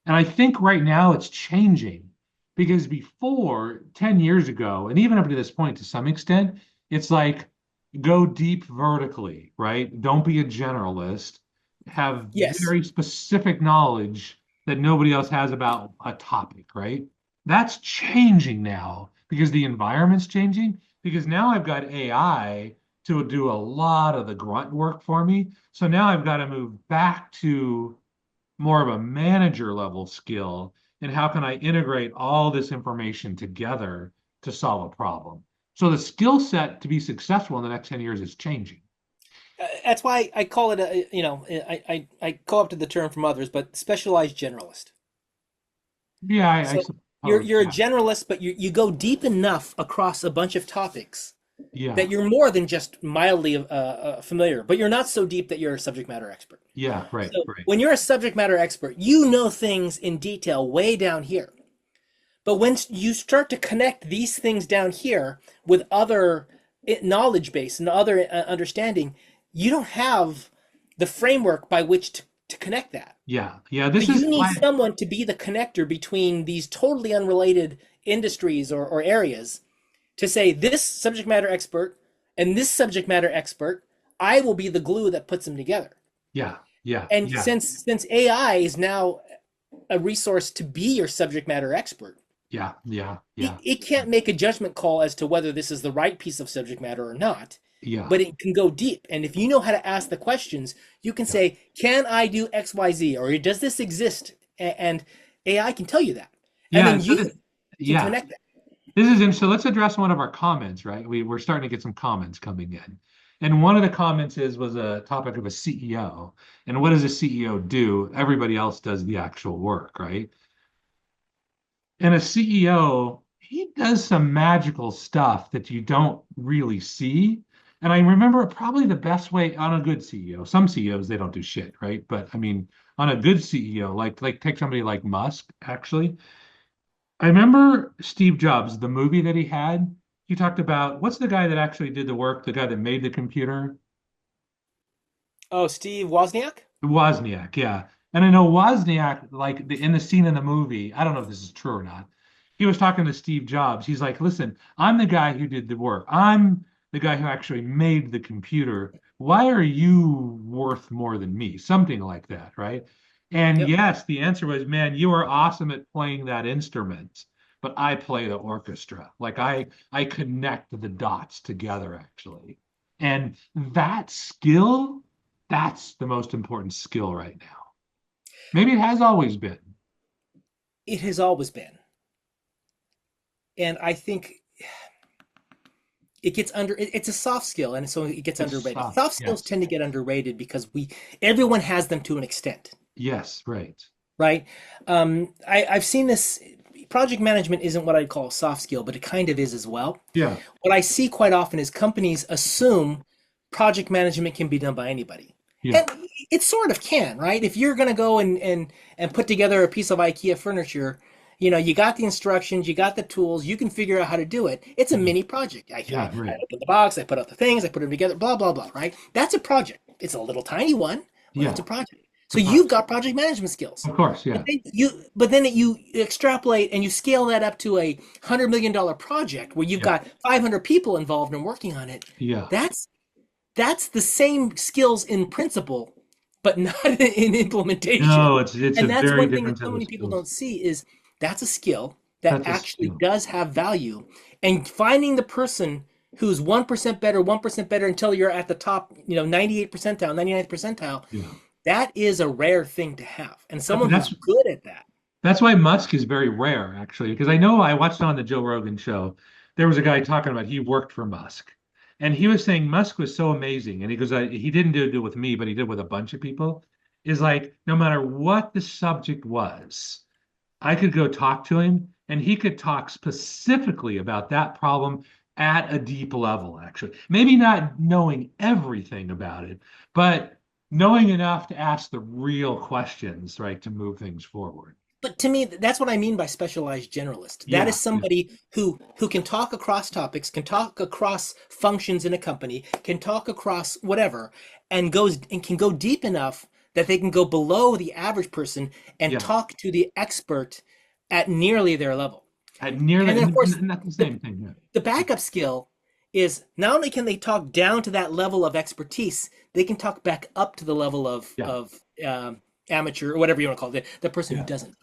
A: And I think right now it's changing because before 10 years ago, and even up to this point to some extent, it's like go deep vertically, right? Don't be a generalist. Have
B: Yes.
A: very specific knowledge that nobody else has about a topic, right? That's changing now because the environment's changing. Because now I've got AI to do a lot of the grunt work for me. So now I've got to move back to more of a manager level skill and how can I integrate all this information together to solve a problem. So the skill set to be successful in the next 10 years is changing.
B: That's why I call it I co opted the term from others, but specialized generalist.
A: Yeah, I
B: So
A: suppose.
B: you're a
A: Yeah.
B: generalist, but you go deep enough across a bunch of topics
A: Yeah.
B: that you're more than just mildly familiar, but you're not so deep that you're a subject matter expert.
A: Yeah. Right.
B: So
A: Right.
B: when you're a subject matter expert, you know things in detail way down here. But when you start to connect these things down here with other knowledge base and other understanding, you don't have the framework by which to connect that.
A: Yeah. Yeah.
B: So
A: This is
B: you need
A: why.
B: someone to be the connector between these totally unrelated industries or areas to say this subject matter expert and this subject matter expert, I will be the glue that puts them together.
A: Yeah. Yeah.
B: And
A: Yeah.
B: since AI is now a resource to be your subject matter expert,
A: Yeah. Yeah.
B: it,
A: Yeah.
B: it can't make a judgment call as to whether this is the right piece of subject matter or not,
A: Yeah.
B: but it can go deep. And if you know how to ask the questions, you can
A: Yeah.
B: say, can I do XYZ? Or does this exist? And AI can tell you that. And
A: Yeah.
B: then
A: And so
B: you
A: this,
B: can
A: yeah.
B: connect that.
A: This is interesting. So let's address one of our comments, right? We're starting to get some comments coming in. And one of the comments was a topic of a CEO. And what does a CEO do? Everybody else does the actual work, right? And a CEO, he does some magical stuff that you don't really see. And I remember probably the best way on a good CEO. Some CEOs, they don't do shit, right? But I mean, on a good CEO, like take somebody like Musk, actually. I remember Steve Jobs, the movie that he had. He talked about what's the guy that actually did the work, the guy that made the computer?
B: Oh, Steve Wozniak?
A: Wozniak, yeah. And I know Wozniak, like in the scene in the movie, I don't know if this is true or not. He was talking to Steve Jobs. He's like, listen, I'm the guy who did the work. I'm the guy who actually made the computer. Why are you worth more than me? Something like that, right? And
B: Yep.
A: yes, the answer was, man, you are awesome at playing that instrument, but I play the orchestra. Like I connect the dots together, actually. And that skill, that's the most important skill right now. Maybe it has always been.
B: It has always been. And I think it's a soft skill, and so it gets
A: It's
B: underrated.
A: soft.
B: Soft skills
A: Yes.
B: tend to get underrated because everyone has them to an extent,
A: Yes, right.
B: right? I've seen this. Project management isn't what I'd call a soft skill, but it kind of is as well.
A: Yeah.
B: What I see quite often is companies assume project management can be done by anybody.
A: Yeah.
B: And it sort of can, right? If you're going to go and put together a piece of IKEA furniture, you got the instructions, you got the tools, you can figure out how to do it. It's a
A: Yeah.
B: mini project.
A: Yeah,
B: I
A: right.
B: open the box, I put out the things, I put them together, blah, blah, blah, right? That's a project. It's a little tiny one, but it's
A: Yeah.
B: a project. So
A: Of course.
B: you've got project management skills.
A: Of course,
B: But
A: yeah.
B: then you extrapolate and you scale that up to $100 million project where you've
A: Yeah.
B: got 500 people involved and working on it.
A: Yeah.
B: That's that's the same skills in principle, but not in implementation.
A: No, it's a
B: And that's
A: very
B: one thing
A: different
B: that
A: set
B: so
A: of
B: many people
A: skills.
B: don't see is that's a skill that
A: That's a
B: actually
A: skill.
B: does have value. And finding the person who's 1% better until you're at the top, 98 percentile, 99th percentile,
A: Yeah.
B: that is a rare thing to have. And
A: But
B: someone who's good at that.
A: that's why Musk is very rare, actually, because I know I watched on the Joe Rogan show, there was a guy talking about he worked for Musk. And he was saying Musk was so amazing. And he goes, he didn't do it with me, but he did with a bunch of people. Is like, no matter what the subject was, I could go talk to him and he could talk specifically about that problem at a deep level, actually. Maybe not knowing everything about it, but knowing enough to ask the real questions, right, to move things forward.
B: But to me, that's what I mean by specialized generalist. That is
A: Yeah, yeah,
B: somebody who can talk across topics, can talk across functions in a company, can talk across whatever, and can go deep enough that they can go below the average person and
A: yeah.
B: talk to the expert at nearly their level.
A: At
B: And
A: nearly,
B: then of course
A: not the
B: the
A: same thing. Yeah,
B: the backup skill is not only can they talk down to that level of expertise, they can talk back up to the level
A: yeah,
B: of amateur or whatever you want to call it, the person who
A: yeah.
B: doesn't.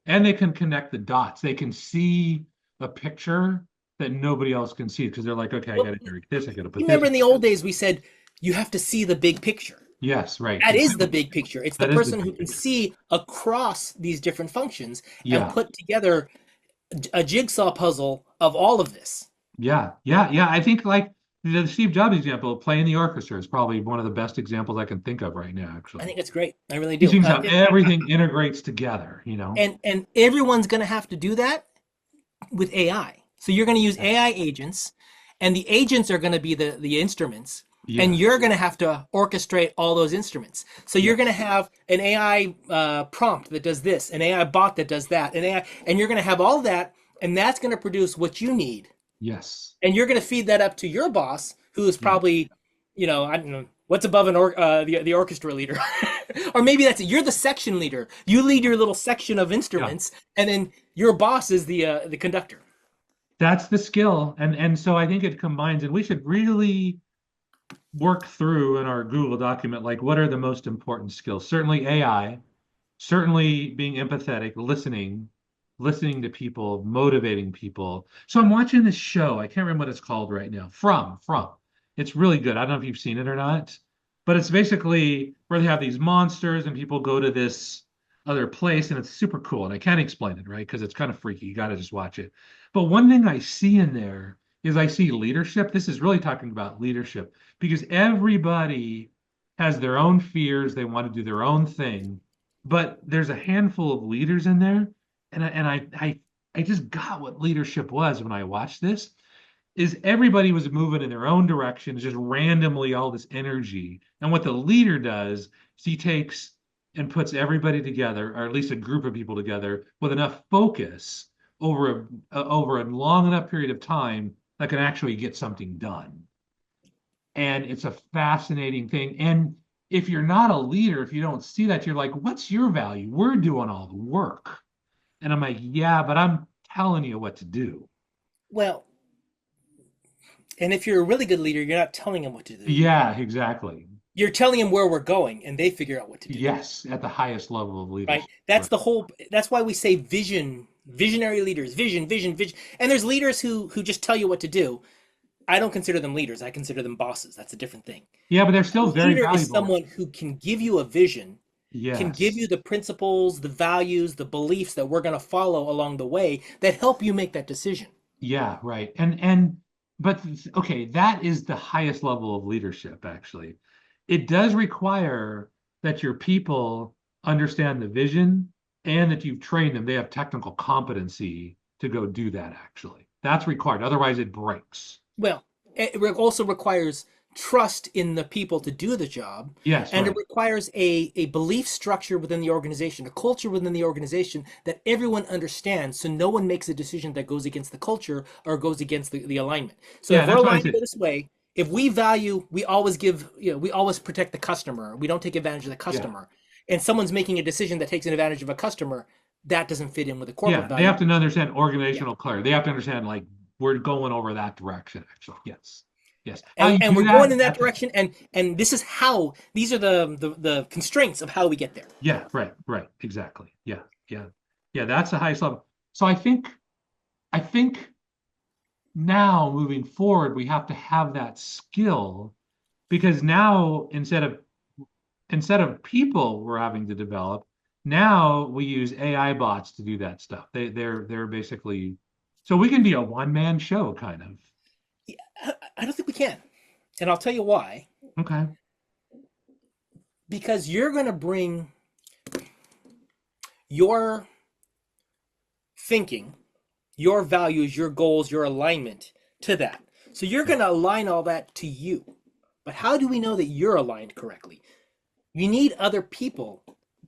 A: And they can connect the dots. They can see a picture that nobody else can see because they're like, okay, I got
B: Well,
A: to do this, I got to
B: you
A: put this.
B: remember in the old days we said you have to see the big picture.
A: Yes, right,
B: That is the
A: exactly.
B: big picture. It's the
A: That is the
B: person who
A: big
B: can
A: picture.
B: see across these different functions and
A: Yeah,
B: put together a jigsaw puzzle of all of this.
A: yeah, yeah, yeah. I think like the Steve Jobs example, playing the orchestra is probably one of the best examples I can think of right now,
B: I
A: actually.
B: think it's great. I really do.
A: Teaching how everything integrates together,
B: And everyone's going to have to do that with AI. So you're going to use AI
A: Yes.
B: agents, and the agents are going to be the instruments, and
A: Yes.
B: you're going to have to orchestrate all those instruments. So you're going to
A: Yes.
B: have an AI prompt that does this, an AI bot that does that, and you're going to have all that, and that's going to produce what you need,
A: Yes.
B: and you're going to feed that up to your boss, who is
A: Yeah.
B: probably, I don't know. What's above the orchestra leader, or maybe that's it. You're the section leader. You lead your little section of
A: Yeah.
B: instruments, and then your boss is the conductor.
A: That's the skill. And so I think it combines, and we should really work through in our Google document, like what are the most important skills? Certainly AI, certainly being empathetic, listening to people, motivating people. So I'm watching this show. I can't remember what it's called right now. From. It's really good. I don't know if you've seen it or not, but it's basically where they have these monsters and people go to this other place and it's super cool. And I can't explain it, right? Because it's kind of freaky. You got to just watch it. But one thing I see in there is I see leadership. This is really talking about leadership because everybody has their own fears. They want to do their own thing, but there's a handful of leaders in there, and I just got what leadership was when I watched this. is everybody was moving in their own direction, just randomly all this energy. And what the leader does is he takes and puts everybody together, or at least a group of people together, with enough focus over a long enough period of time that can actually get something done. And it's a fascinating thing. And if you're not a leader, if you don't see that, you're like, what's your value? We're doing all the work. And I'm like, yeah, but I'm telling you what to do.
B: Well, and if you're a really good leader, you're not telling them what to do.
A: Yeah, exactly.
B: You're telling them where we're going, and they figure out what to do.
A: Yes, at the highest level of
B: Right?
A: leadership.
B: That's
A: Right.
B: the whole. That's why we say vision, visionary leaders, vision, vision, vision. And there's leaders who just tell you what to do. I don't consider them leaders. I consider them bosses. That's a different thing.
A: Yeah, but they're
B: A
A: still very
B: leader is
A: valuable.
B: someone who can give you a vision, can give
A: Yes.
B: you the principles, the values, the beliefs that we're going to follow along the way that help you make that decision.
A: Yeah, right. And but okay, that is the highest level of leadership, actually. It does require that your people understand the vision and that you've trained them. They have technical competency to go do that, actually. That's required. Otherwise, it breaks.
B: Well, it also requires trust in the people to do the job,
A: Yes,
B: and it
A: right.
B: requires a belief structure within the organization, a culture within the organization that everyone understands, so no one makes a decision that goes against the culture or goes against the alignment. So
A: Yeah,
B: if we're
A: that's what I
B: aligned
A: said.
B: this way, if we value, we always give, we always protect the customer. We don't take advantage of the
A: Yeah.
B: customer. And someone's making a decision that takes an advantage of a customer, that doesn't fit in with the corporate
A: Yeah, they
B: value.
A: have to understand
B: Yeah.
A: organizational clarity. They have to understand like we're going over that direction, actually. Yes. Yes. How you
B: And
A: do
B: we're going in
A: that,
B: that
A: that's a
B: direction, and this is how these are the constraints of how we get there.
A: yeah, right, right, exactly. Yeah, yeah. Yeah, that's the highest level. So I think now moving forward, we have to have that skill because now instead of people we're having to develop, now we use AI bots to do that stuff. They're basically so we can be a one-man show kind of.
B: I don't think we can, and I'll tell you why.
A: Okay.
B: Because you're going to bring your thinking, your values, your goals, your alignment to that. So you're
A: Yeah.
B: going to align all that to you. But how do we know that you're aligned correctly? You need other people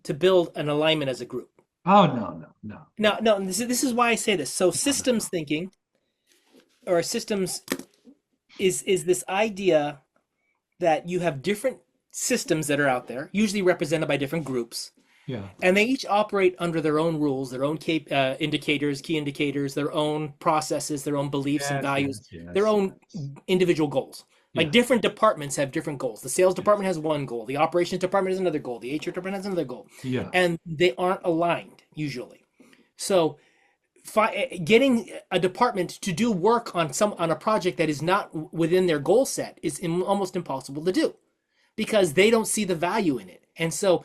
B: to build an alignment as a group.
A: Oh no, no, no,
B: Now, no, this is why I say this. So
A: no, no,
B: systems
A: no.
B: thinking or systems is this idea that you have different systems that are out there, usually represented by different groups,
A: Yeah.
B: and they each operate under their own rules, their own indicators, key indicators, their own processes, their own beliefs and
A: Yes,
B: values,
A: yes,
B: their
A: yes,
B: own
A: yes.
B: individual goals. Like
A: Yeah.
B: different departments have different goals. The sales
A: Yes.
B: department has one goal, the operations department has another goal, the HR department has another goal,
A: Yeah.
B: and they aren't aligned usually. So getting a department to do work on a project that is not within their goal set is almost impossible to do because they don't see the value in it. And so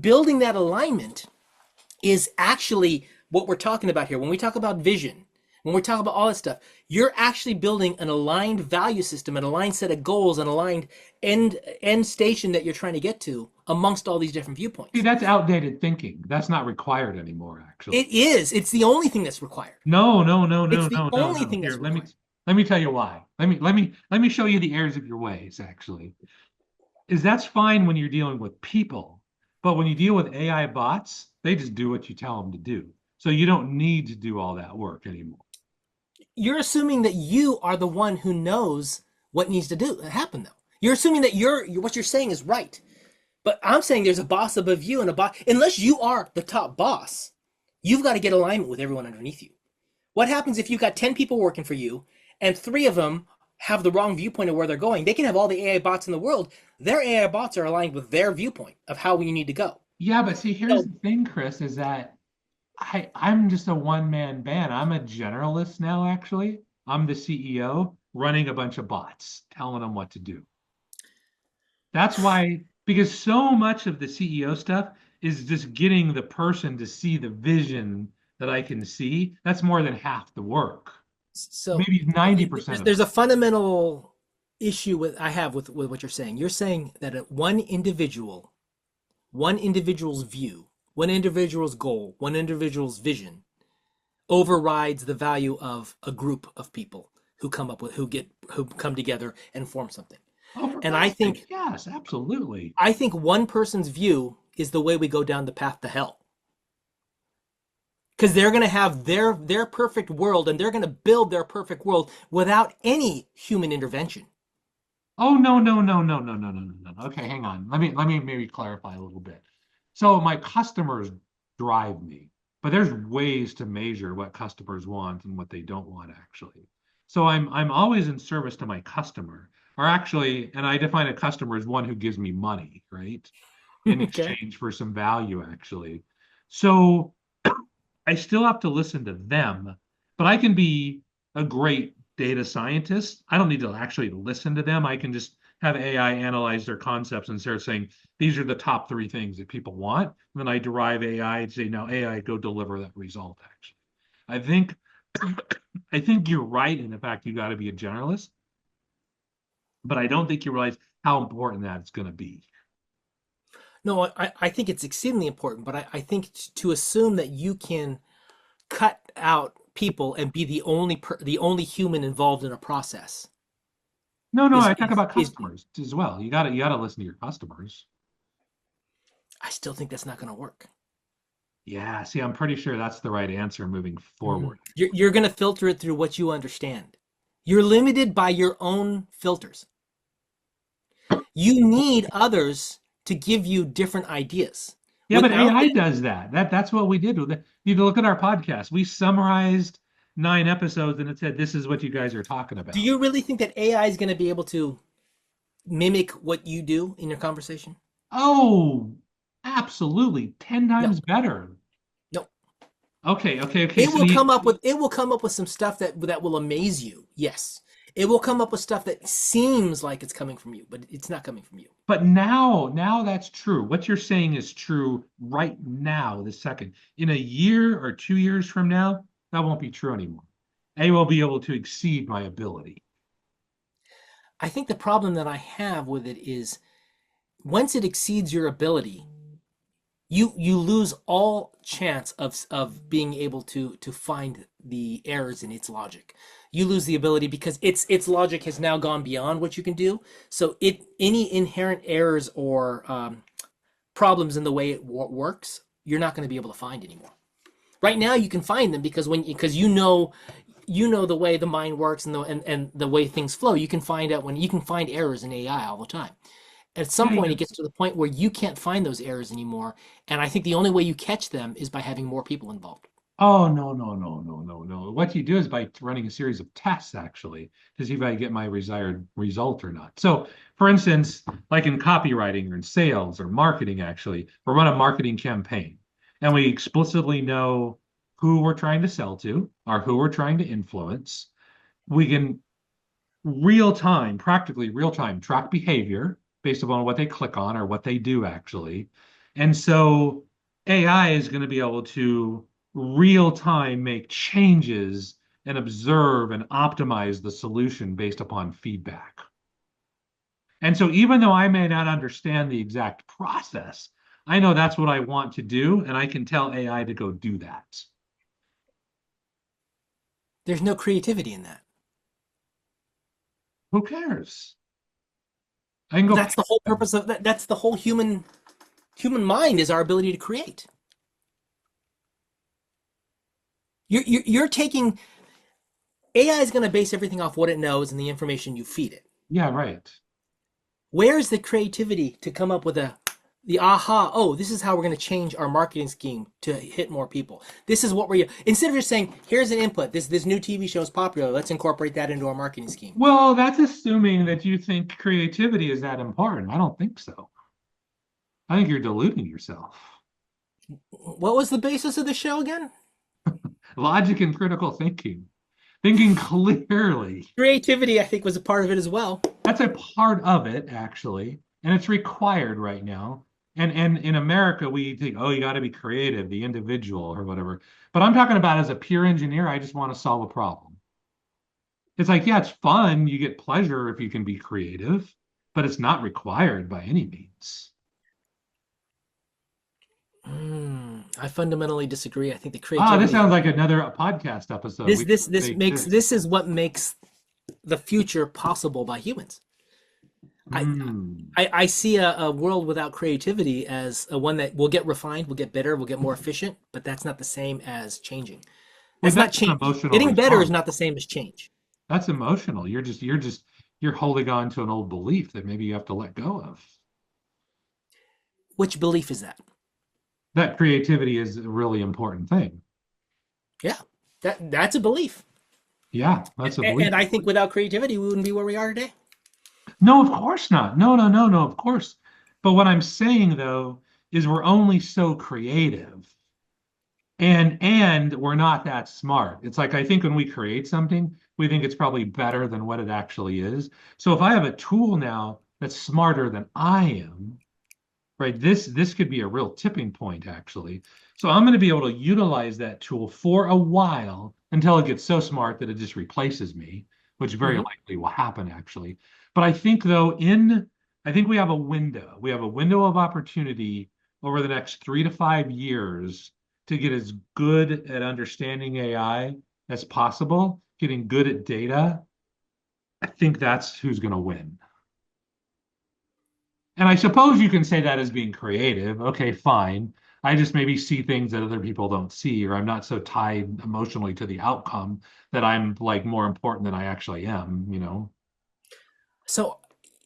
B: building that alignment is actually what we're talking about here. When we talk about vision, when we talk about all that stuff, you're actually building an aligned value system, an aligned set of goals, an aligned end station that you're trying to get to amongst all these different
A: See,
B: viewpoints.
A: that's outdated thinking. That's not required anymore, actually.
B: It is. It's the only thing that's required.
A: No, no, no,
B: It's
A: no,
B: the
A: no, no,
B: only
A: no.
B: thing
A: Here,
B: that's
A: let me
B: required.
A: let me tell you why. Let me show you the errors of your ways, actually. Is that's fine when you're dealing with people, but when you deal with AI bots, they just do what you tell them to do. So you don't need to do all that work anymore.
B: You're assuming that you are the one who knows what needs to do happen, though. You're assuming that what you're saying is right. But I'm saying there's a boss above you and a boss. Unless you are the top boss, you've got to get alignment with everyone underneath you. What happens if you've got 10 people working for you and three of them have the wrong viewpoint of where they're going? They can have all the AI bots in the world. Their AI bots are aligned with their viewpoint of how we need to go.
A: Yeah, but see, here's
B: So,
A: the thing, Chris, is that I'm just a one-man band. I'm a generalist now, actually. I'm the CEO running a bunch of bots, telling them what to do. That's why, because so much of the CEO stuff is just getting the person to see the vision that I can see. That's more than half the work,
B: so
A: maybe 90% of it.
B: there's a fundamental issue I have with what you're saying. You're saying that one individual's view, one individual's goal, one individual's vision overrides the value of a group of people who come together and form something.
A: Oh, for
B: And
A: God's sake, yes, absolutely.
B: I think one person's view is the way we go down the path to hell. Because they're going to have their perfect world, and they're going to build their perfect world without any human intervention.
A: Oh, no, no, no, no, no, no, no, no, no. Okay, hang on. Let me maybe clarify a little bit. So my customers drive me, but there's ways to measure what customers want and what they don't want actually. So I'm always in service to my customer, or actually, and I define a customer as one who gives me money, right? In
B: Okay.
A: exchange for some value actually. So I still have to listen to them, but I can be a great data scientist. I don't need to actually listen to them. I can just have AI analyze their concepts and start saying, these are the top three things that people want. And then I derive AI and say, now AI, go deliver that result, actually. I think I think you're right in the fact you got to be a generalist, but I don't think you realize how important that's going to be.
B: No, I think it's exceedingly important, but I think to assume that you can cut out people and be the only human involved in a process
A: No, no,
B: is
A: I talk
B: is
A: about
B: is
A: customers as well. You got to listen to your customers.
B: I still think that's not going to work.
A: Yeah, see, I'm pretty sure that's the right answer moving forward.
B: You're going to filter it through what you understand. You're limited by your own filters. You need others to give you different ideas.
A: Yeah, but
B: Without
A: AI
B: them,
A: does that. That's what we did with it. You look at our podcast. We summarized 9 episodes and it said, this is what you guys are talking
B: do
A: about.
B: you really think that AI is going to be able to mimic what you do in your conversation?
A: Oh, absolutely. 10
B: No,
A: times better.
B: no.
A: Okay, okay, okay. So you,
B: It will come up with some stuff that will amaze you. Yes. It will come up with stuff that seems like it's coming from you, but it's not coming from you.
A: but now that's true. What you're saying is true right now, this second. In a year or 2 years from now, that won't be true anymore. A will be able to exceed my ability.
B: I think the problem that I have with it is once it exceeds your ability, you lose all chance of being able to find the errors in its logic. You lose the ability because its logic has now gone beyond what you can do. So it any inherent errors or problems in the way it works, you're not going to be able to find anymore. Right now, you can find them because you know the way the mind works and the way things flow. You can find out when you can find errors in AI all the time. At some
A: Yeah,
B: point,
A: yeah.
B: it gets to the point where you can't find those errors anymore. And I think the only way you catch them is by having more people involved.
A: Oh, no, no, no, no, no, no. What you do is by running a series of tests, actually, to see if I get my desired result or not. So, for instance, like in copywriting or in sales or marketing, actually, we run a marketing campaign and we explicitly know who we're trying to sell to or who we're trying to influence. We can practically real time, track behavior based upon what they click on or what they do actually. And so AI is going to be able to real time make changes and observe and optimize the solution based upon feedback. And so even though I may not understand the exact process, I know that's what I want to do, and I can tell AI to go do that.
B: There's no creativity in that.
A: Who cares? I can
B: But
A: go
B: that's
A: pick
B: the whole
A: them.
B: purpose of that. That's the whole human mind is our ability to create. You're taking AI is going to base everything off what it knows and the information you feed it.
A: Yeah, right.
B: Where's the creativity to come up with the aha, oh, this is how we're going to change our marketing scheme to hit more people. This is what we're instead of just saying, here's an input, this new TV show is popular, let's incorporate that into our marketing scheme.
A: Well, that's assuming that you think creativity is that important. I don't think so. I think you're deluding yourself.
B: What was the basis of the show again?
A: Logic and critical thinking, thinking clearly.
B: Creativity, I think, was a part of it as well.
A: That's a part of it, actually, and it's required right now. And in America, we think, oh, you got to be creative, the individual or whatever. But I'm talking about as a pure engineer, I just want to solve a problem. It's like, yeah, it's fun. You get pleasure if you can be creative, but it's not required by any means.
B: I fundamentally disagree. I think the
A: Ah, this
B: creativity
A: sounds like another podcast episode. We should debate this.
B: this is what makes the future possible by humans. I
A: Hmm.
B: I see a world without creativity as a one that will get refined, will get better, will get more efficient, but that's not the same as changing.
A: Well,
B: That's not
A: that's an
B: change.
A: emotional
B: Getting better is
A: response.
B: not the same as change.
A: That's emotional. You're holding on to an old belief that maybe you have to let go of.
B: Which belief is that?
A: That creativity is a really important thing.
B: Yeah, that's a belief.
A: Yeah, that's a belief.
B: And I think without creativity, we wouldn't be where we are today.
A: No, of course not. No, no, no, no, of course. But what I'm saying though is we're only so creative and we're not that smart. It's like I think when we create something, we think it's probably better than what it actually is. So if I have a tool now that's smarter than I am, right? This could be a real tipping point, actually. So I'm going to be able to utilize that tool for a while until it gets so smart that it just replaces me, which very
B: Hmm.
A: likely will happen, actually. But I think though, I think we have a window. We have a window of opportunity over the next 3 to 5 years to get as good at understanding AI as possible, getting good at data. I think that's who's going to win. And I suppose you can say that as being creative. Okay, fine. I just maybe see things that other people don't see, or I'm not so tied emotionally to the outcome that I'm like more important than I actually am, you know?
B: So,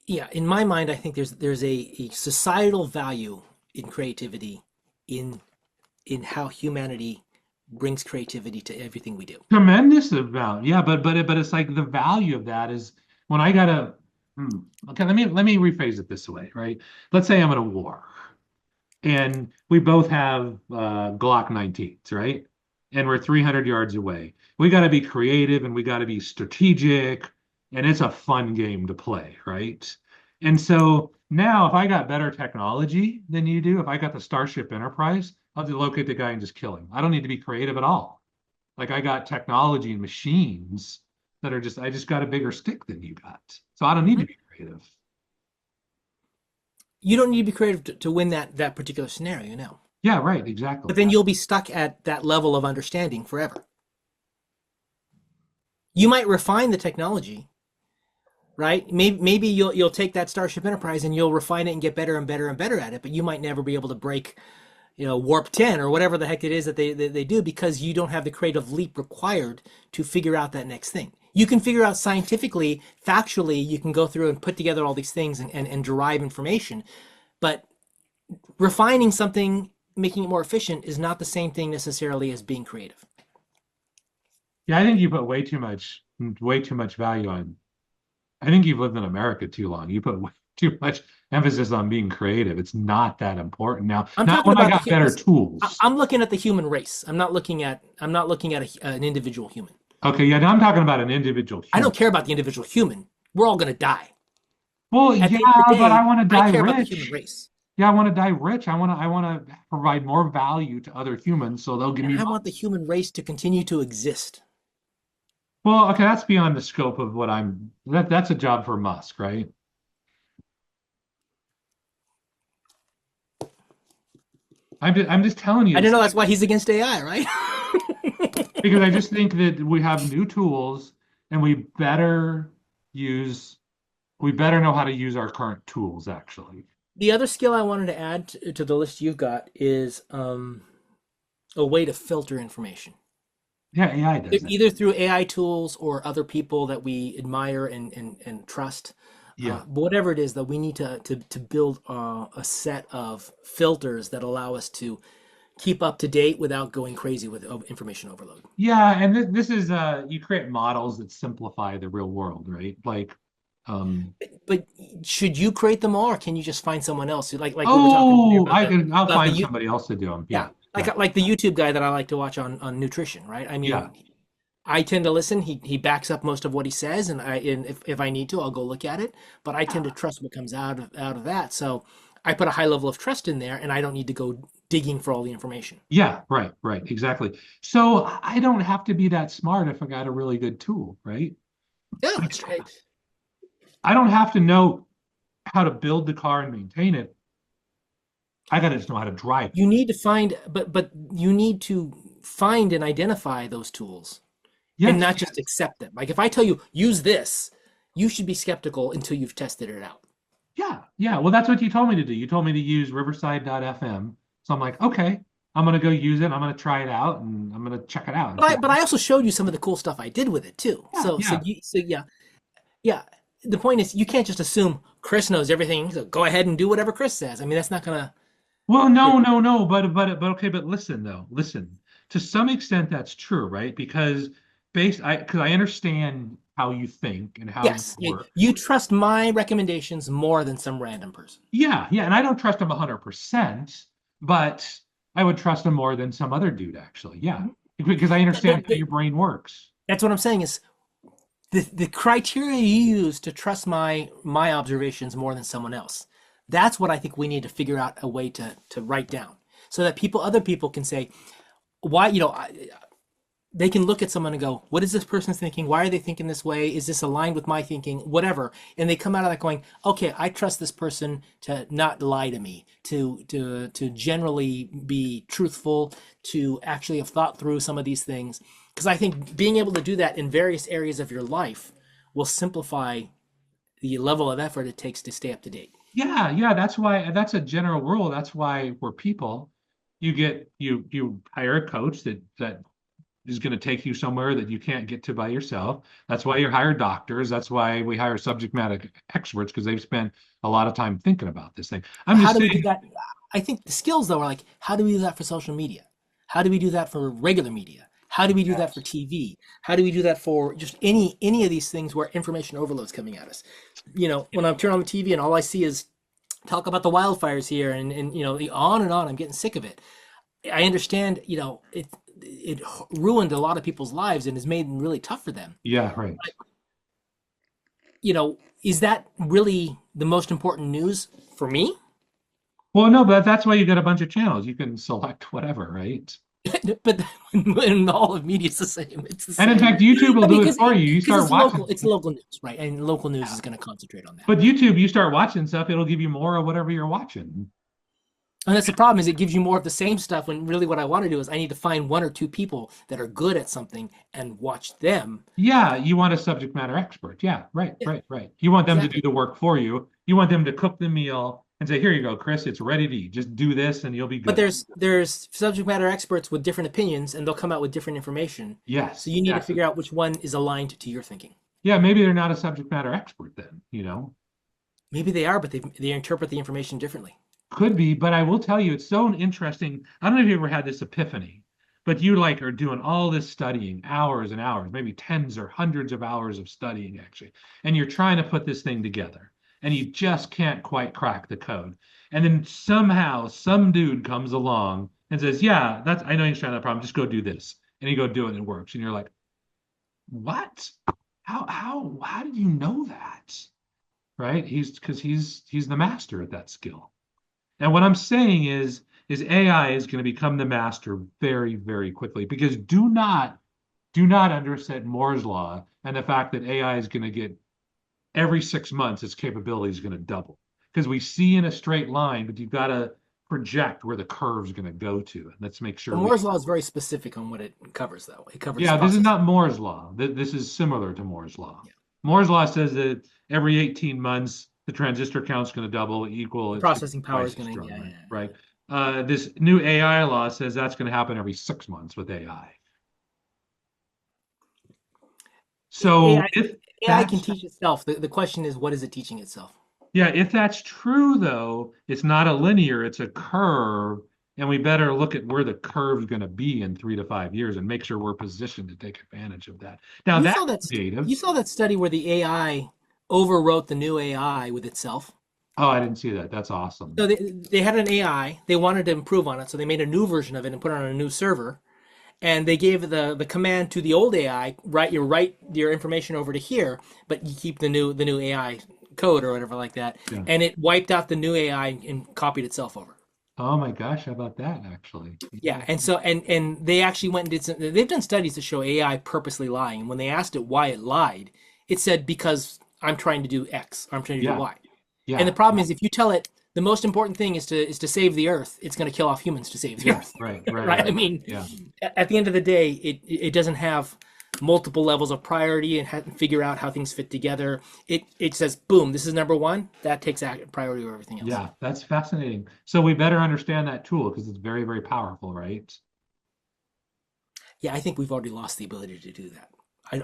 B: yeah, in my mind, I think there's a societal value in creativity, in in how humanity brings creativity to everything we do.
A: Tremendous amount. Yeah, but it's like the value of that is when I gotta okay, let me rephrase it this way, right? Let's say I'm in a war. And we both have Glock 19s, right? And we're 300 yards away. We got to be creative and we got to be strategic, and it's a fun game to play, right? And so now, if I got better technology than you do, if I got the Starship Enterprise, I'll just locate the guy and just kill him. I don't need to be creative at all. Like I got technology and machines that are I just got a bigger stick than you got. So I don't need
B: Mhm.
A: to be creative.
B: You don't need to be creative to win that particular scenario, you know.
A: Yeah, right,
B: But
A: exactly.
B: then you'll be stuck at that level of understanding forever. You might refine the technology, right? Maybe you'll take that Starship Enterprise and you'll refine it and get better and better and better at it, but you might never be able to break, warp 10 or whatever the heck it is that they do, because you don't have the creative leap required to figure out that next thing. You can figure out scientifically, factually, you can go through and put together all these things and derive information, but refining something, making it more efficient, is not the same thing necessarily as being creative.
A: Yeah, I think you put way too much value on. I think you've lived in America too long. You put way too much emphasis on being creative. It's not that important now.
B: I'm
A: Not
B: talking
A: when I
B: about
A: got better tools.
B: I'm looking at the human race. I'm not looking at an individual human.
A: Okay, yeah, now I'm talking about an individual
B: I
A: human.
B: don't care about the individual human. We're all going to die.
A: Well,
B: At
A: yeah,
B: the end of the
A: but I
B: day,
A: want to
B: I
A: die
B: care about the human
A: rich.
B: race.
A: Yeah, I want to die rich. I want to provide more value to other humans so they'll give
B: And
A: me
B: I
A: money.
B: want the human race to continue to exist.
A: Well, okay, that's beyond the scope of what that's a job for Musk, right? I'm just telling you,
B: I don't
A: it's
B: know, that's why he's against AI, right?
A: because I just think that we have new tools and use we better know how to use our current tools actually.
B: The other skill I wanted to add to the list you've got is a way to filter information.
A: Yeah, AI does that.
B: Either through AI tools or other people that we admire and trust.
A: Yeah.
B: But whatever it is, that we need to build a set of filters that allow us to keep up to date without going crazy with information overload.
A: Yeah, and this is you create models that simplify the real world, right? Like um
B: But should you create them all, or can you just find someone else who, like we were talking earlier
A: oh,
B: about
A: I'll
B: about the
A: find somebody else to do them.
B: yeah,
A: Yeah. Yeah.
B: like the YouTube guy that I like to watch on nutrition, right? I
A: Yeah.
B: mean, I tend to listen. He backs up most of what he says, and if I need to, I'll go look at it. But I tend to trust what comes out of that. So I put a high level of trust in there, and I don't need to go digging for all the information.
A: Yeah, right, right, exactly. So I don't have to be that smart if I got a really good tool, right?
B: Yeah,
A: Like,
B: it's straight.
A: I don't have to know how to build the car and maintain it. I got to just know how to drive it.
B: You need to find, but you need to find and identify those tools and
A: Yes,
B: not just
A: yes.
B: accept them. Like if I tell you use this, you should be skeptical until you've tested it out.
A: Yeah, yeah. Well, that's what you told me to do. You told me to use Riverside.fm. So I'm like, okay, I'm gonna go use it. I'm gonna try it out and I'm gonna check it out and
B: But
A: see.
B: I also showed you some of the cool stuff I did with it too.
A: Yeah, yeah.
B: So yeah, yeah. The point is you can't just assume Chris knows everything. So go ahead and do whatever Chris says. I mean, that's not gonna.
A: Well, no,
B: It,
A: no, no. But okay. But listen, though. Listen. To some extent, that's true, right? Because I understand how you think and how you
B: yes,
A: work.
B: you trust my recommendations more than some random person.
A: Yeah, yeah. And I don't trust him 100%, but I would trust him more than some other dude, actually. Yeah,
B: Mhm.
A: because I
B: The- the-
A: understand how
B: the-
A: your brain works.
B: that's what I'm saying is the criteria you use to trust my observations more than someone else. That's what I think we need to figure out a way to write down so that other people can say why they can look at someone and go, what is this person thinking? Why are they thinking this way? Is this aligned with my thinking? Whatever. And they come out of that going, okay, I trust this person to not lie to me, to generally be truthful, to actually have thought through some of these things. Because I think being able to do that in various areas of your life will simplify the level of effort it takes to stay up to date.
A: Yeah, yeah. That's a general rule. That's why we're people. You hire a coach that is going to take you somewhere that you can't get to by yourself. That's why you hire doctors. That's why we hire subject matter experts because they've spent a lot of time thinking about this thing. I'm
B: How
A: just
B: do we do
A: saying,
B: that? I think the skills though are like, how do we do that for social media? How do we do that for regular media? How do we do that for
A: yes.
B: TV? How do we do that for just any of these things where information overload's coming at us? When I turn on the TV and all I see is talk about the wildfires here and on and on, I'm getting sick of it. I understand, it ruined a lot of people's lives and has made them really tough for them.
A: Yeah, right.
B: Is that really the most important news for me?
A: Well, no, but that's why you got a bunch of channels. You can select whatever, right?
B: But when all of media is the same, it's the
A: And in
B: same.
A: fact, YouTube will
B: I mean,
A: do it for you. You
B: because
A: start watching,
B: it's local news, right? And local news
A: yeah.
B: is going to concentrate on that.
A: But YouTube, you start watching stuff, it'll give you more of whatever you're watching.
B: And that's the problem is it gives you more of the same stuff when really what I want to do is I need to find one or two people that are good at something and watch them.
A: Yeah, you want a subject matter expert. Yeah, right,
B: Yeah,
A: right, right. You want them to do
B: exactly.
A: the work for you. You want them to cook the meal and say, "Here you go, Chris. It's ready to eat. Just do this, and you'll be
B: But
A: good."
B: there's subject matter experts with different opinions and they'll come out with different information. So
A: Yes,
B: you need to
A: exactly.
B: figure out which one is aligned to your thinking.
A: Yeah, maybe they're not a subject matter expert then.
B: Maybe they are, but they interpret the information differently.
A: Could be, but I will tell you, it's so interesting. I don't know if you ever had this epiphany, but you like are doing all this studying, hours and hours, maybe tens or hundreds of hours of studying actually, and you're trying to put this thing together, and you just can't quite crack the code. And then somehow some dude comes along and says, "Yeah, that's I know you're trying that problem. Just go do this," and you go do it, and it works, and you're like, "What? How did you know that?" Right? He's the master at that skill. And what I'm saying is AI is going to become the master very, very quickly because do not underset Moore's law and the fact that AI is going to get every 6 months its capability is going to double because we see in a straight line, but you've got to project where the curve is going to go to. And let's make
B: But
A: sure we.
B: Moore's law is very specific on what it covers, though. It covers
A: Yeah, this is
B: processing.
A: not Moore's law. This is similar to Moore's law.
B: Yeah.
A: Moore's law says that every 18 months the transistor count's going to double, equal,
B: The
A: it's going to
B: processing
A: be
B: power is
A: twice as
B: going to,
A: strong,
B: yeah, yeah,
A: right?
B: yeah.
A: Right. This new AI law says that's going to happen every 6 months with AI. So
B: AI,
A: if
B: AI can
A: that's
B: teach itself. The question is, what is it teaching itself?
A: yeah, if that's true though, it's not a linear, it's a curve, and we better look at where the curve's going to be in 3 to 5 years and make sure we're positioned to take advantage of that. Now
B: You
A: that's
B: saw that
A: creative.
B: you saw that study where the AI overwrote the new AI with itself.
A: Oh, I didn't see that. That's awesome.
B: So they had an AI, they wanted to improve on it, so they made a new version of it and put it on a new server. And they gave the command to the old AI, write your information over to here, but you keep the new AI code or whatever like that.
A: Yeah.
B: And it wiped out the new AI and copied itself over.
A: Oh my gosh, how about that actually? Yeah.
B: Yeah, and so and they actually went and did some. They've done studies to show AI purposely lying. And when they asked it why it lied, it said because I'm trying to do X, or I'm trying to do
A: Yeah.
B: Y. And the
A: Yeah.
B: problem is, if you tell it the most important thing is to save the Earth, it's going to kill off humans to save the
A: Yeah.
B: Earth,
A: Right, right,
B: right? I
A: right, right.
B: mean,
A: Yeah.
B: at the end of the day, it doesn't have multiple levels of priority and figure out how things fit together. It says, boom, this is number one. That takes priority over everything else.
A: Yeah, that's fascinating. So we better understand that tool because it's very, very powerful, right?
B: Yeah, I think we've already lost the ability to do that.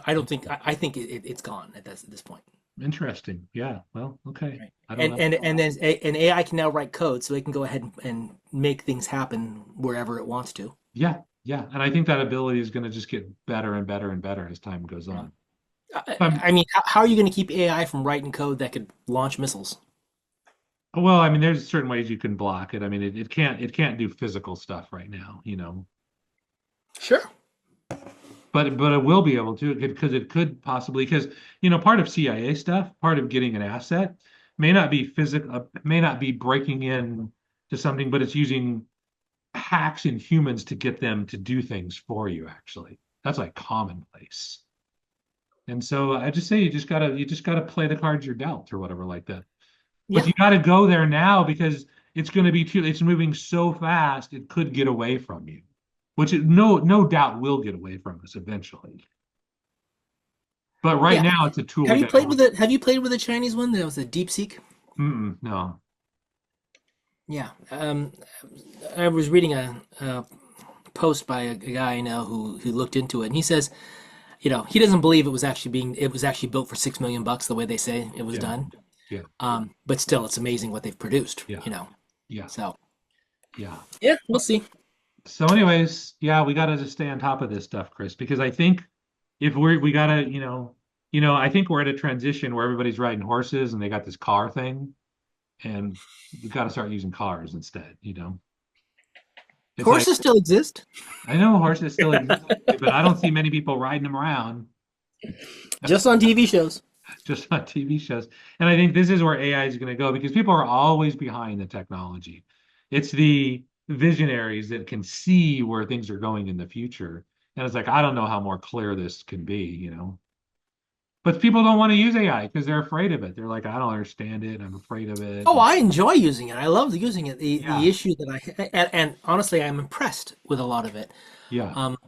B: I don't think I think it's gone at this point.
A: Interesting. Yeah. Well, okay.
B: Right.
A: I don't know.
B: And then an AI can now write code, so it can go ahead and make things happen wherever it wants to.
A: Yeah, yeah. And I think that ability is going to just get better and better and better as time goes
B: Yeah.
A: on. Um,
B: I mean, how are you going to keep AI from writing code that could launch missiles?
A: well, I mean, there's certain ways you can block it. I mean, it can't do physical stuff right now,
B: Sure.
A: but it will be able to because it could possibly because part of CIA stuff, part of getting an asset may not be physical, may not be breaking in to something, but it's using hacks in humans to get them to do things for you, actually. That's like commonplace. And so I just say you just gotta play the cards you're dealt or whatever like that. But
B: Yeah.
A: you gotta go there now because it's moving so fast it could get away from you. Which no doubt will get away from us eventually. But right
B: Yeah.
A: now it's a tool we gotta work.
B: Have you played with the Chinese one? That was a DeepSeek.
A: No.
B: Yeah. I was reading a post by a guy I know who looked into it, and he says, he doesn't believe it was actually built for 6 million bucks the way they say it was
A: Yeah.
B: done.
A: Yeah.
B: But still, it's amazing what they've produced.
A: Yeah. Yeah.
B: So
A: Yeah.
B: yeah, we'll see.
A: So, anyways, yeah, we gotta just stay on top of this stuff, Chris, because I think if we gotta, I think we're at a transition where everybody's riding horses and they got this car thing, and we gotta start using cars instead. It's like
B: Horses still exist,
A: I know horses still exist, but I don't see many people riding them around
B: just on TV shows.
A: just on TV shows. And I think this is where AI is going to go because people are always behind the technology. It's the visionaries that can see where things are going in the future. And it's like, I don't know how more clear this can be. But people don't want to use AI because they're afraid of it. They're like, I don't understand it. I'm afraid of it.
B: Oh, I enjoy using it. I love using it. The
A: Yeah,
B: issue that and honestly, I'm impressed with a lot of it.
A: yeah,
B: Um,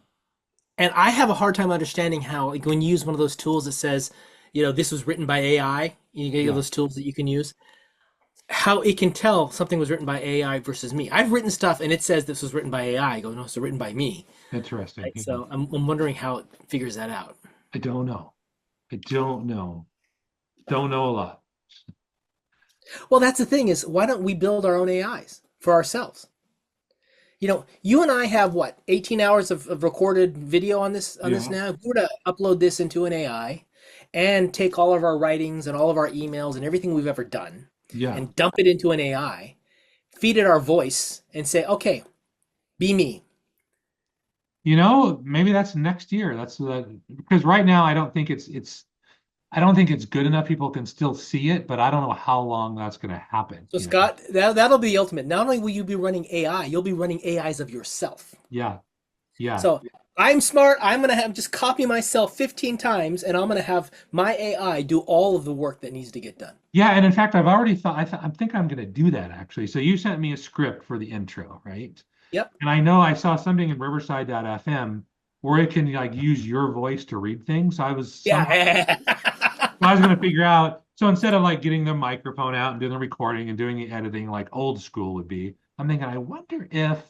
B: and I have a hard time understanding how, like, when you use one of those tools that says, this was written by AI, you get
A: yeah.
B: those tools that you can use, how it can tell something was written by AI versus me. I've written stuff and it says this was written by AI. I go, no, it's written by me.
A: Interesting.
B: Right?
A: Yeah.
B: So I'm wondering how it figures that out.
A: I don't know. I don't know. Don't know a lot.
B: Well, that's the thing is, why don't we build our own AIs for ourselves? You and I have what, 18 hours of recorded video on this
A: Yeah,
B: now. If we were to upload this into an AI and take all of our writings and all of our emails and everything we've ever done
A: yeah.
B: and dump it into an AI, feed it our voice and say, okay, be me.
A: Maybe that's next year. That's because right now I don't think it's good enough. People can still see it, but I don't know how long that's going to happen.
B: So Scott, that'll be the ultimate. Not only will you be running AI, you'll be running AIs of yourself.
A: Yeah, yeah,
B: So I'm smart. I'm gonna have just copy myself 15 times, and I'm gonna have my AI do all of the work that needs to get done.
A: yeah. And in fact, I've already thought. I think I'm going to do that actually. So you sent me a script for the intro, right?
B: Yep.
A: And I know I saw something in Riverside.fm where it can like use your voice to read things. So
B: Yeah.
A: I was going to figure out. So instead of like getting the microphone out and doing the recording and doing the editing like old school would be, I'm thinking, I wonder if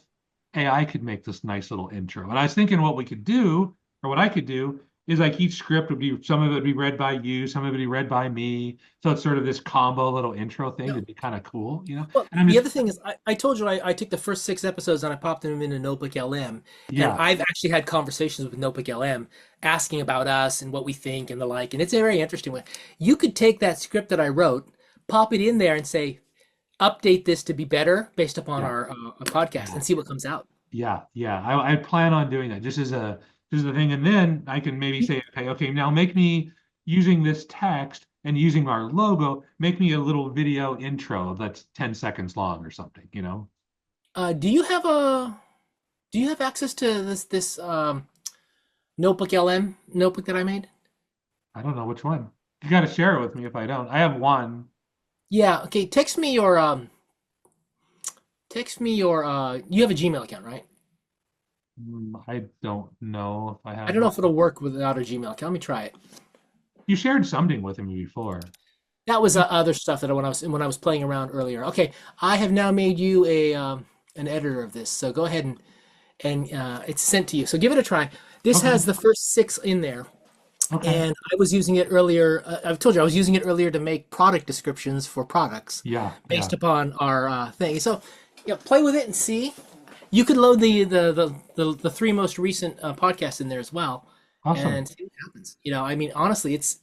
A: AI could make this nice little intro. And I was thinking what we could do, or what I could do, is like each script would be some of it would be read by you, some of it would be read by me. So it's sort of this combo little intro thing
B: Yeah.
A: that'd be kind of cool.
B: Well,
A: And I'm
B: the
A: just,
B: other thing is, I told you I took the first 6 episodes and I popped them into Notebook LM, and
A: yeah,
B: I've actually had conversations with Notebook LM asking about us and what we think and the like, and it's a very interesting one. You could take that script that I wrote, pop it in there, and say, update this to be better based upon
A: yeah,
B: our podcast,
A: yeah.
B: and see what comes out.
A: Yeah, yeah. I plan on doing that just as a thing, and then I can maybe say, okay, now make me using this text and using our logo, make me a little video intro that's 10 seconds long or something.
B: Do you have access to this Notebook LM notebook that I made?
A: I don't know which one. You got to share it with me if I don't. I have one.
B: Yeah. Okay. Text me your. You have a Gmail account, right?
A: I don't know if I
B: I
A: have
B: don't know
A: one.
B: if it'll work without a Gmail account. Let me try it.
A: You shared something with me before.
B: That was other stuff that when I was playing around earlier. Okay, I have now made you a an editor of this. So go ahead and it's sent to you. So give it a try. This
A: Okay.
B: has the first six in there,
A: Okay.
B: and I was using it earlier. I've told you I was using it earlier to make product descriptions for products
A: Yeah.
B: based
A: Yeah.
B: upon our thing. So yeah, play with it and see. You could load the three most recent podcasts in there as well,
A: Awesome.
B: and see what happens. I mean, honestly, it's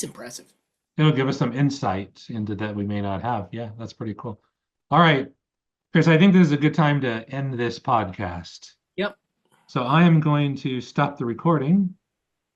B: impressive.
A: It'll give us some insight into that we may not have. Yeah, that's pretty cool. All right, Chris, I think this is a good time to end this podcast.
B: Yep.
A: So I am going to stop the recording